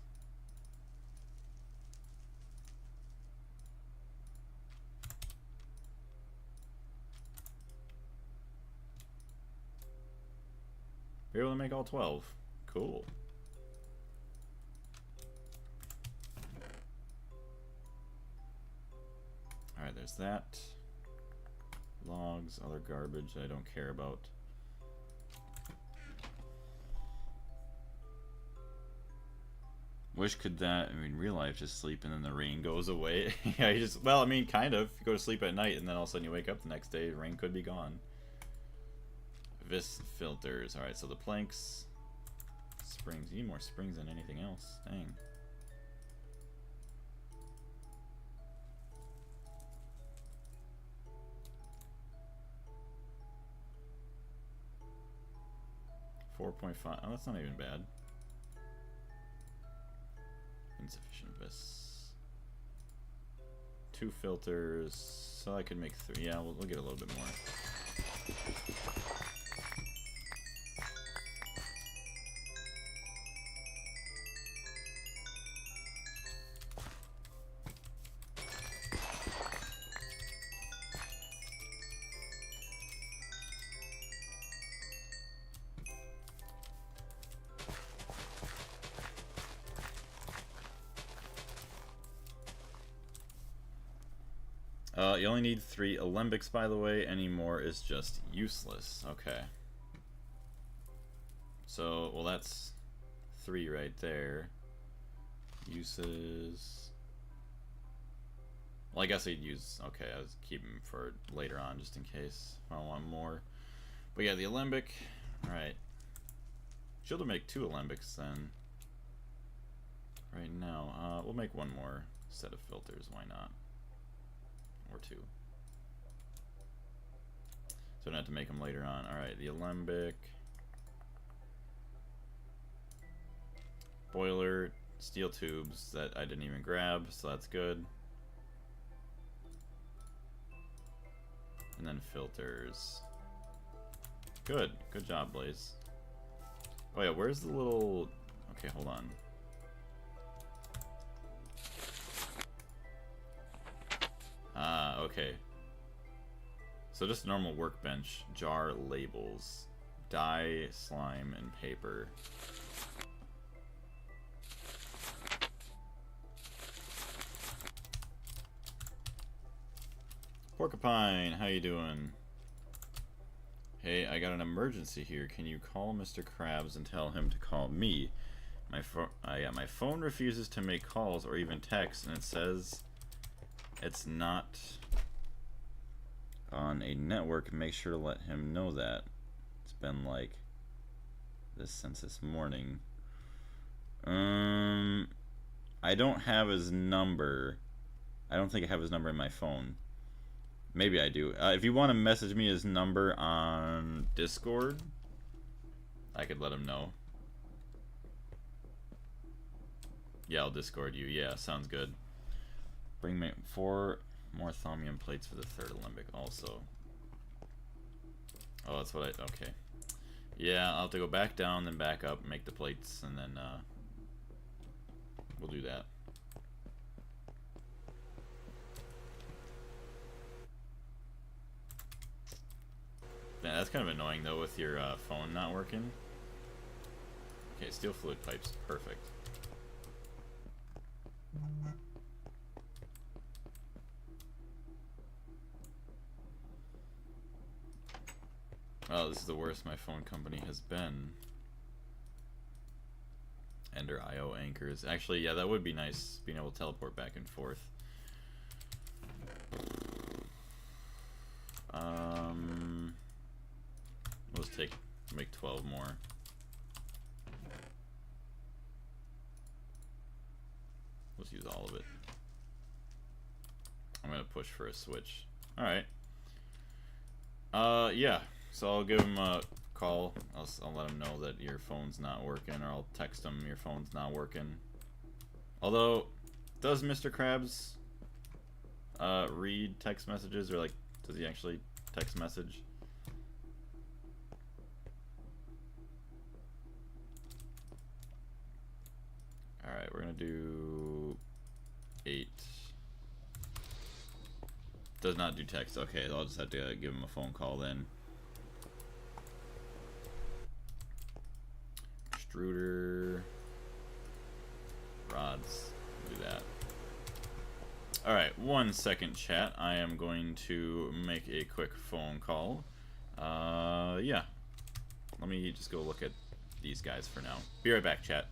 We're able to make all 12. Cool. Alright, there's that. Logs, other garbage I don't care about. Wish could that, I mean, real life, just sleep and then the rain goes away. Yeah, you just, well, I mean, kind of. You go to sleep at night and then all of a sudden you wake up the next day, the rain could be gone. Vis filters. Alright, so the planks. Springs. You need more springs than anything else. Dang. .5. Oh, that's not even bad. Insufficient vis. 2 filters. So I could make 3. Yeah, we'll get a little bit more. You only need 3 alembics, by the way. Any more is just useless. Okay. So, well, that's 3 right there. Uses. Well, I guess I'd use. Okay, I was keeping them for later on, just in case if I want more. But yeah, the alembic. All right. Should have make 2 alembics then. Right now, we'll make 1 more set of filters. Why not? Or 2. So I don't have to make them later on. Alright, the alembic. Boiler, steel tubes that I didn't even grab, so that's good. And then filters. Good. Good job, Blaze. Oh yeah, where's the little... Okay, hold on. Okay. So just normal workbench, jar labels, dye, slime, and paper. Porcupine, how you doing? Hey, I got an emergency here. Can you call Mr. Krabs and tell him to call me? My phone refuses to make calls or even text, and it says it's not on a network. Make sure to let him know that. It's been like this since this morning. I don't have his number. I don't think I have his number in my phone. Maybe I do. If you want to message me his number on Discord, I could let him know. Yeah, I'll Discord you. Yeah, sounds good. Bring me 4 more Thaumium plates for the 3rd Olympic also. Oh, that's what I... Okay. Yeah, I'll have to go back down, then back up, make the plates, and then we'll do that. Yeah, that's kind of annoying, though, with your phone not working. Okay, steel fluid pipes. Perfect. Oh, this is the worst my phone company has been. Ender IO anchors. Actually, yeah, that would be nice, being able to teleport back and forth. Let's make 12 more. Let's use all of it. I'm gonna push for a switch. Alright. Yeah. So I'll give him a call. I'll let him know that your phone's not working, or I'll text him your phone's not working. Although, does Mr. Krabs read text messages, or like, does he actually text message? Alright, we're gonna do 8. Does not do text. Okay, I'll just have to give him a phone call then. Extruder. Rods. Do that. Alright, 1 second, chat. I am going to make a quick phone call. Yeah. Let me just go look at these guys for now. Be right back, chat.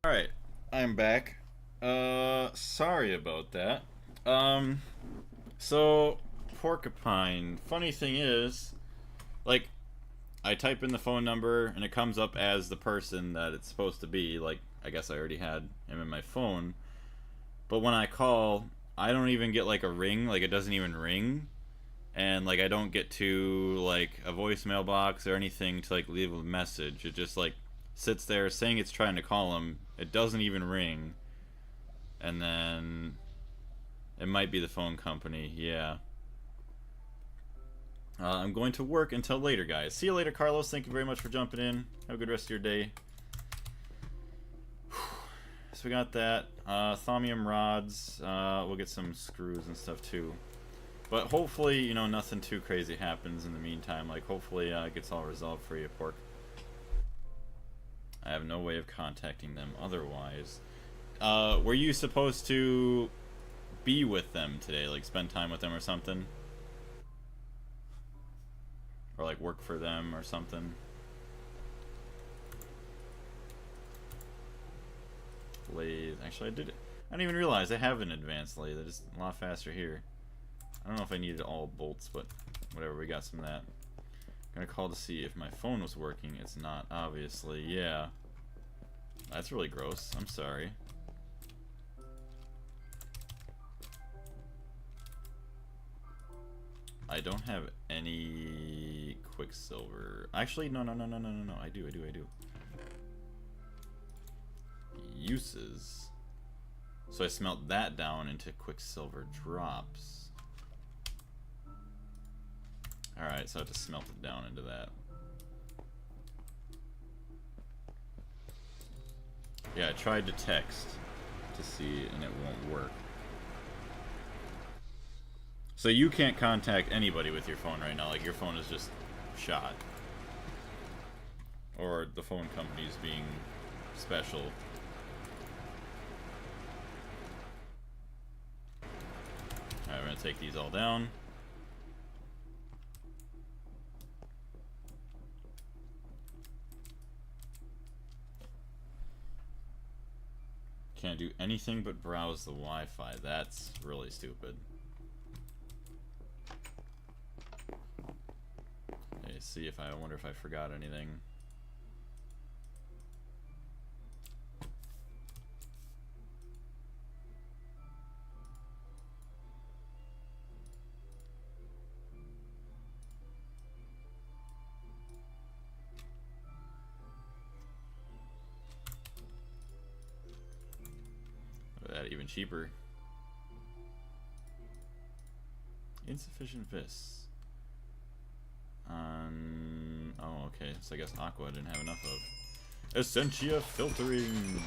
Alright, I'm back. Sorry about that. So, Porcupine. Funny thing is, like, I type in the phone number and it comes up as the person that it's supposed to be. Like, I guess I already had him in my phone. But when I call, I don't even get, like, a ring. Like, it doesn't even ring. And, like, I don't get to, like, a voicemail box or anything to, like, leave a message. It just, like, sits there saying it's trying to call him. It doesn't even ring. And then it might be the phone company. Yeah. I'm going to work until later, guys. See you later, Carlos. Thank you very much for jumping in. Have a good rest of your day. So we got that. Thaumium rods. We'll get some screws and stuff too. But hopefully, you know, nothing too crazy happens in the meantime. Like, hopefully it gets all resolved for you, Pork. I have no way of contacting them otherwise. Were you supposed to be with them today? Like, spend time with them or something? Or, like, work for them or something? Lathe. Actually, I didn't even realize I have an advanced lathe. It's a lot faster here. I don't know if I needed all bolts, but whatever, we got some of that. I'm gonna call to see if my phone was working. It's not, obviously. Yeah. That's really gross. I'm sorry. I don't have any Quicksilver. Actually, no. I do. Uses. So I smelt that down into Quicksilver drops. Alright, so I have to smelt it down into that. Yeah, I tried to text to see and it won't work. So you can't contact anybody with your phone right now, like your phone is just shot. Or the phone company's being special. Alright, we're gonna take these all down. Can't do anything but browse the Wi-Fi. That's really stupid. Okay, see if I wonder if I forgot anything. That even cheaper. Insufficient vis. Oh, okay. So I guess Aqua I didn't have enough of. Essentia filtering.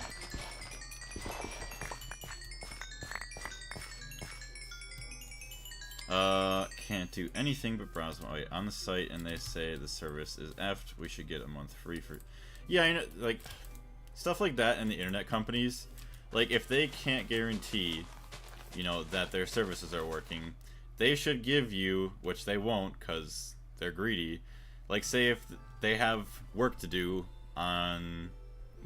Can't do anything but browse. Oh, wait, on the site, and they say the service is effed. We should get a month free for. Yeah, you know, like stuff like that, and the internet companies. Like, if they can't guarantee, you know, that their services are working, they should give you, which they won't because they're greedy, like, say if they have work to do on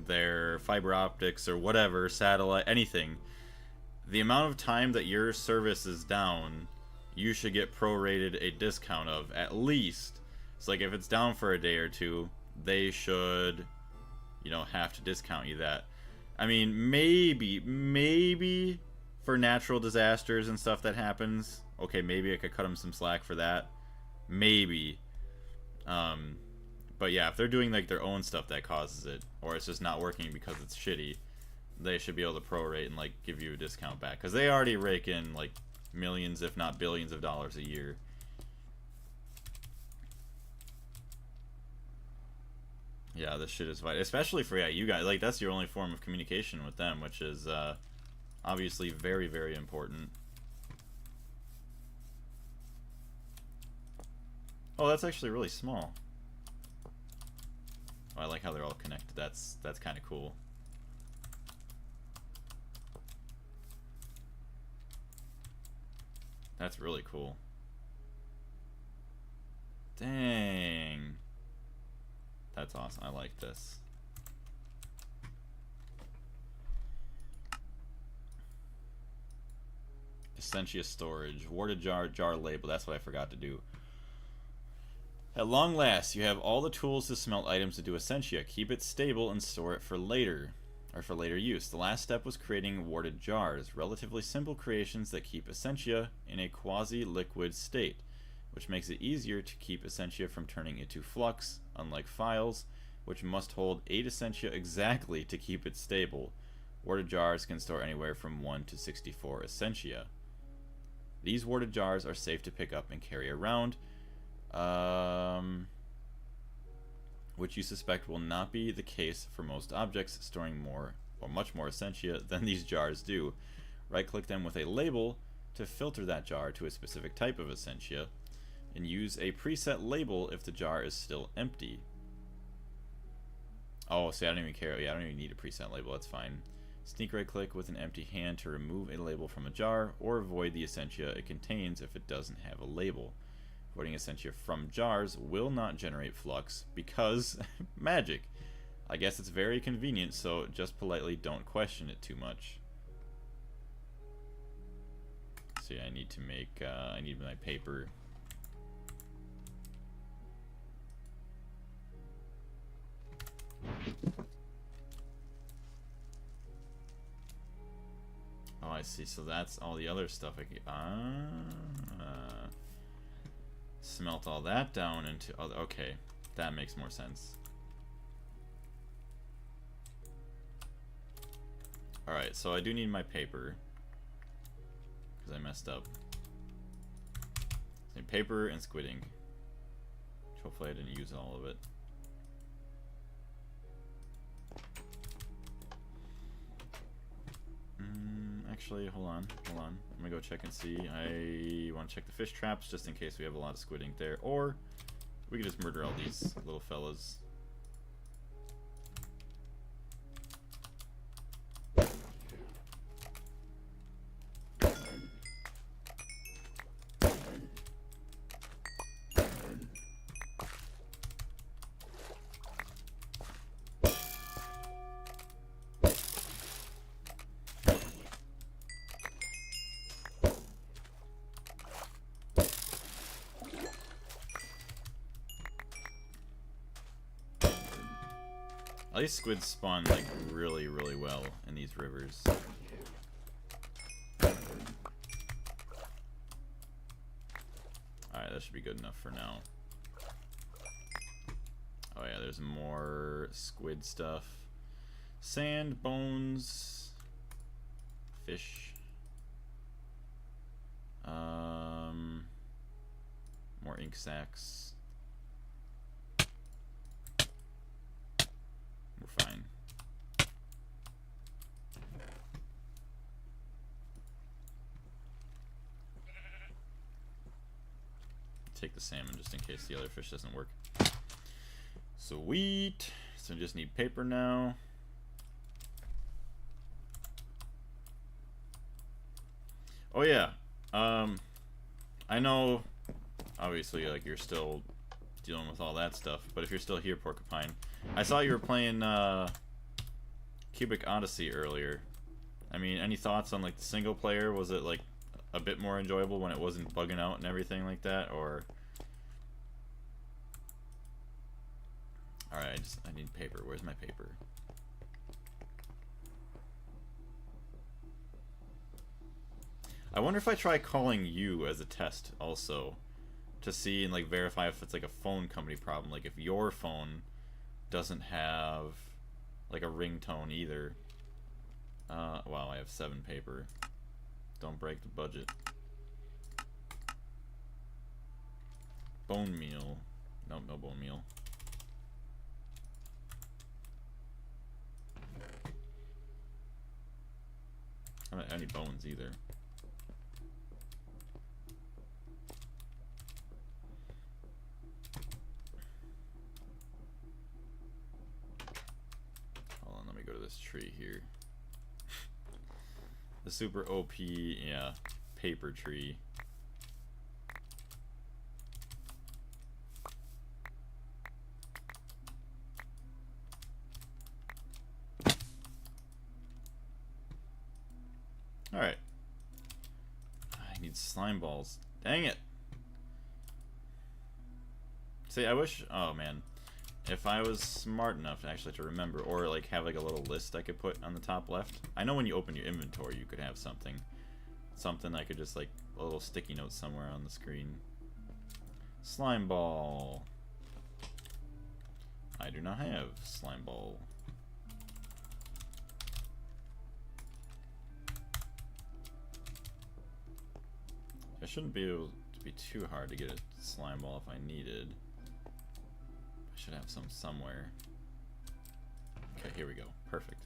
their fiber optics or whatever, satellite, anything, the amount of time that your service is down, you should get prorated a discount of, at least. So, like, if it's down for a day or two, they should, you know, have to discount you that. I mean, maybe for natural disasters and stuff that happens, okay, maybe I could cut them some slack for that. Maybe. But yeah, if they're doing like their own stuff that causes it, or it's just not working because it's shitty, they should be able to prorate and like give you a discount back. Because they already rake in like millions, if not billions of dollars a year. Yeah, this shit is vital, especially for you guys. Like, that's your only form of communication with them, which is obviously very, very important. Oh, that's actually really small. Oh, I like how they're all connected. That's kind of cool. That's really cool. Dang. That's awesome. I like this. Essentia storage. Warded jar label. That's what I forgot to do. At long last, you have all the tools to smelt items to do Essentia. Keep it stable and store it for later, or for later use. The last step was creating warded jars, relatively simple creations that keep Essentia in a quasi-liquid state, which makes it easier to keep Essentia from turning into flux, unlike files, which must hold 8 Essentia exactly to keep it stable. Warded jars can store anywhere from 1 to 64 Essentia. These warded jars are safe to pick up and carry around, which you suspect will not be the case for most objects storing more or much more Essentia than these jars do. Right-click them with a label to filter that jar to a specific type of Essentia, and use a preset label if the jar is still empty. Oh, see, I don't even care. Yeah, I don't even need a preset label. That's fine. Sneak right-click with an empty hand to remove a label from a jar, or avoid the Essentia it contains if it doesn't have a label. Avoiding Essentia from jars will not generate flux because magic. I guess it's very convenient, so just politely don't question it too much. See, I need to make, I need my paper. Oh, I see. So that's all the other stuff I can. Smelt all that down into other. Okay, that makes more sense. All right, so I do need my paper because I messed up. So paper and squid ink. Hopefully, I didn't use all of it. Actually, hold on. I'm gonna go check and see. I want to check the fish traps just in case we have a lot of squid ink there, or we could just murder all these little fellas. These squids spawn like really well in these rivers. Alright, that should be good enough for now. Oh yeah, there's more squid stuff. Sand, bones, fish. More ink sacs. We're fine. Take the salmon just in case the other fish doesn't work. Sweet. So we just need paper now. Oh yeah. I know obviously like you're still dealing with all that stuff, but if you're still here, Porcupine, I saw you were playing Cubic Odyssey earlier. I mean, any thoughts on like the single player? Was it like a bit more enjoyable when it wasn't bugging out and everything like that, or? All right, I need paper. Where's my paper? I wonder if I try calling you as a test also, to see and like verify if it's like a phone company problem. Like if your phone doesn't have like a ringtone either. Wow, I have 7 paper. Don't break the budget. Bone meal. Nope, no bone meal. I don't have any bones either. Hold on, let me go to this tree here. The super OP, yeah, paper tree. Alright. Need slime balls. Dang it! See, I wish... Oh, man. If I was smart enough actually to remember, or like have like a little list I could put on the top left. I know when you open your inventory you could have something. Something I could just like, a little sticky note somewhere on the screen. Slime ball. I do not have slime ball. It shouldn't be able to be too hard to get a slime ball if I needed. I should have some somewhere. Okay, here we go. Perfect.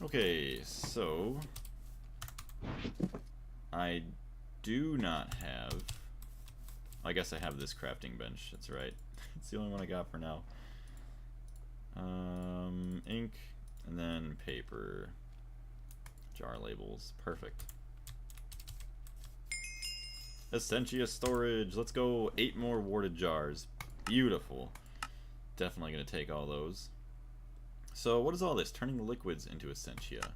Okay, so I do not have... I guess I have this crafting bench, that's right. It's the only one I got for now. Ink, and then paper. Jar labels, perfect. Essentia storage, let's go. 8 more warded jars. Beautiful. Definitely gonna take all those. So what is all this? Turning the liquids into Essentia.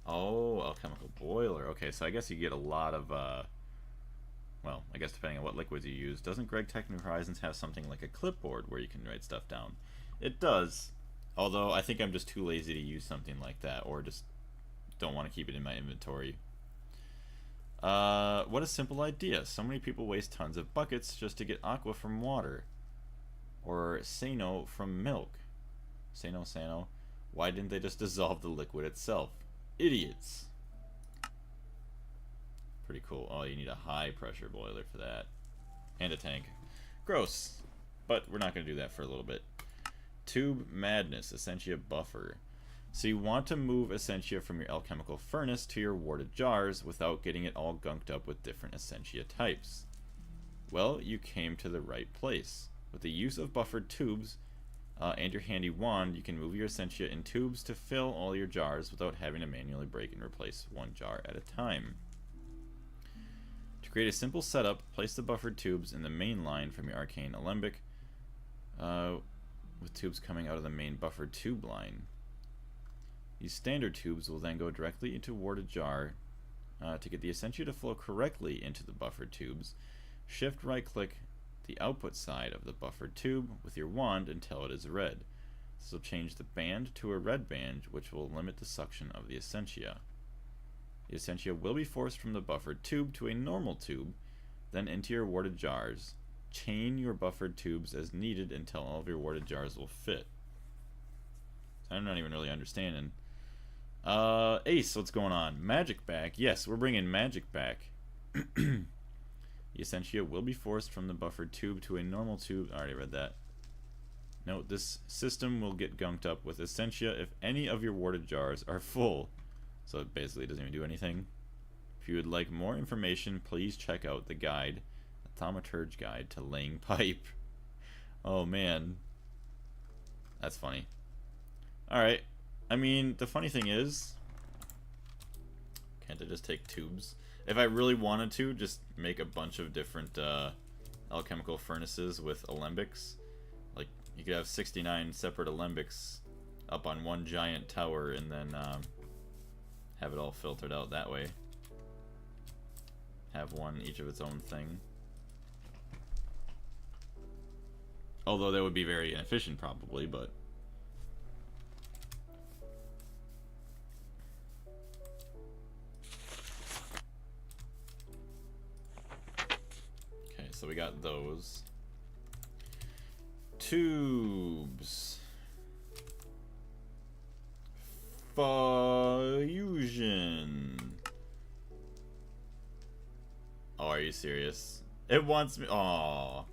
Oh, alchemical boiler. Okay, so I guess you get a lot of, well, I guess depending on what liquids you use. Doesn't Gregtech New Horizons have something like a clipboard where you can write stuff down? It does. Although I think I'm just too lazy to use something like that, or just don't want to keep it in my inventory. What a simple idea. So many people waste tons of buckets just to get aqua from water. Or Sano from milk. Sano. Why didn't they just dissolve the liquid itself? Idiots. Pretty cool. Oh, you need a high pressure boiler for that. And a tank. Gross. But we're not going to do that for a little bit. Tube Madness, Essentia Buffer. So you want to move Essentia from your alchemical furnace to your warded jars without getting it all gunked up with different Essentia types. Well, you came to the right place. With the use of buffered tubes and your handy wand, you can move your Essentia in tubes to fill all your jars without having to manually break and replace one jar at a time. To create a simple setup, place the buffered tubes in the main line from your arcane alembic, with tubes coming out of the main buffered tube line. These standard tubes will then go directly into warded jar. To get the Essentia to flow correctly into the buffered tubes, shift right click the output side of the buffered tube with your wand until it is red. This will change the band to a red band, which will limit the suction of the Essentia. The Essentia will be forced from the buffered tube to a normal tube, then into your warded jars. Chain your buffered tubes as needed until all of your warded jars will fit. I'm not even really understanding. Ace, what's going on? Magic back. Yes, we're bringing magic back. The Essentia will be forced from the buffered tube to a normal tube. I already read that. Note, this system will get gunked up with Essentia if any of your warded jars are full. So it basically doesn't even do anything. If you would like more information, please check out the guide, the Thaumaturge Guide to Laying Pipe. Oh man. That's funny. Alright. I mean, the funny thing is, can't I just take tubes? If I really wanted to, just make a bunch of different alchemical furnaces with alembics. Like, you could have 69 separate alembics up on one giant tower and then have it all filtered out that way. Have one each of its own thing. Although that would be very inefficient probably, but... Okay, so we got those. Tubes. Fusion. Oh, are you serious? It wants me. Oh,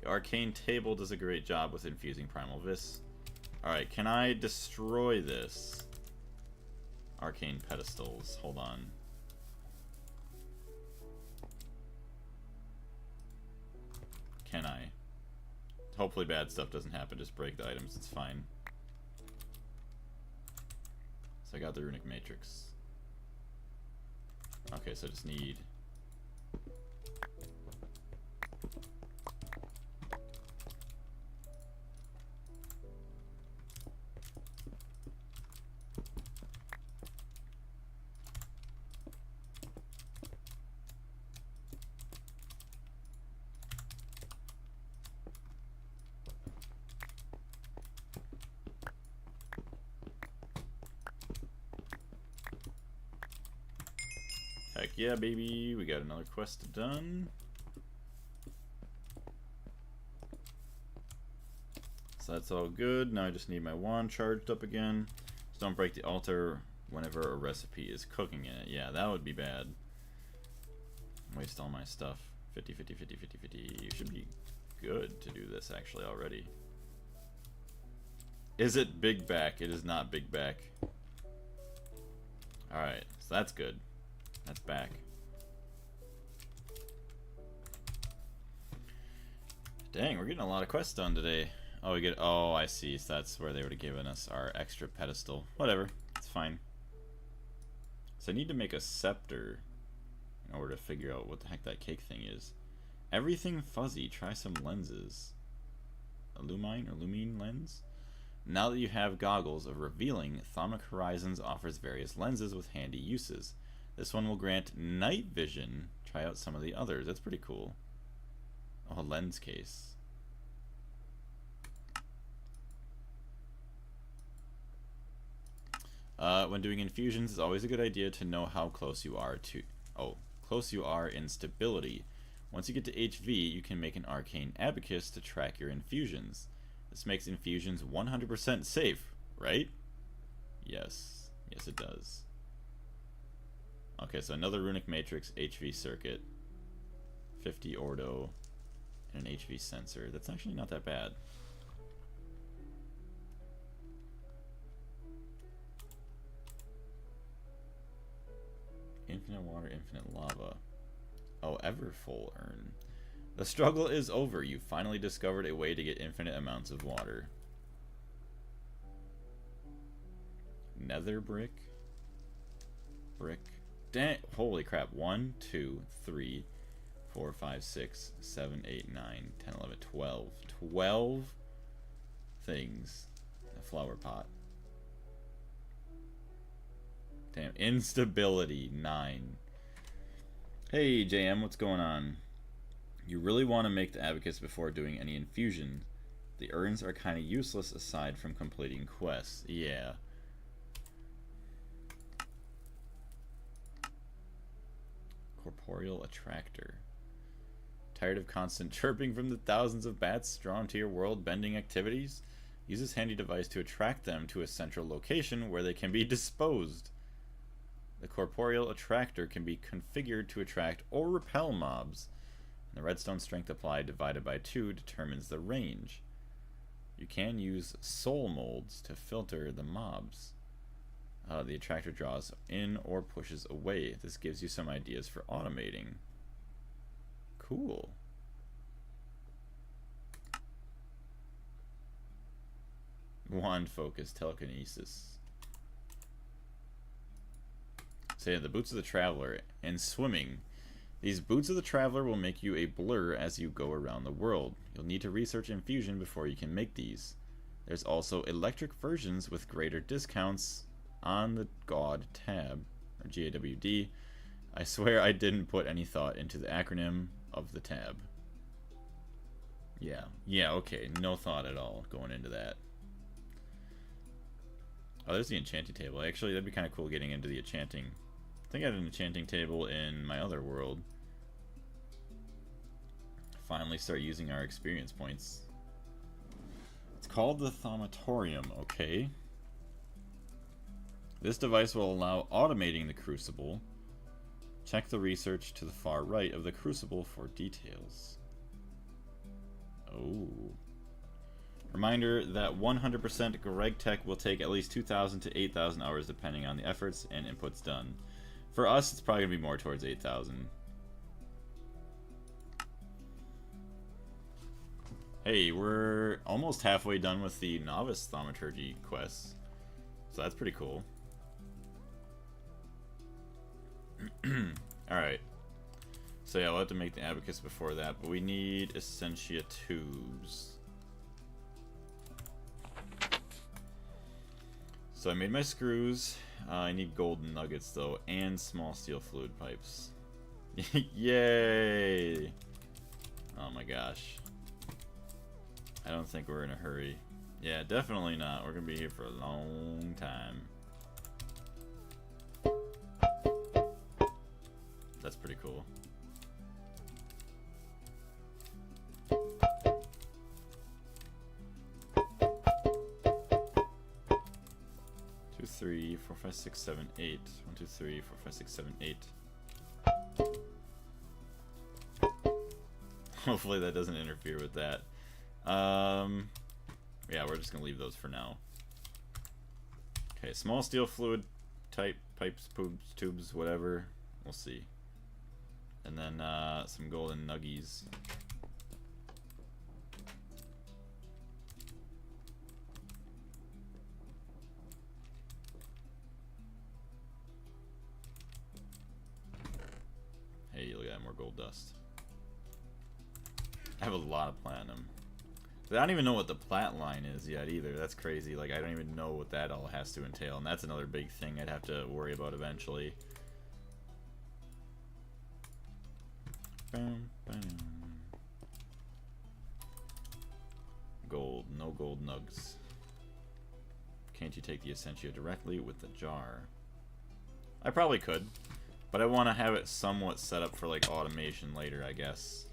the arcane table does a great job with infusing primal vis. All right, can I destroy this? Arcane pedestals. Hold on. Can I? Hopefully bad stuff doesn't happen. Just break the items. It's fine. So I got the runic matrix. Okay, so I just need Heck yeah, baby. We got another quest done. So that's all good. Now I just need my wand charged up again. Just don't break the altar whenever a recipe is cooking in it. Yeah, that would be bad. Waste all my stuff. 50, 50, 50, 50, 50. You should be good to do this actually already. Is it big back? It is not big back. Alright, so that's good. That's back. Dang, we're getting a lot of quests done today. Oh, we get. Oh, I see. So that's where they would have given us our extra pedestal. Whatever, it's fine. So I need to make a scepter in order to figure out what the heck that cake thing is. Everything fuzzy. Try some lenses. A lumine or lumine lens. Now that you have goggles of revealing, Gregtech Horizons offers various lenses with handy uses. This one will grant night vision. Try out some of the others. That's pretty cool. Oh, a lens case. When doing infusions, it's always a good idea to know how close you are to... Oh, close you are in stability. Once you get to HV, you can make an arcane abacus to track your infusions. This makes infusions 100% safe, right? Yes. Yes, it does. Okay, so another runic matrix HV circuit. 50 ordo. And an HV sensor. That's actually not that bad. Infinite water, infinite lava. Oh, Everfull urn. The struggle is over. You finally discovered a way to get infinite amounts of water. Nether brick. Brick. Dang. Holy crap. 1, 2, 3, 4, 5, 6, 7, 8, 9, 10, 11, 12. 12 things. A flower pot. Damn. Instability. 9. Hey, JM. What's going on? You really want to make the abacus before doing any infusion. The urns are kind of useless aside from completing quests. Yeah. Corporeal attractor. Tired of constant chirping from the thousands of bats drawn to your world-bending activities? Use this handy device to attract them to a central location where they can be disposed. The corporeal attractor can be configured to attract or repel mobs. The redstone strength applied divided by 2 determines the range. You can use soul molds to filter the mobs. The attractor draws in or pushes away. This gives you some ideas for automating. Cool. Wand focus, telekinesis. So yeah, the boots of the traveler and swimming. These boots of the traveler will make you a blur as you go around the world. You'll need to research infusion before you can make these. There's also electric versions with greater discounts on the God tab, or GAWD. I swear I didn't put any thought into the acronym of the tab. Yeah, okay, no thought at all going into that. Oh, there's the enchanting table. Actually, that'd be kind of cool getting into the enchanting. I think I had an enchanting table in my other world. Finally start using our experience points. It's called the Thaumatorium, okay. This device will allow automating the crucible. Check the research to the far right of the crucible for details. Oh. Reminder that 100% Gregtech will take at least 2,000 to 8,000 hours depending on the efforts and inputs done. For us, it's probably going to be more towards 8,000. Hey, we're almost halfway done with the Novice Thaumaturgy quests. So that's pretty cool. Alright. So yeah, we'll have to make the abacus before that, but we need Essentia tubes. So I made my screws. I need golden nuggets though, and small steel fluid pipes. Yay! Oh my gosh. I don't think we're in a hurry. Yeah, definitely not. We're gonna be here for a long time. pretty cool. Two, 3, 4, 5, 6, 7, 8. 1, 2, 3, 4, 5, 6, 7, 8. Hopefully that doesn't interfere with that. Yeah, we're just gonna leave those for now. Okay, small steel fluid type pipes, tubes, whatever. We'll see. And then some golden nuggies. Hey, look at that, more gold dust. I have a lot of platinum. I don't even know what the plat line is yet either. That's crazy. Like, I don't even know what that all has to entail, and that's another big thing I'd have to worry about eventually. Bam, bam. Gold. No gold nugs. Can't you take the Essentia directly with the jar? I probably could, but I want to have it somewhat set up for, like, automation later, I guess.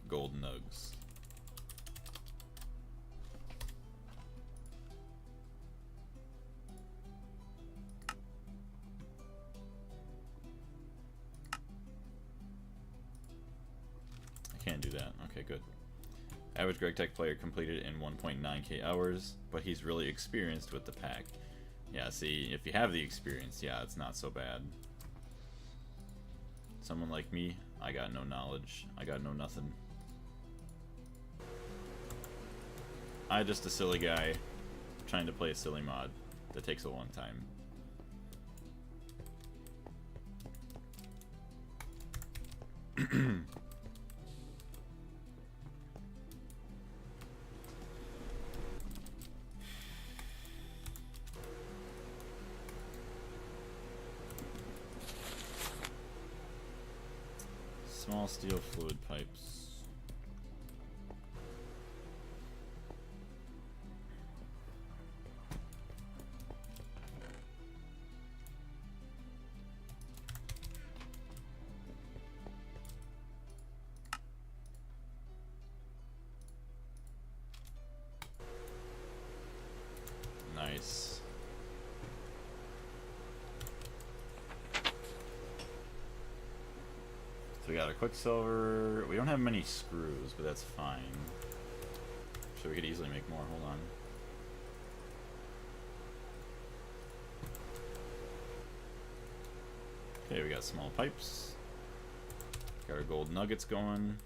Gold nugs. I can't do that. Okay, good. Average Gregtech player completed in 1.9k hours, but he's really experienced with the pack. Yeah, see, if you have the experience, yeah, it's not so bad. Someone like me, I got no knowledge. I got no nothing. I'm just a silly guy trying to play a silly mod that takes a long time. Small steel fluid pipes. Nice. So we got a quicksilver. We don't have many screws, but that's fine. So we could easily make more. Hold on. Okay, we got small pipes. Got our gold nuggets going.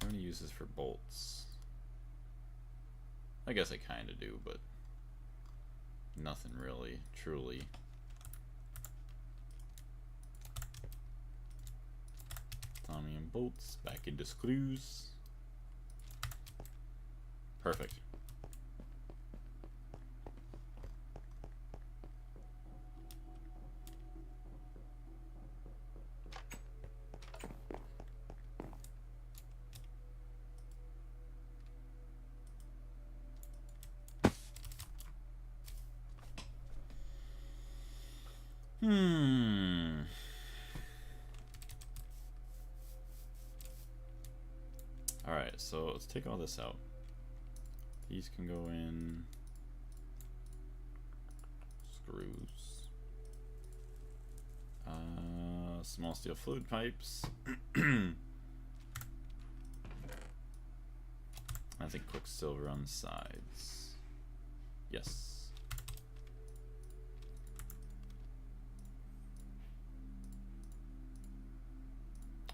How many uses for bolts? I guess I kind of do, but nothing really, truly. Titanium bolts back into screws. Perfect. Alright, so let's take all this out. These can go in. Screws. Small steel fluid pipes. I think quicksilver on the sides. Yes.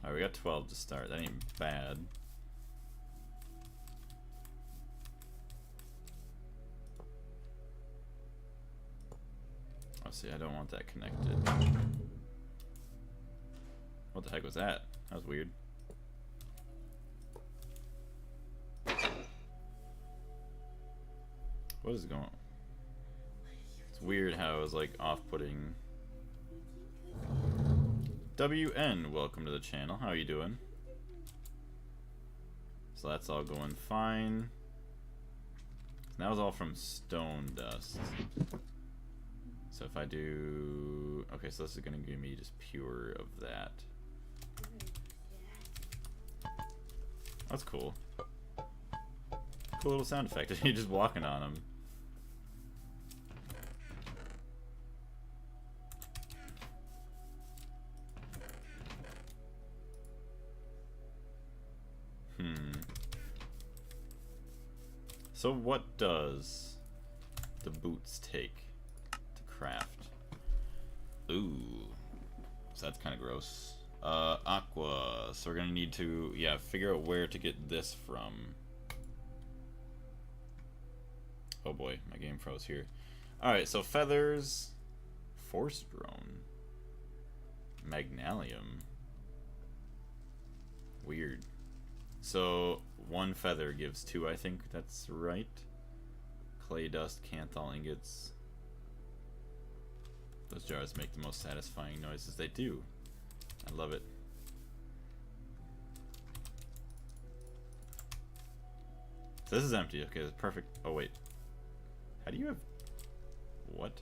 Alright, we got 12 to start. That ain't bad. Oh, see, I don't want that connected. What the heck was that? That was weird. What is going on? It's weird how it was like off-putting. WN, welcome to the channel. How are you doing? So that's all going fine. And that was all from stone dust. So if I do... Okay, so this is going to give me just pure of that. That's cool. Cool little sound effect. You're just walking on them. So what does the boots take to craft? Ooh. So that's kind of gross. Aqua. So we're gonna need to, yeah, figure out where to get this from. Oh boy, my game froze here. Alright, so feathers. Force drone. Magnalium. Weird. So, one feather gives 2, I think that's right. Clay dust, canthal ingots. Those jars make the most satisfying noises. They do. I love it. So this is empty. Okay, that's perfect. Oh, wait. How do you have... What?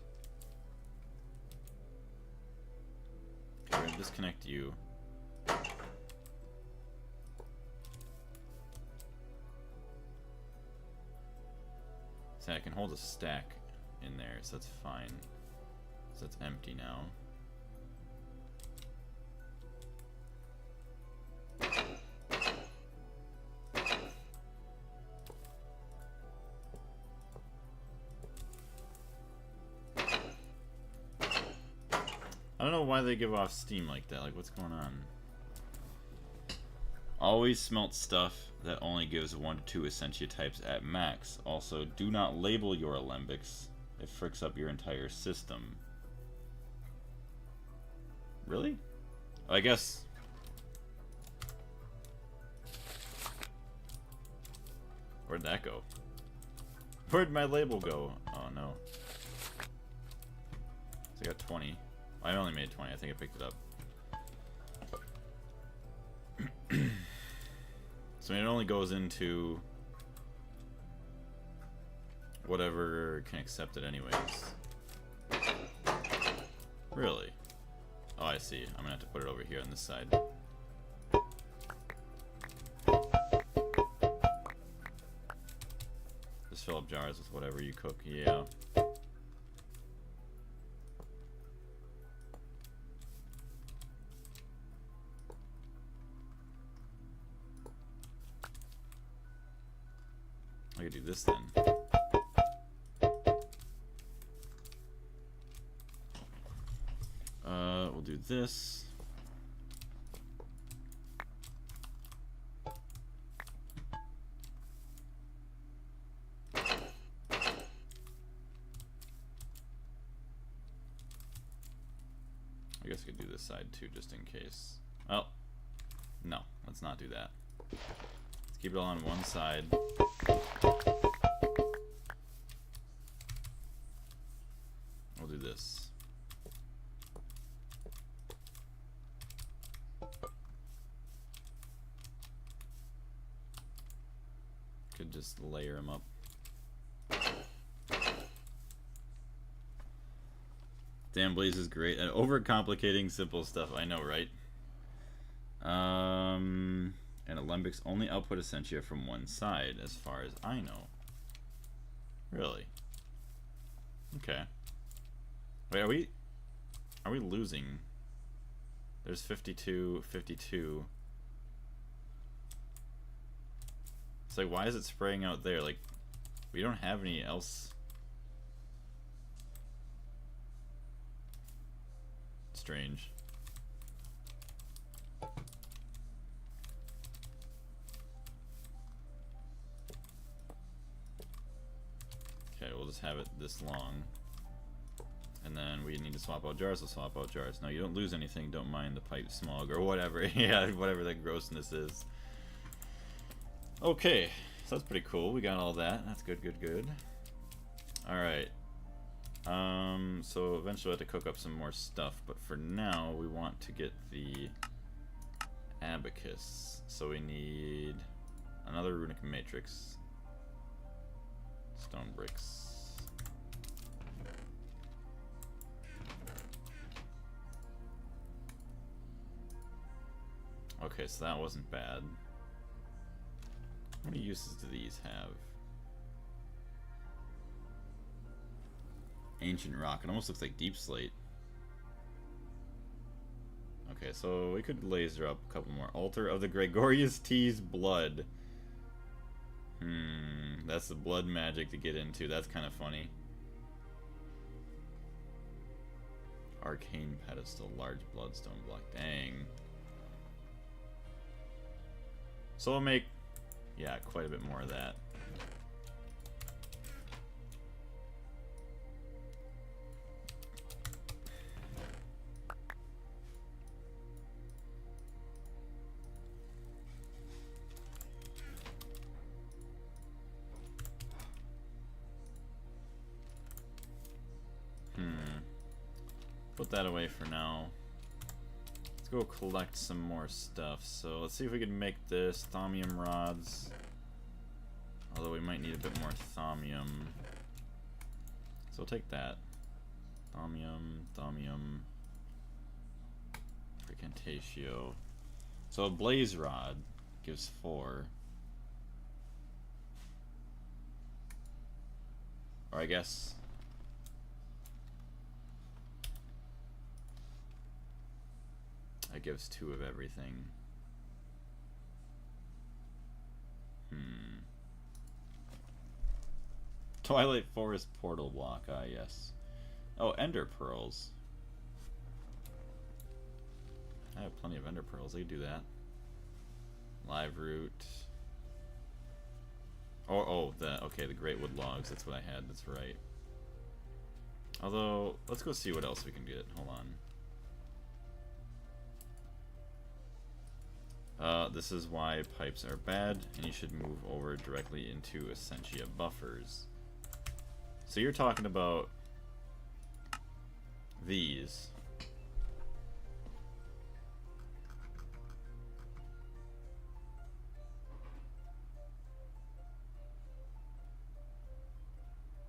Okay, we're gonna disconnect you. I can hold a stack in there, so that's fine. So it's empty now. I don't know why they give off steam like that. Like, what's going on? Always smelt stuff that only gives 1 to 2 Essentia types at max. Also, do not label your alembics. It fricks up your entire system. Really? I guess... Where'd that go? Where'd my label go? Oh no. So I got 20. I only made 20. I think I picked it up. So it only goes into whatever can accept it anyways. Really? Oh, I see. I'm gonna have to put it over here on this side. Just fill up jars with whatever you cook. Yeah. I could do this then. We'll do this. I guess I could do this side too, just in case. Oh, no, let's not do that. Let's keep it all on one side. We'll do this. Could just layer them up. Damn, Blaze is great at overcomplicating simple stuff. I know, right? And Alembics only output Essentia from one side, as far as I know. Really? Okay. Wait, are we losing? There's 52, 52. It's like, why is it spraying out there? Like, we don't have any else. Strange. Okay, we'll just have it this long. And then we need to swap out jars, we'll swap out jars. Now you don't lose anything, don't mind the pipe smog or whatever. Yeah, whatever that grossness is. Okay, so that's pretty cool. We got all that. That's good, good, good. Alright. So eventually we'll have to cook up some more stuff, but for now we want to get the abacus. So we need another runic matrix. Stone bricks. Okay, so that wasn't bad. How many uses do these have? Ancient rock. It almost looks like deep slate. Okay, so we could laser up a couple more. Altar of the Gregorius T's blood. That's the blood magic to get into. That's kind of funny. Arcane pedestal, large bloodstone block. Dang. So we'll make, yeah, quite a bit more of that. Put that away for now. Let's go collect some more stuff. So let's see if we can make this thaumium rods. Although we might need a bit more thaumium. So we'll take that. Thaumium, Frequentatio. So a blaze rod gives 4. Or I guess that gives 2 of everything. Twilight Forest portal block, ah yes. Oh, ender pearls. I have plenty of ender pearls, I could do that. Live root. Oh, okay, the great wood logs, that's what I had, that's right. Although, let's go see what else we can get, hold on. This is why pipes are bad, and you should move over directly into Essentia buffers. So you're talking about these.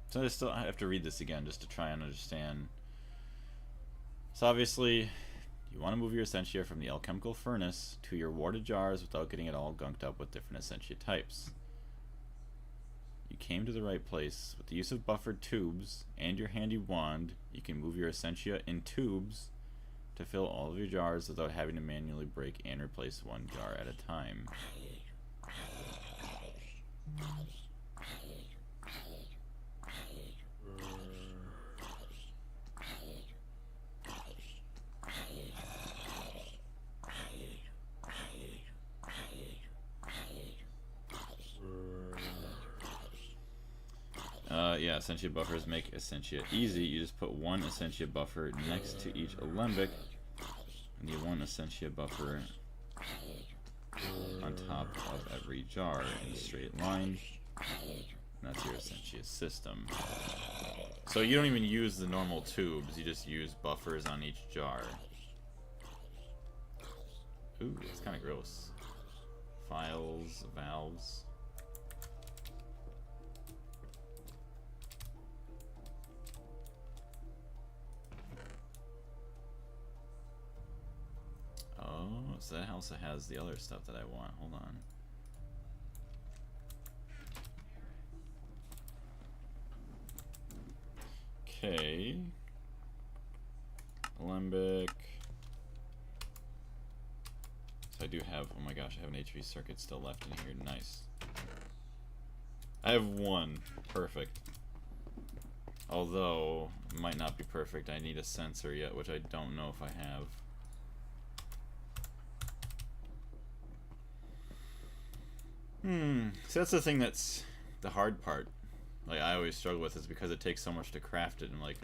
So I have to read this again just to try and understand. So obviously, you want to move your Essentia from the alchemical furnace to your warded jars without getting it all gunked up with different Essentia types. You came to the right place. With the use of buffered tubes and your handy wand, you can move your Essentia in tubes to fill all of your jars without having to manually break and replace one jar at a time. Yeah, Essentia buffers make Essentia easy. You just put one Essentia buffer next to each alembic, and you one Essentia buffer on top of every jar in a straight line. And that's your Essentia system. So you don't even use the normal tubes, you just use buffers on each jar. Ooh, that's kind of gross. Files, valves. Oh, so that also has the other stuff that I want. Hold on. Okay. Alembic. So I do have, oh my gosh, I have an HV circuit still left in here. Nice. I have one. Perfect. Although, it might not be perfect. I need a sensor yet, which I don't know if I have. So that's the thing that's the hard part. Like, I always struggle with is because it takes so much to craft it. And I'm like,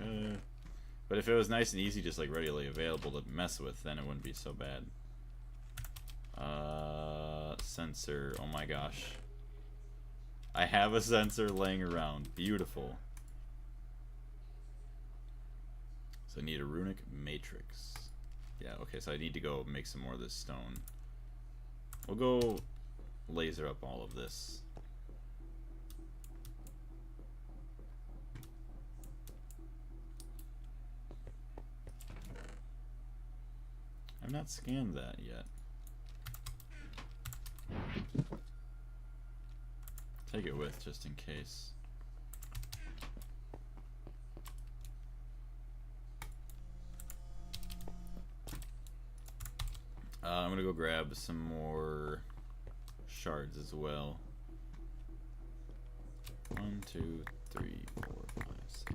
But if it was nice and easy, just like readily available to mess with, then it wouldn't be so bad. Sensor. Oh my gosh. I have a sensor laying around. Beautiful. So I need a runic matrix. Yeah, okay, so I need to go make some more of this stone. We'll go laser up all of this. I've not scanned that yet. Take it with just in case. I'm gonna go grab some more shards as well. 1, 2, 3, 4, 5, 6.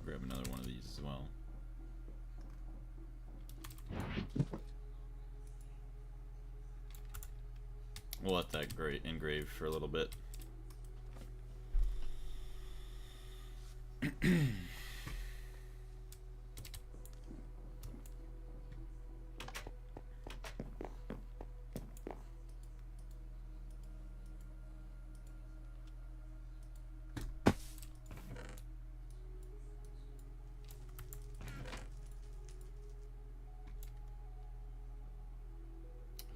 Grab another one of these as well. We'll let that engrave for a little bit.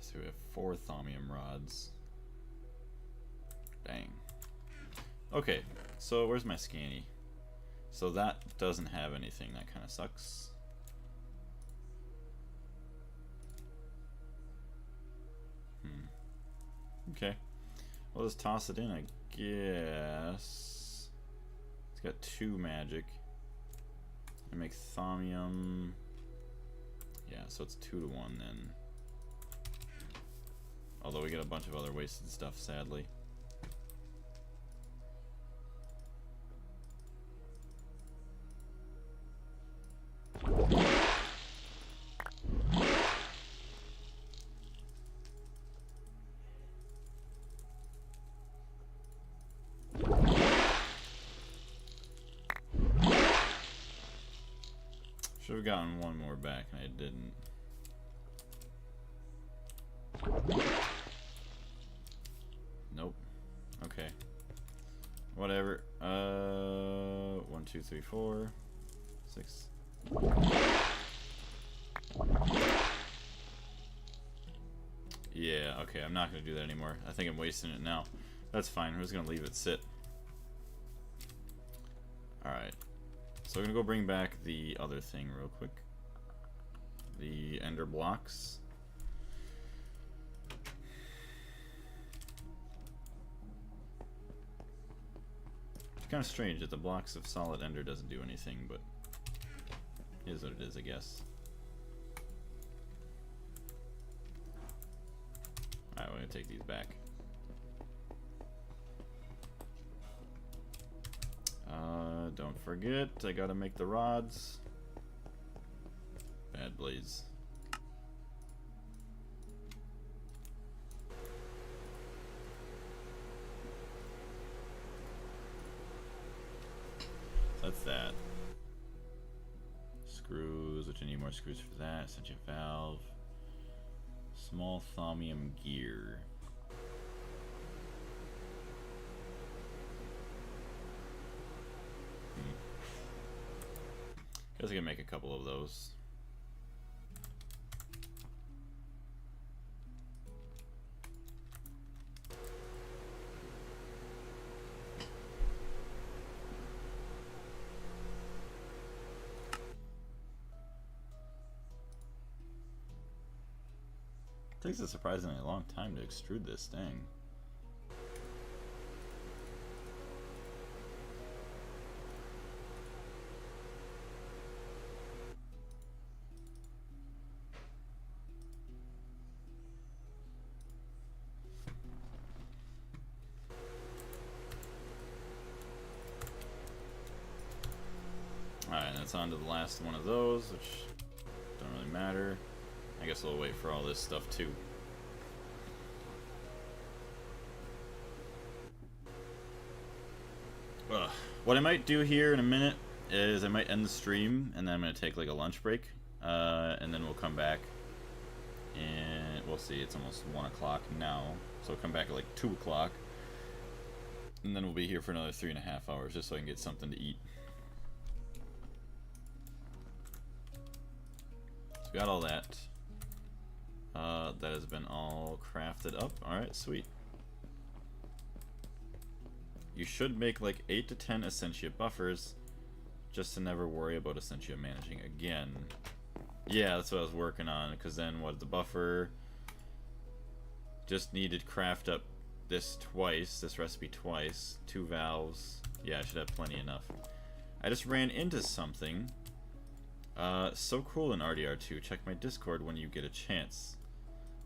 So we have 4 thaumium rods. Dang. Okay, so where's my scanny? So that doesn't have anything. That kind of sucks. Okay. We'll just toss it in, I guess. It's got 2 magic. I make thaumium. Yeah, so it's 2 to 1 then. Although we get a bunch of other wasted stuff, sadly. Should have gotten one more back, and I didn't. Nope. Okay. Whatever. 1, 2, 3, 4, 6. Yeah, okay, I'm not gonna do that anymore. I think I'm wasting it now. That's fine, we're just gonna leave it sit. Alright. So we're gonna go bring back the other thing real quick. The ender blocks. It's kind of strange that the blocks of solid ender doesn't do anything, but it is what it is, I guess. Alright, we're gonna take these back. Don't forget, I gotta make the rods. Bad blaze. That's that. Screws, which I need more screws for that. Ascension valve. Small thaumium gear. Guess I can make a couple of those. It takes a surprisingly long time to extrude this thing. Alright, that's on to the last one of those, which don't really matter. I guess we'll wait for all this stuff too. Ugh. What I might do here in a minute is I might end the stream, and then I'm going to take like a lunch break, and then we'll come back, and we'll see, it's almost 1 o'clock now, so we'll come back at like 2 o'clock, and then we'll be here for another 3.5 hours, just so I can get something to eat. So got all that. That has been all crafted up. Alright, sweet. You should make like 8 to 10 Essentia buffers, just to never worry about Essentia managing again. Yeah, that's what I was working on, because then what, the buffer just needed craft up this twice, this recipe twice, 2 valves. Yeah, I should have plenty enough. I just ran into something. So cool in RDR2. Check my Discord when you get a chance.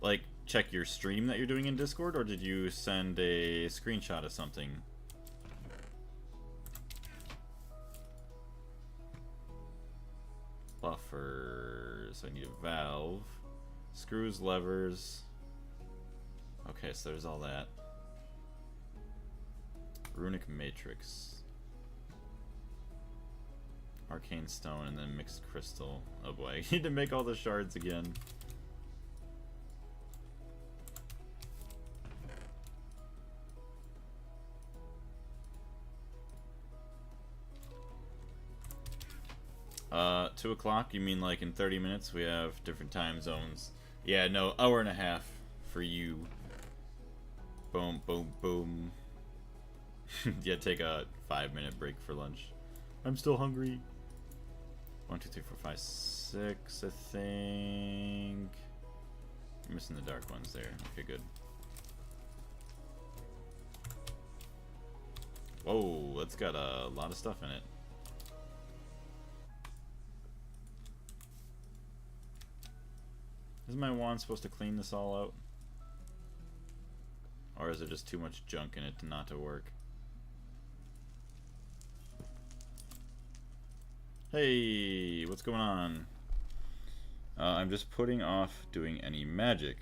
Like, check your stream that you're doing in Discord, or did you send a screenshot of something? Buffers. I need a valve. Screws, levers. Okay, so there's all that. Runic matrix. Arcane stone, and then mixed crystal. Oh boy, I need to make all the shards again. 2 o'clock? You mean like in 30 minutes? We have different time zones. Yeah, no, hour and a half for you. Boom, boom, boom. Yeah, take a 5-minute break for lunch. I'm still hungry. 1, 2, 3, 4, 5, 6, I think. I'm missing the dark ones there. Okay, good. Whoa, that's got a lot of stuff in it. Isn't my wand supposed to clean this all out? Or is it just too much junk in it to not to work? Hey, what's going on? I'm just putting off doing any magic.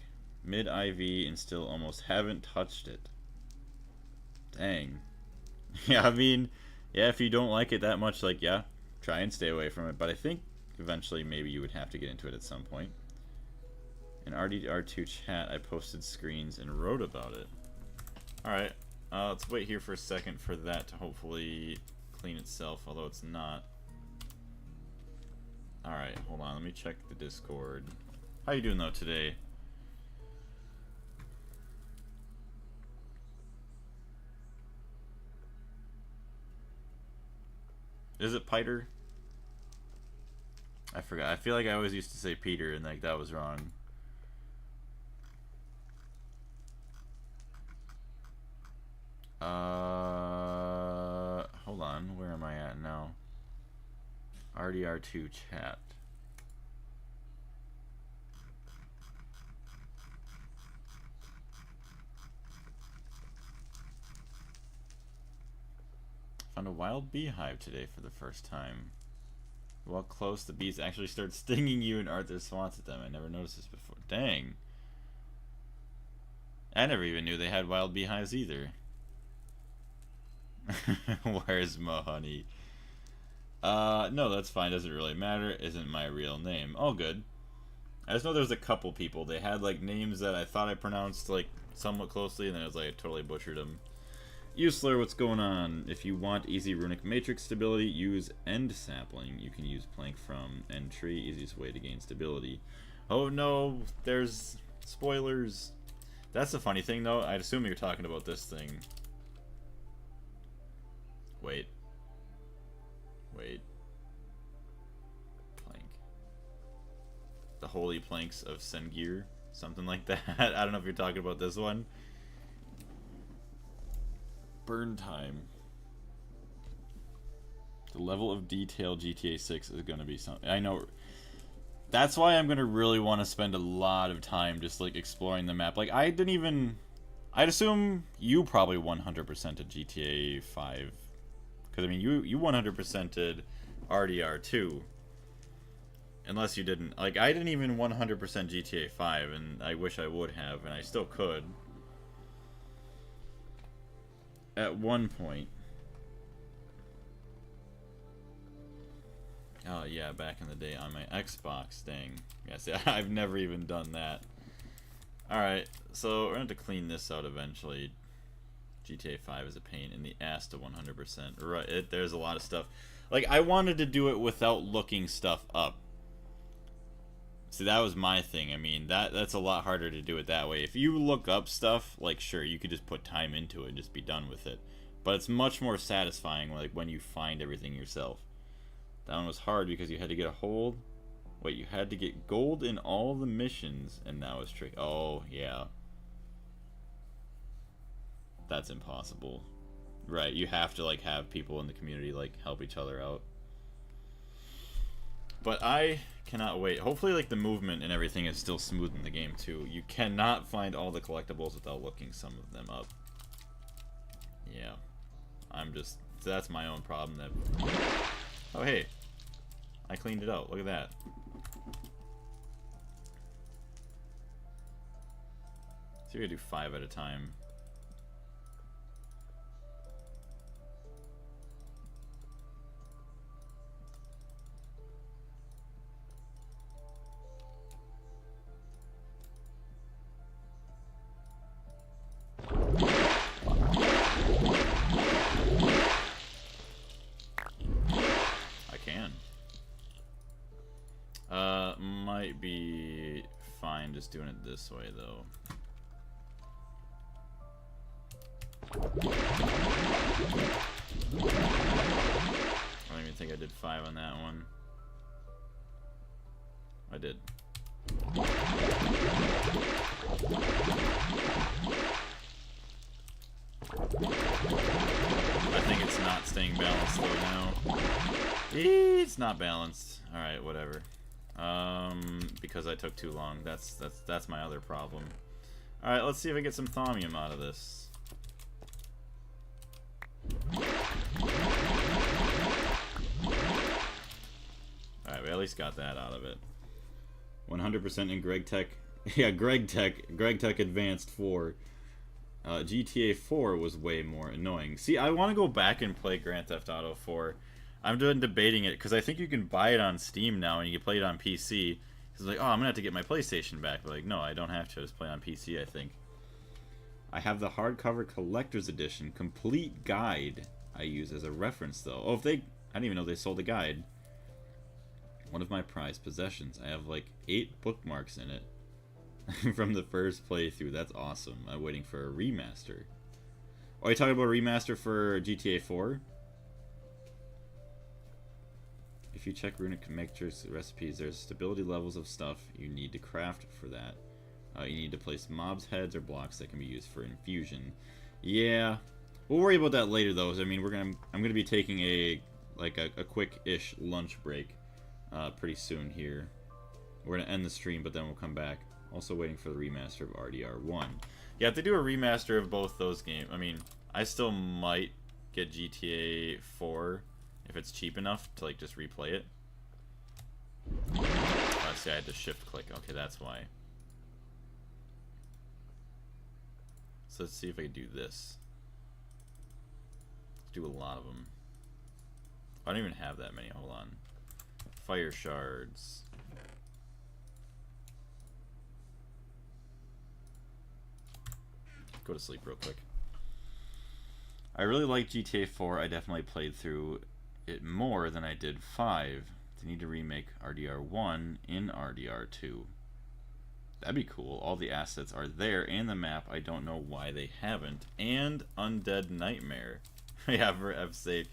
Mid-IV and still almost haven't touched it. Dang. Yeah, I mean, yeah, if you don't like it that much, like, yeah, try and stay away from it. But I think eventually maybe you would have to get into it at some point. In RDR2 chat, I posted screens and wrote about it. Alright, let's wait here for a second for that to hopefully clean itself, although it's not. Alright, hold on, let me check the Discord. How you doing though today? Is it Peter? I forgot. I feel like I always used to say Peter and like that was wrong. Hold on, where am I at now? RDR2 chat. Found a wild beehive today for the first time. Walk close, the bees actually start stinging you and Arthur swats at them. I never noticed this before. Dang. I never even knew they had wild beehives either. Where's Mohoney? No, that's fine. Doesn't really matter. Isn't my real name. All good. I just know there's a couple people. They had like names that I thought I pronounced like somewhat closely, and then it was like I totally butchered them. Usler, what's going on? If you want easy runic matrix stability, use end sapling. You can use plank from end tree. Easiest way to gain stability. Oh no, there's spoilers. That's the funny thing though. I'd assume you're talking about this thing. Wait. Plank. The holy planks of Sengir. Something like that. I don't know if you're talking about this one. Burn time. The level of detail GTA 6 is going to be something. I know. That's why I'm going to really want to spend a lot of time just like exploring the map. Like I didn't even... I'd assume you probably 100%ed GTA 5. Because, I mean, you 100%ed RDR2. Unless you didn't. Like, I didn't even 100% GTA 5, and I wish I would have, and I still could. At one point. Oh yeah, back in the day on my Xbox. Dang. Yeah, see, I've never even done that. Alright, so we're going to have to clean this out eventually. GTA 5 is a pain in the ass to 100%. Right, there's a lot of stuff. Like, I wanted to do it without looking stuff up. See, that was my thing. I mean, that's a lot harder to do it that way. If you look up stuff, like, sure, you could just put time into it and just be done with it. But it's much more satisfying, like, when you find everything yourself. That one was hard because you had to get a hold. Wait, you had to get gold in all the missions, and that was tricky. Oh, yeah. That's impossible. Right, you have to, like, have people in the community, like, help each other out. But I cannot wait. Hopefully, like, the movement and everything is still smooth in the game, too. You cannot find all the collectibles without looking some of them up. Yeah. I'm just... That's my own problem. That. Oh, hey. I cleaned it out. Look at that. So you're gonna do 5 at a time. Might be fine just doing it this way, though. I don't even think I did 5 on that one. I did. I think it's not staying balanced though now. It's not balanced. Alright, whatever. Because I took too long. That's my other problem. Alright, let's see if I get some thaumium out of this. Alright, we at least got that out of it. 100% in Gregtech. Yeah, Gregtech Advanced 4. GTA 4 was way more annoying. See, I want to go back and play Grand Theft Auto 4. I'm debating it, because I think you can buy it on Steam now, and you can play it on PC. It's like, oh, I'm going to have to get my PlayStation back. But like, no, I don't have to. Just play on PC, I think. I have the hardcover collector's edition complete guide I use as a reference, though. Oh, if they... I didn't even know they sold a guide. One of my prized possessions. I have, like, 8 bookmarks in it. From the first playthrough. That's awesome. I'm waiting for a remaster. Oh, are you talking about a remaster for GTA 4? If you check runic mixtures recipes, there's stability levels of stuff you need to craft for that. You need to place mobs' heads or blocks that can be used for infusion. Yeah, we'll worry about that later though. I mean, I'm gonna be taking a quick-ish lunch break pretty soon here. We're gonna end the stream, but then we'll come back. Also waiting for the remaster of RDR1. Yeah, if they do a remaster of both those games, I mean, I still might get GTA 4 if it's cheap enough to like just replay it. Let's see, I had to shift click. Okay, that's why. So let's see if I can do this. Let's do a lot of them. I don't even have that many. Hold on. Fire shards. Go to sleep real quick. I really like GTA 4. I definitely played through it more than I did 5. They need to remake RDR1 in RDR2. That'd be cool. All the assets are there, and the map. I don't know why they haven't. And Undead Nightmare. Yeah, for F's sake,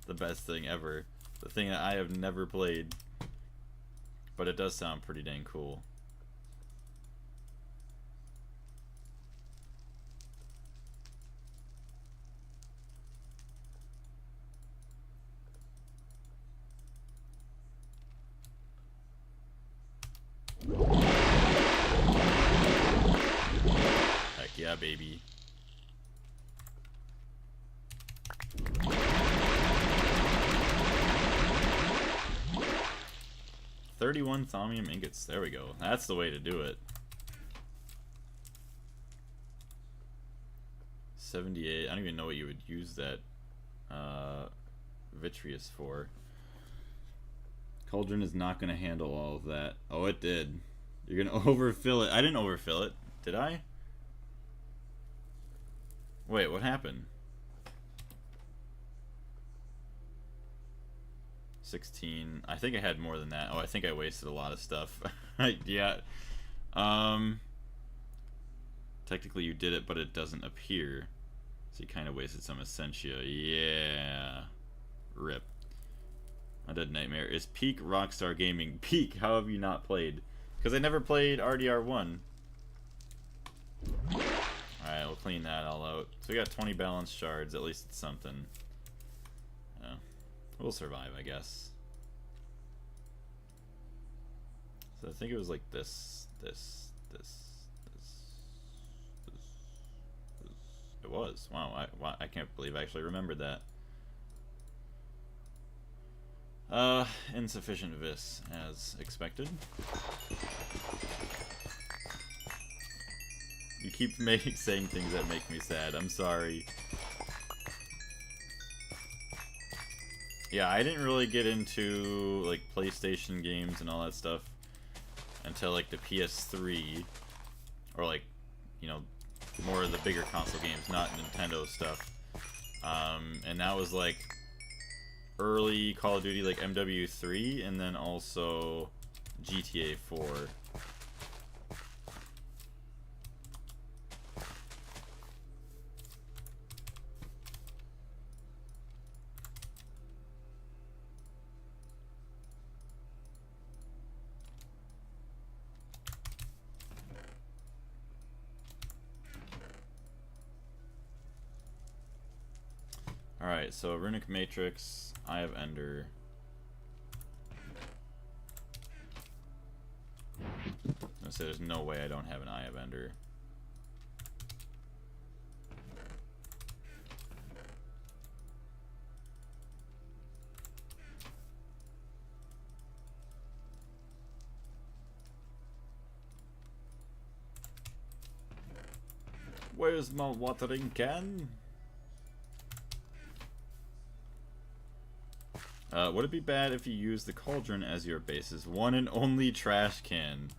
the best thing ever. The thing that I have never played. But it does sound pretty dang cool. Heck yeah, baby. $31 thaumium ingots. There we go. That's the way to do it. 78. I don't even know what you would use that vitreous for. Cauldron is not going to handle all of that. Oh, it did. You're going to overfill it. I didn't overfill it. Did I? Wait, what happened? 16. I think I had more than that. Oh, I think I wasted a lot of stuff. Yeah. Technically you did it, but it doesn't appear. So you kind of wasted some Essentia. Yeah. Rip. My dead nightmare. Is peak Rockstar Gaming. Peak! How have you not played? Because I never played RDR1. Alright, we'll clean that all out. So we got 20 balance shards. At least it's something. Yeah. We'll survive, I guess. So I think it was like this. It was. Wow, I can't believe I actually remembered that. Insufficient vis, as expected. You keep saying things that make me sad. I'm sorry. Yeah, I didn't really get into like PlayStation games and all that stuff until like the PS3, or like, you know, more of the bigger console games, not Nintendo stuff. And that was like early Call of Duty, like MW3, and then also GTA 4. Alright, so Runic Matrix, Eye of Ender. I'm gonna say there's no way I don't have an Eye of Ender. Where's my watering can? Would it be bad if you use the cauldron as your base's one and only trash can?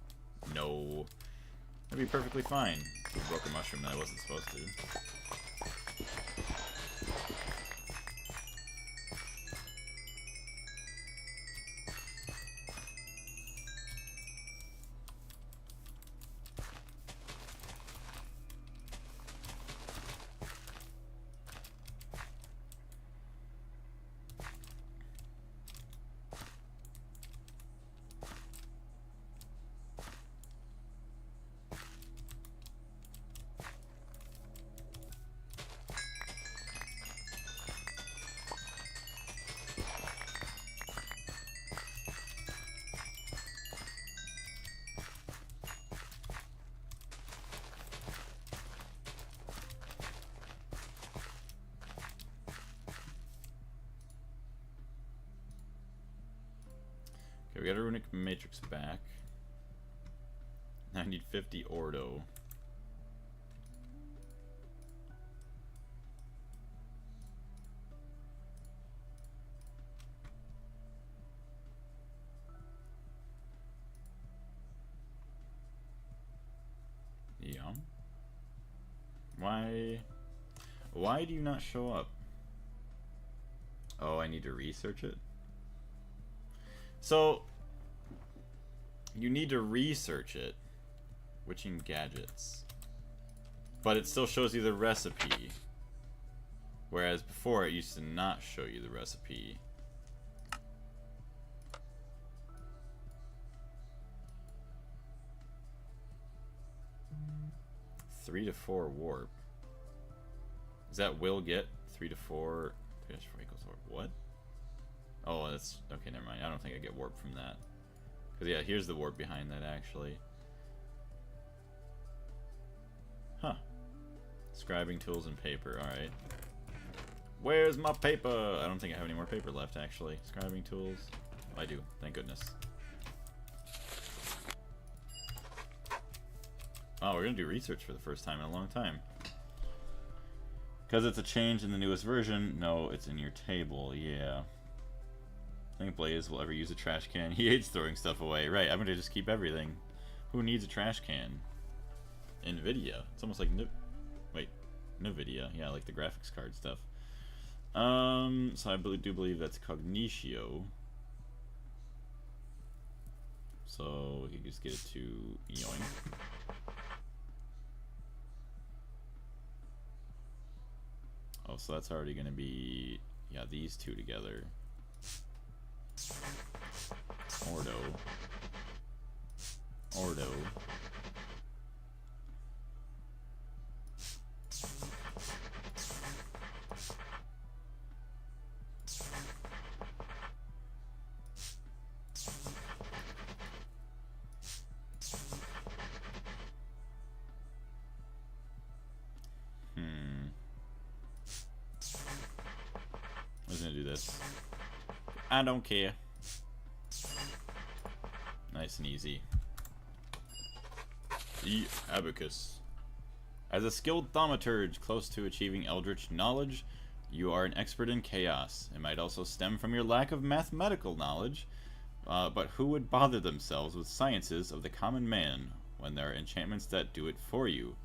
No. That'd be perfectly fine. I broke a mushroom that I wasn't supposed to. Okay, we got a Runic Matrix back. I need 50 Ordo. Yeah. Why do you not show up? Oh, I need to research it? So, you need to research it. Witching gadgets. But it still shows you the recipe. Whereas before it used to not show you the recipe. Three to 4 warp. Is that will get 3 to 4? 3 to 4 equals warp. What? Oh, that's okay. Never mind. I don't think I get warp from that. Cause yeah, here's the warp behind that actually. Huh. Scribing tools and paper. All right. Where's my paper? I don't think I have any more paper left actually. Scribing tools. Oh, I do. Thank goodness. Oh, we're gonna do research for the first time in a long time. Because it's a change in the newest version. No, it's in your table. Yeah. think Blaze will ever use a trash can. He hates throwing stuff away. Right, I'm gonna just keep everything. Who needs a trash can? NVIDIA. It's almost like NVIDIA. Yeah, like the graphics card stuff. So I do believe that's Cognitio. So we can just get it to yoink. Oh, so that's already gonna be, yeah, these two together. Ordo. I was gonna do this. I don't care. Nice and easy. The Abacus. As a skilled thaumaturge close to achieving eldritch knowledge, you are an expert in chaos. It might also stem from your lack of mathematical knowledge, but who would bother themselves with sciences of the common man when there are enchantments that do it for you?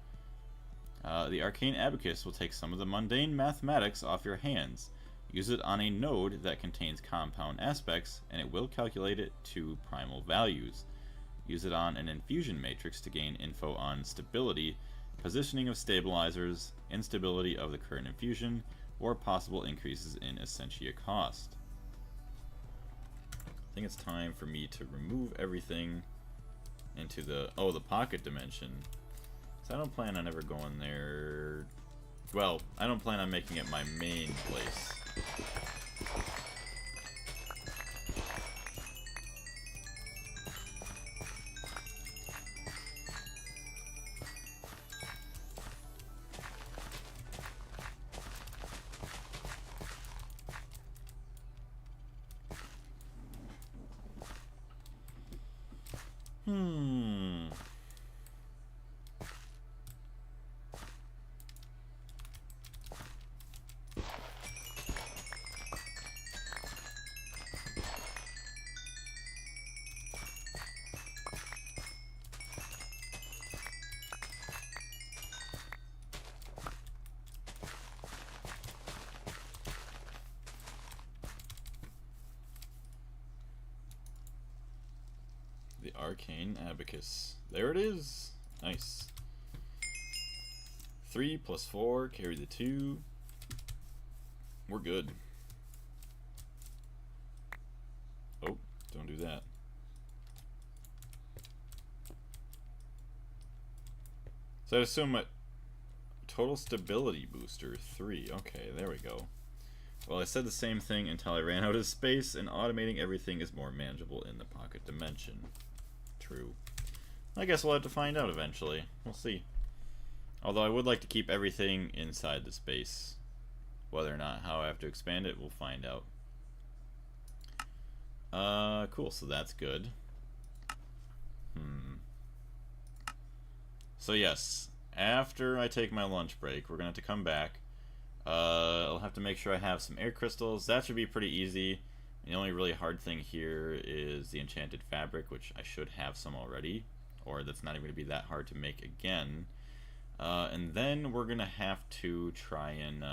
The arcane abacus will take some of the mundane mathematics off your hands. Use it on a node that contains compound aspects, and it will calculate it to primal values. Use it on an infusion matrix to gain info on stability, positioning of stabilizers, instability of the current infusion, or possible increases in essentia cost. I think it's time for me to remove everything into the pocket dimension. So I don't plan on ever going there. Well, I don't plan on making it my main place. The arcane abacus. There it is. Nice. 3 plus 4, carry the 2. We're good. Oh, don't do that. So I assume a total stability booster 3. Okay, there we go. Well, I said the same thing until I ran out of space, and automating everything is more manageable in the pocket dimension. True. I guess we'll have to find out eventually. We'll see. Although I would like to keep everything inside the space. Whether or not how I have to expand it, we'll find out. Cool, so that's good. So yes, after I take my lunch break, we're going to have to come back. I'll have to make sure I have some air crystals. That should be pretty easy. The only really hard thing here is the enchanted fabric, which I should have some already, or that's not even going to be that hard to make again. And then we're going to have to try and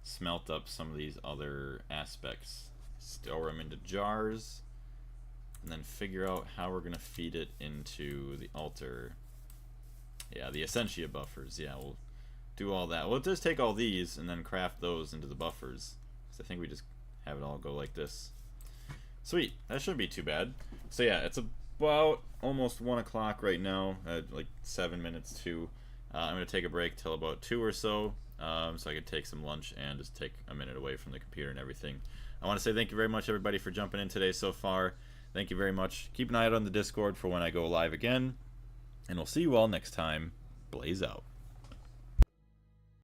smelt up some of these other aspects. Store them into jars, and then figure out how we're going to feed it into the altar. Yeah, the essentia buffers. Yeah, we'll do all that. Well, it does take all these and then craft those into the buffers. So I think we just have it all go like this. Sweet, that shouldn't be too bad. So yeah, it's about almost 1 o'clock right now, like 7 minutes to. I'm going to take a break till about 2 or so I could take some lunch and just take a minute away from the computer and everything. I want to say thank you very much, everybody, for jumping in today so far. Thank you very much. Keep an eye out on the Discord for when I go live again, and we'll see you all next time. Blaze out.